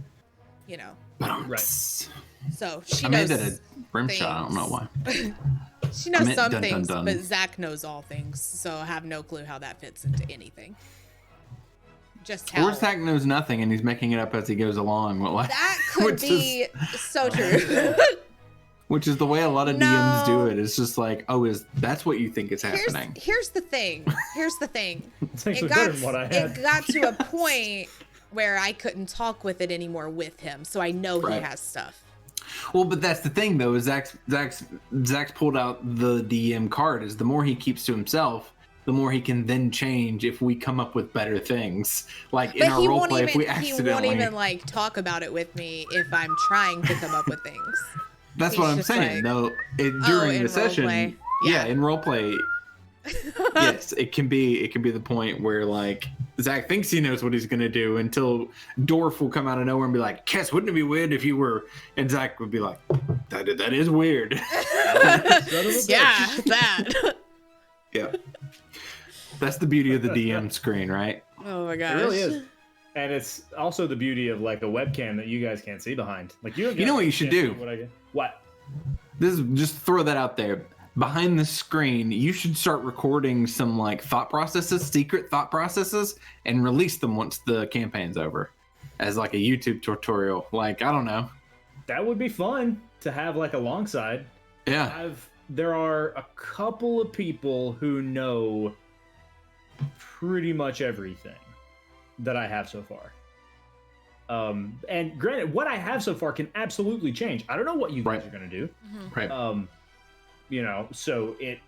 Right. So she knows. I made that a rim shot. I don't know why. She knows some things, but Zach knows all things, so I have no clue how that fits into anything. Just how. Or Zach knows nothing and he's making it up as he goes along. That could be so true. Which is the way a lot of DMs do it. It's just like, that's what you think is happening. Here's the thing. It got to a point where I couldn't talk with it anymore with him, so I know he has stuff. Well, but that's the thing, though, is Zach's pulled out the DM card. Is the more he keeps to himself, the more he can then change if we come up with better things. Like in our roleplay, if we accidentally... He won't even talk about it with me if I'm trying to come up with things. That's what I'm saying, though. During the session, in roleplay, yes, it can be the point where Zach thinks he knows what he's gonna do until Dorf will come out of nowhere and be like, "Kess, wouldn't it be weird if you were?" And Zach would be like, "That is weird." Yeah, that. Yeah, that's the beauty of the DM screen, right? Oh my gosh, it really is. And it's also the beauty of a webcam that you guys can't see behind. You know what you should do? What? This is just throw that out there. Behind the screen, you should start recording some secret thought processes, and release them once the campaign's over, as a YouTube tutorial. I don't know. That would be fun to have alongside. Yeah. There are a couple of people who know pretty much everything that I have so far. And granted, what I have so far can absolutely change. I don't know what you guys are going to do. Right. So it,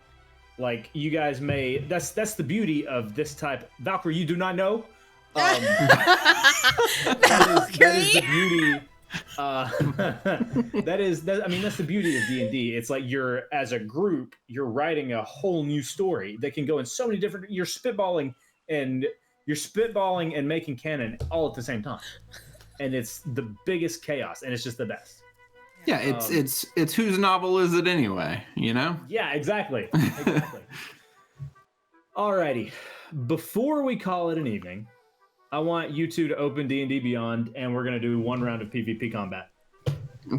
you guys may, that's the beauty of this type. Valkyrie, you do not know. That is the beauty. That's the beauty of D&D. It's you're, as a group, you're writing a whole new story that can go in so many different, you're spitballing and making canon all at the same time. And it's the biggest chaos, and it's just the best. Yeah, it's whose novel is it anyway, Yeah, exactly. Alrighty. Before we call it an evening, I want you two to open D&D Beyond, and we're going to do one round of PvP combat.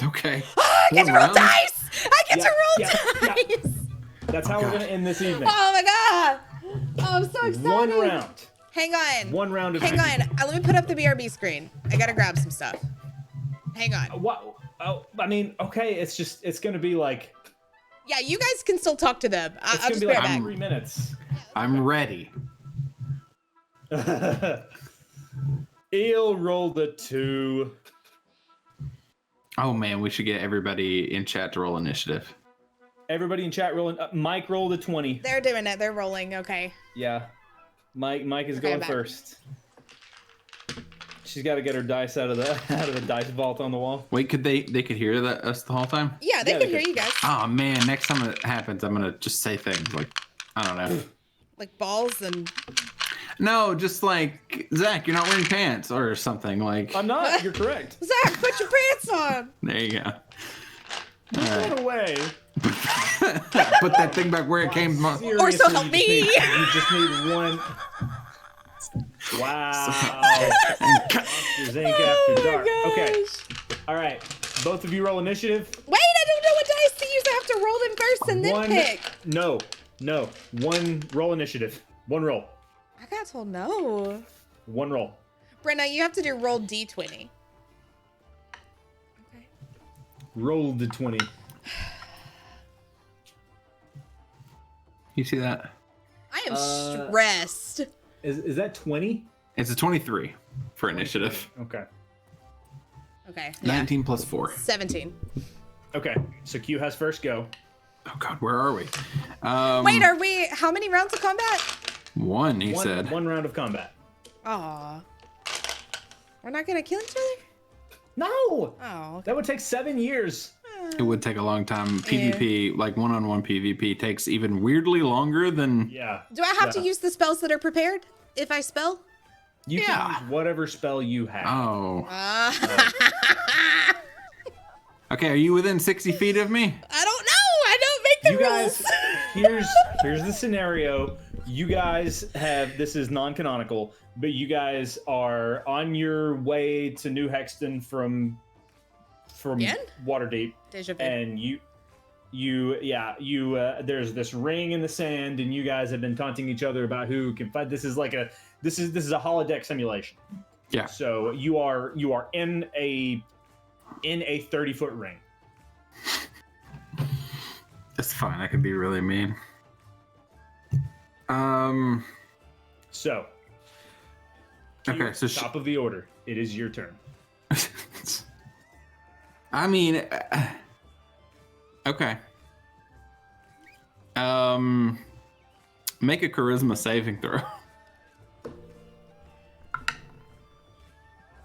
Okay. I get to roll dice! Dice! That's how we're going to end this evening. Oh my god! Oh, I'm so excited. One round. Hang on. One round of Hang on. Let me put up the BRB screen. I got to grab some stuff. Hang on. What? Oh, okay, it's going to be Yeah, you guys can still talk to them. I'll just be right back. 3 minutes. I'm ready. Eel rolled a 2. Oh man, we should get everybody in chat to roll initiative. Everybody in chat rolling. Mike rolled a 20. They're doing it. They're rolling. Okay. Yeah. Mike is going first. She's got to get her dice out of the dice vault on the wall. Wait, they could hear us the whole time? Yeah, they can hear you guys. Oh man, next time it happens, I'm gonna just say things I don't know. Balls and. No, just Zach, you're not wearing pants or something I'm not. You're correct. Zach, put your pants on. There you go. Put that away. Put that thing back where it came from. Or so help me. You just need one. Wow. Monsters Inc. After Dark. Gosh. Okay. All right. Both of you roll initiative. Wait, I don't know what dice to use. I have to roll them first and then pick. No. One roll initiative. One roll. I got told no. One roll. Brenna, you have to do roll d20. Okay. Roll the 20. You see that? I am stressed. Is that 20? It's a 23 for initiative. Okay. Okay. 19 plus 4. 17. Okay. So Q has first go. Oh God, where are we? Wait, are we? How many rounds of combat? One, he said. One round of combat. Aw. We're not gonna kill each other? No! Oh. Okay. That would take 7 years. It would take a long time. PvP, like one-on-one PvP, takes even weirdly longer than... Yeah. Do I have to use the spells that are prepared if I spell? You can use whatever spell you have. Oh. Okay, are you within 60 feet of me? I don't know. I don't make the You rules. guys, here's the scenario. You guys have, this is non-canonical, but you guys are on your way to New Hexton from Again? Waterdeep, Deja vu. and there's this ring in the sand, and you guys have been taunting each other about who can fight. This is a holodeck simulation. Yeah. So you are in a 30-foot ring. It's fine. I could be really mean. So. Okay, so top of the order. It is your turn. I mean, okay. Make a charisma saving throw.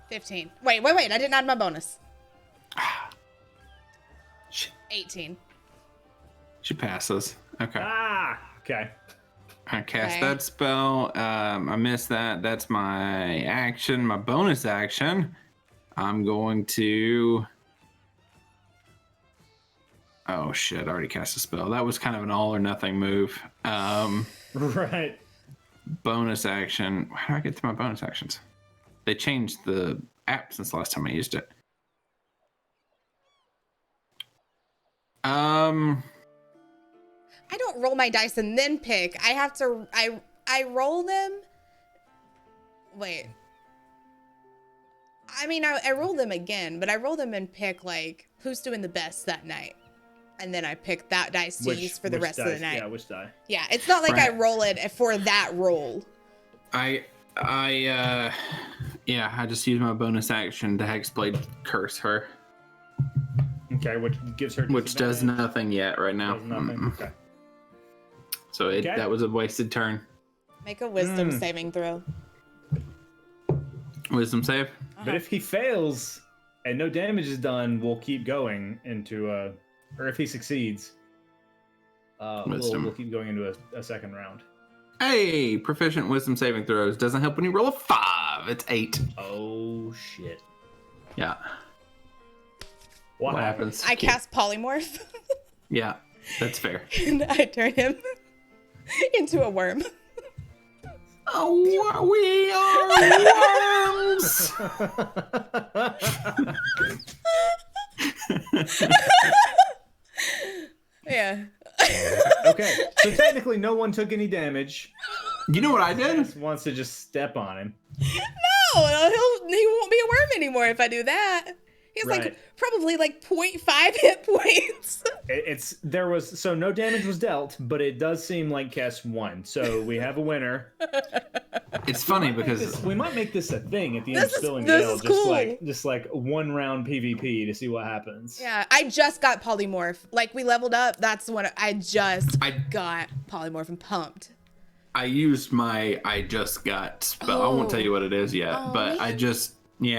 15. Wait. I didn't add my bonus. Shit. 18. She passes. Okay. Okay. I cast that spell. I missed that. That's my action, my bonus action. I'm going to... Oh shit, I already cast a spell. That was kind of an all or nothing move. Right. Bonus action. How do I get to my bonus actions? They changed the app since the last time I used it. I don't roll my dice and then pick. I have to. I roll them. Wait. I mean, I roll them again, but I roll them and pick like who's doing the best that night, and then I pick that dice to use for the rest of the night. Yeah, which die? Yeah, it's not like I Right. roll it for that roll. I just used my bonus action to Hexblade curse her, Okay, which gives her which does disadvantage? nothing yet right now. Does nothing. Okay. So that was a wasted turn. Make a wisdom saving throw. Wisdom save. But if he fails and no damage is done, we'll keep going into or if he succeeds, Wisdom. we'll keep going into a second round. Hey, proficient wisdom saving throws doesn't help when you roll a 5. It's 8. Oh shit! Yeah. What happens? I cast polymorph, Yeah, that's fair. and I turn him into a worm. Oh, we are worms. Yeah. Okay, so technically no one took any damage. You know what I did? Just wants to just step on him. No, he won't be a worm anymore if I do that. He's Right. like probably like 0.5 hit points. There was so no damage was dealt, but it does seem like Kess won. So we have a winner. It's funny because We might make this a thing at the end of This is- Spilling this the Ale, is cool. just like 1 round PvP to see what happens. Yeah, I just got polymorph. Like we leveled up. That's what I just got polymorph and pumped. I used my I just got spell. I won't tell you what it is yet, but I just you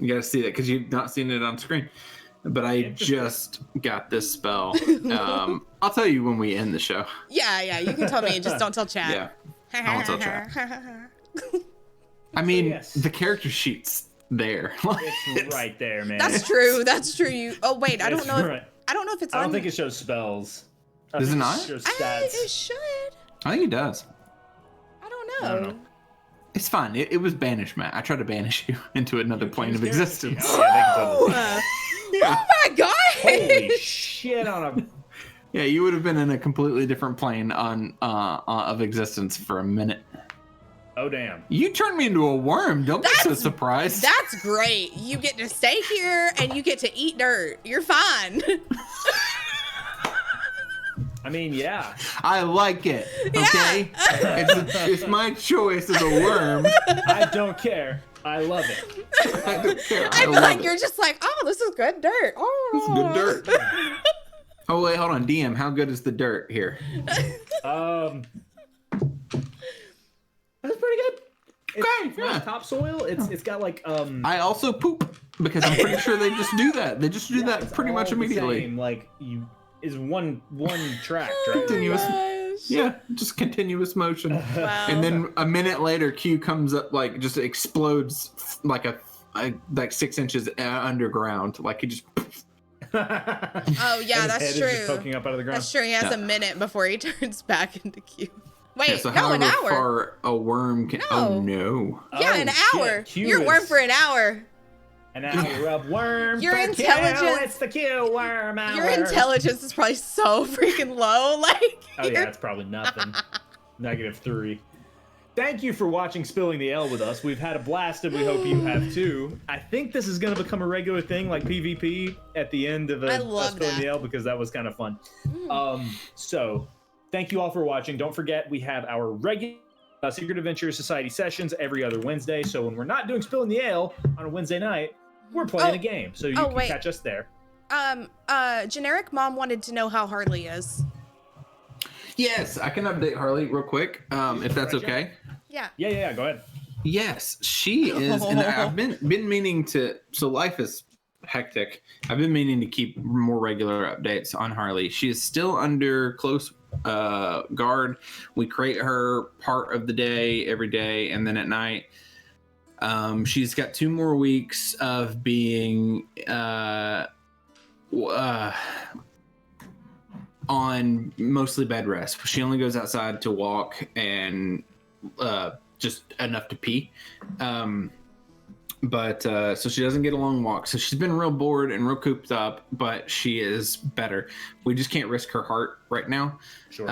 gotta see that because you've not seen it on screen. But I just got this spell. I'll tell you when we end the show. Yeah, you can tell me. Just don't tell chat. Yeah, I won't tell chat. I mean, yes. the character sheet's there. It's right there, man. That's true. That's true. You. Oh wait, I don't know. I don't know if it's I on. don't think it shows spells. I Does it think not? shows It stats. should. I think it does. I don't I don't know. know. It's fine. It was banishment. I tried to banish you into another plane of existence. Yeah, they can totally. Oh my god! Holy shit on a. Yeah, you would have been in a completely different plane of existence for a minute. Oh, damn. You turned me into a worm. Don't be so surprised. That's great. You get to stay here and you get to eat dirt. You're fine. I mean, yeah. I like it. Okay? It's my choice as a worm. I don't care. I love it. I don't care. I feel like you're just like, oh, this is good dirt. Oh. This is good dirt. Oh, wait, hold on. DM, how good is the dirt here? That's pretty good. It's not topsoil. It's got like I also poop because I'm pretty sure they just do that. They just do that pretty much immediately. Same, like you is one track, right? Continuous. Gosh. Yeah, just continuous motion. Wow. And then a minute later, Q comes up, like, just explodes like like 6 inches underground. Like, he just. Oh, yeah, that's Head true. is just poking up out of the ground. That's true. He has a minute before he turns back into Q. Wait, Yeah, so no, an however hour. far a worm can. No. Oh, no. Yeah, an hour. Shit, Q You're a worm is for an hour. An hour of worm. Your for intelligence- Q, it's the Q worm hour. Your intelligence is probably so freaking low. Like, Oh yeah, it's probably nothing. -3. Thank you for watching Spilling the Ale with us. We've had a blast, and we hope you have too. I think this is going to become a regular thing, like PvP at the end of I a love Spilling that. the Ale, because that was kind of fun. So thank you all for watching. Don't forget, we have our regular Secret Adventures Society sessions every other Wednesday. So when we're not doing Spilling the Ale on a Wednesday night, we're playing a game. So you can catch us there. Generic Mom wanted to know how Harley is. Yes, I can update Harley real quick, if that's okay. Yeah. Yeah. Go ahead. Yes, she is, and I've been meaning to. So life is hectic. I've been meaning to keep more regular updates on Harley. She is still under close guard. We crate her part of the day every day, and then at night. She's got 2 more weeks of being on mostly bed rest. She only goes outside to walk and just enough to pee. But so she doesn't get a long walk. So she's been real bored and real cooped up, but she is better. We just can't risk her heart right now. Sure.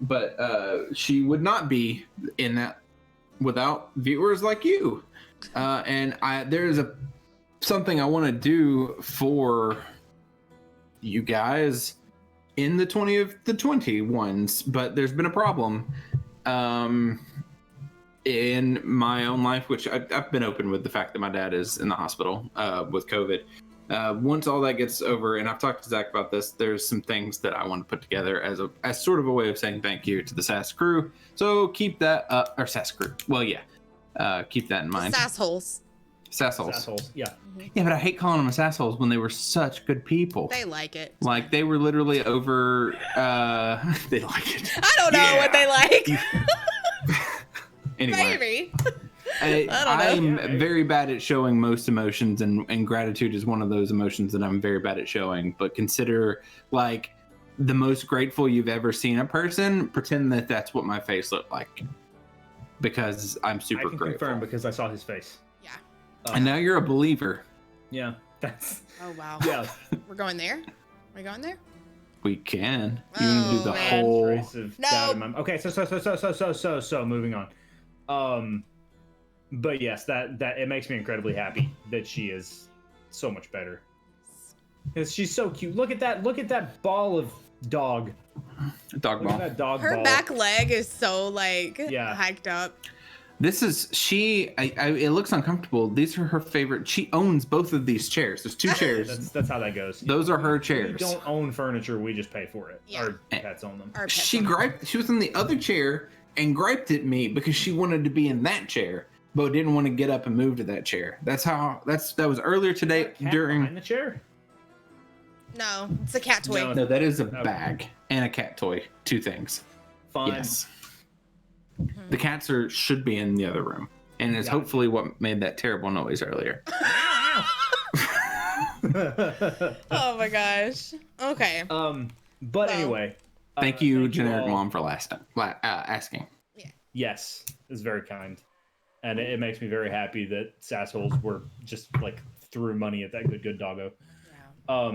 But she would not be in that without viewers like you. And there's something I want to do for you guys in the 20 of the 20 ones, but there's been a problem in my own life, which I've been open with the fact that my dad is in the hospital with COVID. Once all that gets over, and I've talked to Zach about this, there's some things that I want to put together as sort of a way of saying thank you to the SAS crew. So keep that or SAS crew. Well, yeah, keep that in mind. Sassholes. Assholes. Yeah. Yeah, but I hate calling them assholes when they were such good people. They like it. Like, they were literally over. They like it. I don't know what they like. Anyway. Maybe. I'm very bad at showing most emotions, and gratitude is one of those emotions that I'm very bad at showing. But consider, like, the most grateful you've ever seen a person, pretend that that's what my face looked like. Because I'm super I can grateful. confirm because I saw his face. Yeah. And now you're a believer. Yeah. That's. Oh, wow. Yeah. We're going there? Are we going there? We can. You can do the man. whole. Trace of doubt in my- Okay. So moving on. But yes, that it makes me incredibly happy that she is so much better. Because she's so cute. Look at that ball of dog. Dog Look at ball. that dog Her ball. back leg is so, like, Yeah. hiked up. This is it looks uncomfortable. These are her favorite. She owns both of these chairs. There's 2 chairs. That's how that goes. Those are her We chairs. don't own furniture. We just pay for it. Yeah. Our pets own them. Our pet She owner. griped. She was in the other chair and griped at me because she wanted to be in that chair, but didn't want to get up and move to that chair. That was earlier today Cat during. behind the chair. No, it's a cat toy. No. No, that is a bag and a cat toy. 2 things. Fine. Yes. The cats should be in the other room, and it's Yeah. hopefully what made that terrible noise earlier. Oh my gosh. Okay. But Well, anyway. Thank you, thank generic all. mom, for asking. Yes, it's very kind, and it makes me very happy that sassholes were just like threw money at that good doggo. Yeah.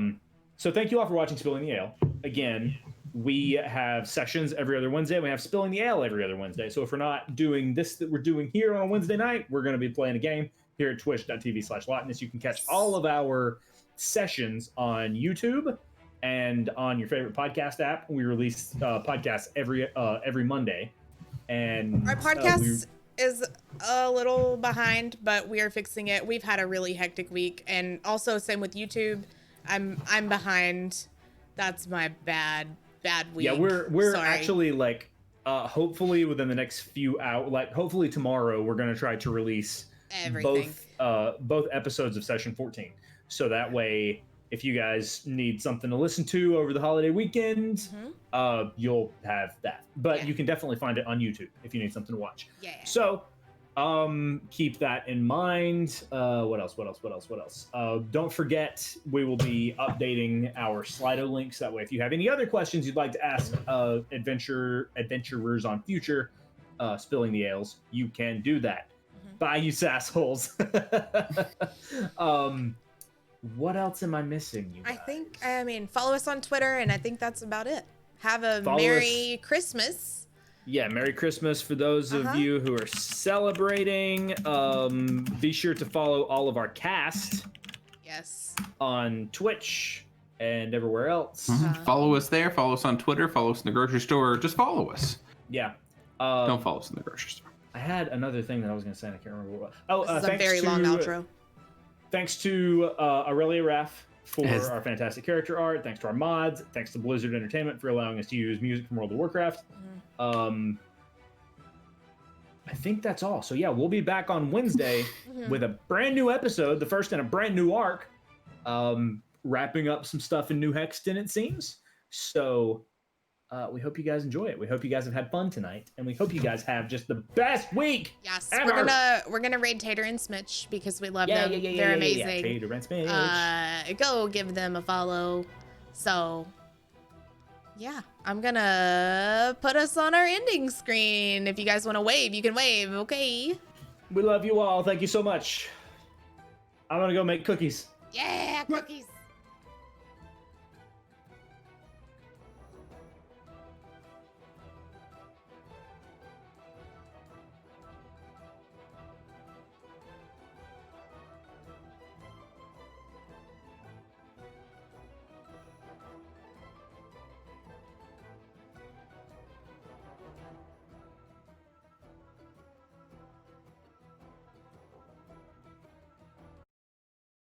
So thank you all for watching Spilling the Ale. Again, we have sessions every other Wednesday. We have Spilling the Ale every other Wednesday. So if we're not doing this that we're doing here on a Wednesday night, we're going to be playing a game here at twitch.tv/Latinus. You can catch all of our sessions on YouTube and on your favorite podcast app. We release podcasts every Monday. And Our podcast is a little behind, but we are fixing it. We've had a really hectic week, and also same with YouTube. I'm behind. That's my bad week. Yeah, we're Sorry. actually like hopefully within the next few hours, like hopefully tomorrow, we're gonna try to release Everything. both episodes of session 14. So that way, if you guys need something to listen to over the holiday weekend, you'll have that. But you can definitely find it on YouTube if you need something to watch. Yeah. So keep that in mind. What else? Don't forget, we will be updating our Slido links. That way, if you have any other questions you'd like to ask adventurers on future Spilling the Ales, you can do that. Bye, you sassholes. What else am I missing, you guys? I mean, follow us on Twitter, and I think that's about it. Have a Follow Merry Christmas. Yeah, Merry Christmas for those of you who are celebrating. Be sure to follow all of our cast. Yes. On Twitch and everywhere else. Follow us there. Follow us on Twitter. Follow us in the grocery store. Just follow us. Yeah. Don't follow us in the grocery store. I had another thing that I was going to say, and I can't remember what. This is a very long outro. Thanks to Aurelia Raff for our fantastic character art. Thanks to our mods. Thanks to Blizzard Entertainment for allowing us to use music from World of Warcraft. I think that's all. So yeah, we'll be back on Wednesday with a brand new episode, the first in a brand new arc, wrapping up some stuff in New Hexton, it seems. So we hope you guys enjoy it. We hope you guys have had fun tonight, and we hope you guys have just the best week. Yes, ever. we're gonna raid Tater and Smitch because we love them. They're amazing. Tater and Smitch. Go give them a follow. So yeah, I'm gonna put us on our ending screen. If you guys want to wave, you can wave. Okay. We love you all. Thank you so much. I'm gonna go make cookies. Yeah, cookies.